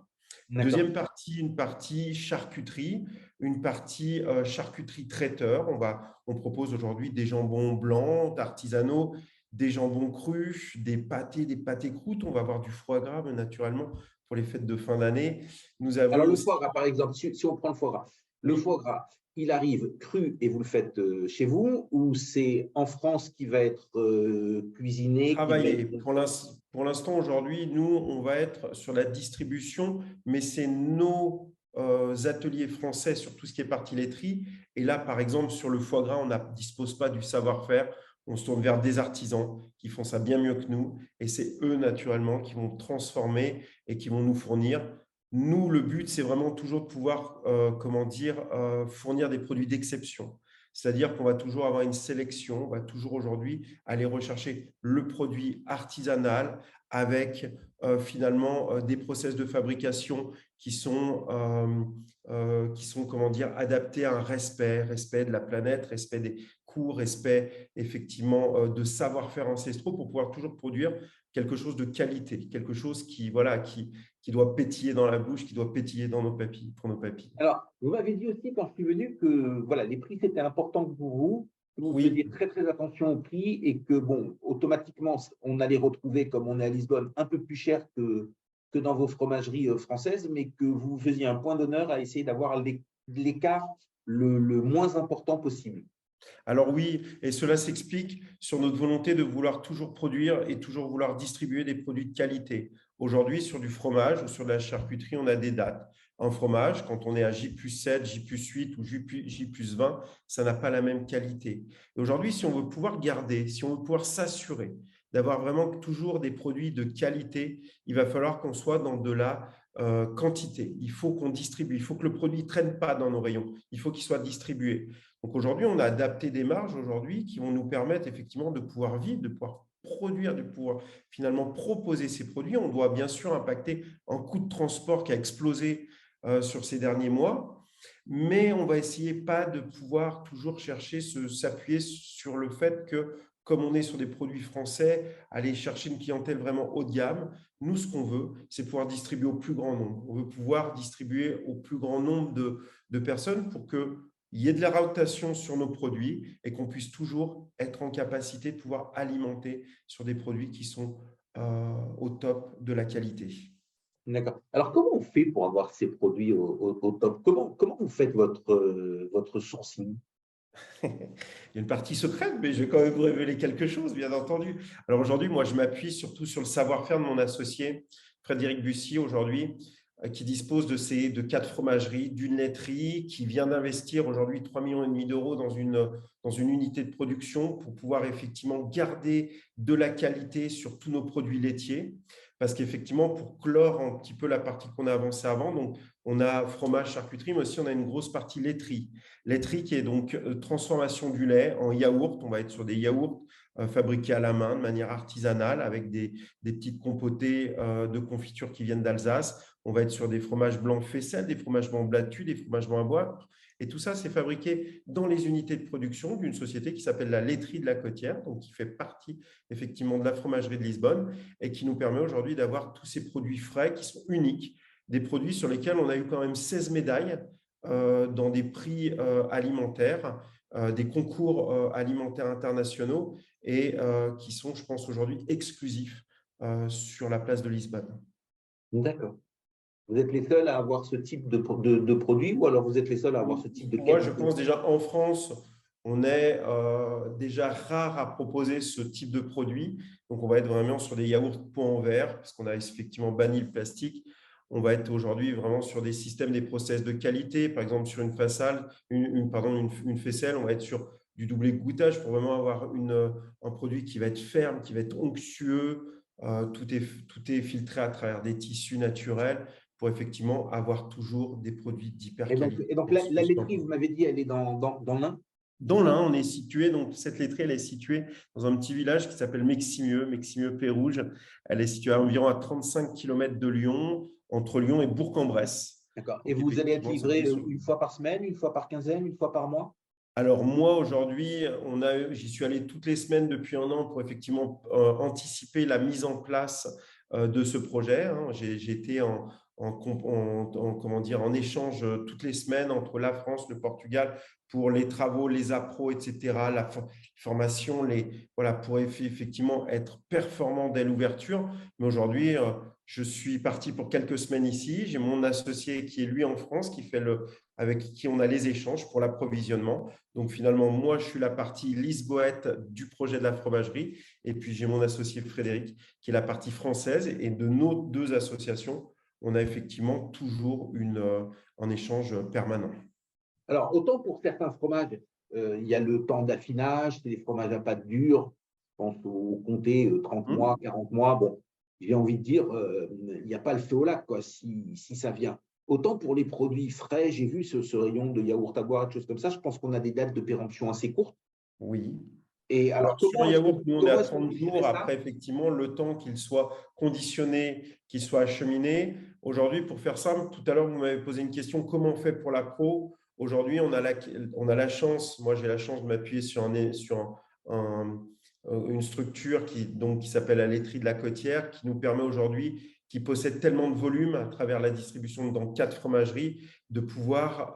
Deuxième partie, une partie charcuterie, une partie charcuterie traiteur. On propose aujourd'hui des jambons blancs, artisanaux, des jambons crus, des pâtés croûtes. On va avoir du foie gras, naturellement, pour les fêtes de fin d'année.
Alors, le foie gras, par exemple, si on prend le foie gras, le foie gras, il arrive cru et vous le faites chez vous, ou c'est en France qui va être cuisiné?
Travaillé. Pour l'instant, aujourd'hui, nous, on va être sur la distribution, mais c'est nos ateliers français sur tout ce qui est partie laiterie. Et là, par exemple, sur le foie gras, on ne dispose pas du savoir-faire. On se tourne vers des artisans qui font ça bien mieux que nous. Et c'est eux, naturellement, qui vont transformer et qui vont nous fournir. Nous, le but, c'est vraiment toujours de pouvoir fournir des produits d'exception. C'est-à-dire qu'on va toujours avoir une sélection, on va toujours aujourd'hui aller rechercher le produit artisanal avec finalement des process de fabrication qui sont adaptés à un respect de la planète, respect des coûts, respect effectivement de savoir-faire ancestraux pour pouvoir toujours produire quelque chose de qualité, quelque chose qui doit pétiller dans la bouche, qui doit pétiller dans pour nos papilles.
Alors, vous m'avez dit aussi quand je suis venu que les prix, c'était important pour vous, que vous faisiez très, très attention aux prix et que, automatiquement, on allait retrouver, comme on est à Lisbonne, un peu plus cher que dans vos fromageries françaises, mais que vous faisiez un point d'honneur à essayer d'avoir l'écart le moins important possible.
Alors oui, et cela s'explique sur notre volonté de vouloir toujours produire et toujours vouloir distribuer des produits de qualité. Aujourd'hui, sur du fromage ou sur de la charcuterie, on a des dates. Un fromage, quand on est à J+7, J+8 ou J+20, ça n'a pas la même qualité. Et aujourd'hui, si on veut pouvoir garder, si on veut pouvoir s'assurer d'avoir vraiment toujours des produits de qualité, il va falloir qu'on soit dans de la quantité. Il faut qu'on distribue, il faut que le produit ne traîne pas dans nos rayons, il faut qu'il soit distribué. Donc aujourd'hui, on a adapté des marges aujourd'hui qui vont nous permettre effectivement de pouvoir vivre, de pouvoir produire, de pouvoir finalement proposer ces produits. On doit bien sûr impacter un coût de transport qui a explosé sur ces derniers mois, mais on va essayer pas de pouvoir toujours chercher, s'appuyer sur le fait que, comme on est sur des produits français, aller chercher une clientèle vraiment haut de gamme. Nous, ce qu'on veut, c'est pouvoir distribuer au plus grand nombre. On veut pouvoir distribuer au plus grand nombre de personnes pour qu'il y ait de la rotation sur nos produits et qu'on puisse toujours être en capacité de pouvoir alimenter sur des produits qui sont au top de la qualité.
D'accord. Alors, comment on fait pour avoir ces produits au top? Comment vous faites votre sourcing?
Il y a une partie secrète, mais je vais quand même vous révéler quelque chose, bien entendu. Alors aujourd'hui, moi, je m'appuie surtout sur le savoir-faire de mon associé, Frédéric Bussy, aujourd'hui, qui dispose de 4 fromageries, d'une laiterie, qui vient d'investir aujourd'hui 3,5 millions d'euros dans une unité de production pour pouvoir effectivement garder de la qualité sur tous nos produits laitiers. Parce qu'effectivement, pour clore un petit peu la partie qu'on a avancée avant, donc on a fromage, charcuterie, mais aussi on a une grosse partie laiterie. Laiterie qui est donc transformation du lait en yaourt. On va être sur des yaourts fabriqués à la main de manière artisanale avec des petites compotées de confiture qui viennent d'Alsace. On va être sur des fromages blancs faisselles, des fromages blancs battus, des fromages blancs à boire. Et tout ça, c'est fabriqué dans les unités de production d'une société qui s'appelle la Laiterie de la Côtière, donc qui fait partie effectivement de la fromagerie de Lisbonne et qui nous permet aujourd'hui d'avoir tous ces produits frais qui sont uniques, des produits sur lesquels on a eu quand même 16 médailles dans des prix alimentaires, des concours alimentaires internationaux et qui sont, je pense, aujourd'hui exclusifs sur la place de Lisbonne.
D'accord. Vous êtes les seuls à avoir ce type de produit ou alors vous êtes les seuls à avoir ce type de qualité?
Moi, je pense déjà en France, on est déjà rare à proposer ce type de produit. Donc, on va être vraiment sur des yaourts pot en verre parce qu'on a effectivement banni le plastique. On va être aujourd'hui vraiment sur des systèmes, des process de qualité. Par exemple, sur une faisselle, on va être sur du doublé goûtage pour vraiment avoir un produit qui va être ferme, qui va être onctueux. Tout est filtré à travers des tissus naturels pour effectivement avoir toujours des produits d'hyper qualité.
Et donc la laiterie, vous m'avez dit, elle est dans l'Ain?
Dans l'Ain, on est situé, donc cette laiterie, elle est située dans un petit village qui s'appelle Meximieux-Pé-Rouge. Elle est située à environ à 35 km de Lyon, entre Lyon et Bourg-en-Bresse.
D'accord. Et
Donc,
vous allez être
effectivement,
livré
c'est une
une fois par semaine, une fois par quinzaine, une fois par mois?
Alors moi, aujourd'hui, j'y suis allé toutes les semaines depuis 1 an pour effectivement anticiper la mise en place de ce projet. Hein. J'ai été comment dire, en échange toutes les semaines entre la France, le Portugal, pour les travaux, les appros, etc., la formation, voilà, pour effectivement être performant dès l'ouverture. Mais aujourd'hui, je suis parti pour quelques semaines ici. J'ai mon associé qui est lui en France, avec qui on a les échanges pour l'approvisionnement. Donc finalement, moi, je suis la partie lisboète du projet de la fromagerie. Et puis, j'ai mon associé Frédéric qui est la partie française. Et de nos 2 associations, on a effectivement toujours un échange permanent.
Alors, autant pour certains fromages, il y a le temps d'affinage, c'est des fromages à pâte dure, je pense au comté 30 mois, 40 mois. Bon, j'ai envie de dire, il n'y a pas le feu au lac, quoi, si ça vient. Autant pour les produits frais, j'ai vu ce rayon de yaourt à boire, des choses comme ça, je pense qu'on a des dates de péremption assez courtes.
Oui.
Et alors,
Sur un yaourt, nous, on est à 30
jours.
jours. Après, effectivement, le temps qu'il soit conditionné, qu'il soit acheminé. Aujourd'hui, pour faire simple, tout à l'heure, vous m'avez posé une question, comment on fait pour l'appro? Aujourd'hui, on a la chance, moi j'ai la chance de m'appuyer sur une structure qui s'appelle la laiterie de la Côtière, qui nous permet aujourd'hui, qui possède tellement de volume à travers la distribution dans 4 fromageries, de pouvoir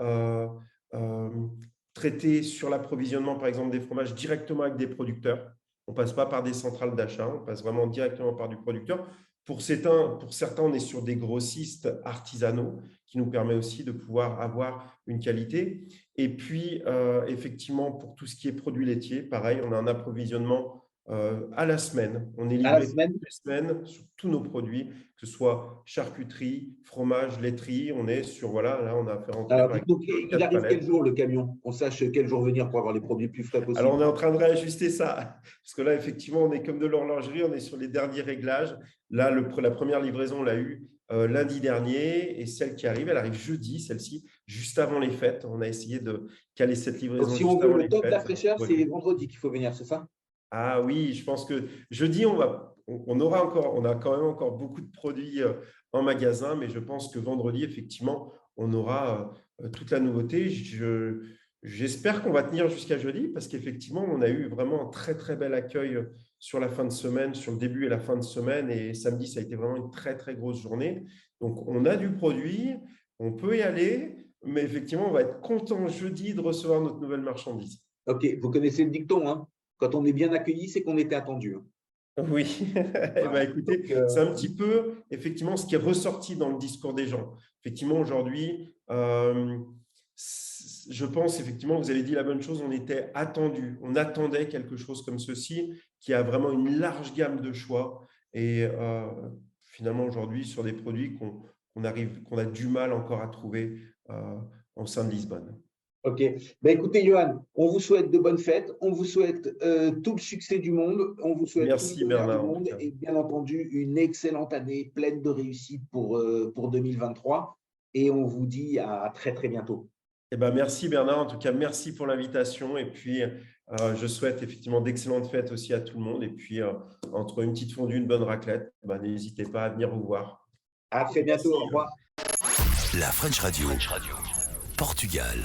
traiter sur l'approvisionnement, par exemple, des fromages directement avec des producteurs. On ne passe pas par des centrales d'achat, on passe vraiment directement par du producteur. Pour certains, on est sur des grossistes artisanaux qui nous permet aussi de pouvoir avoir une qualité. Et puis, effectivement, pour tout ce qui est produits laitiers, pareil, on a un approvisionnement à la semaine. On est livré toutes les semaines sur tous nos produits, que ce soit charcuterie, fromage, laiterie. On est sur, voilà, là, on a fait rentrer.
Alors, donc, il arrive quel jour le camion? On sache quel jour venir pour avoir les produits plus frais possible.
Alors, on est en train de réajuster ça. Parce que là, effectivement, on est comme de l'horlogerie, on est sur les derniers réglages. Là, la première livraison, on l'a eue lundi dernier. Et celle qui arrive, elle arrive jeudi, celle-ci, juste avant les fêtes. On a essayé de caler cette livraison.
Donc, si on veut le top de la fraîcheur, c'est vendredi qu'il faut venir, c'est ça?
Ah oui, je pense que jeudi, on a quand même encore beaucoup de produits en magasin, mais je pense que vendredi, effectivement, on aura toute la nouveauté. J'espère qu'on va tenir jusqu'à jeudi parce qu'effectivement, on a eu vraiment un très, très bel accueil sur la fin de semaine, sur le début et la fin de semaine. Et samedi, ça a été vraiment une très, très grosse journée. Donc, on a du produit, on peut y aller, mais effectivement, on va être content jeudi de recevoir notre nouvelle marchandise.
Ok, vous connaissez le dicton, hein? Quand on est bien accueilli, c'est qu'on était attendu.
Oui, voilà. Écoutez, c'est un petit peu effectivement ce qui est ressorti dans le discours des gens. Effectivement, aujourd'hui, je pense effectivement, vous avez dit la bonne chose, on était attendu, on attendait quelque chose comme ceci, qui a vraiment une large gamme de choix. Et finalement, aujourd'hui, sur des produits qu'on a du mal encore à trouver au sein de Lisbonne.
Ok. Ben, écoutez, Johan, on vous souhaite de bonnes fêtes. On vous souhaite tout le succès du monde. On vous souhaite
Merci,
tout le
Bernard,
du monde et bien entendu une excellente année pleine de réussite pour 2023. Et on vous dit à très, très bientôt.
Eh ben, merci, Bernard. En tout cas, merci pour l'invitation. Et puis, je souhaite effectivement d'excellentes fêtes aussi à tout le monde. Et puis, entre une petite fondue, une bonne raclette, n'hésitez pas à venir vous voir.
À très bientôt. Au revoir.
La French Radio. Portugal.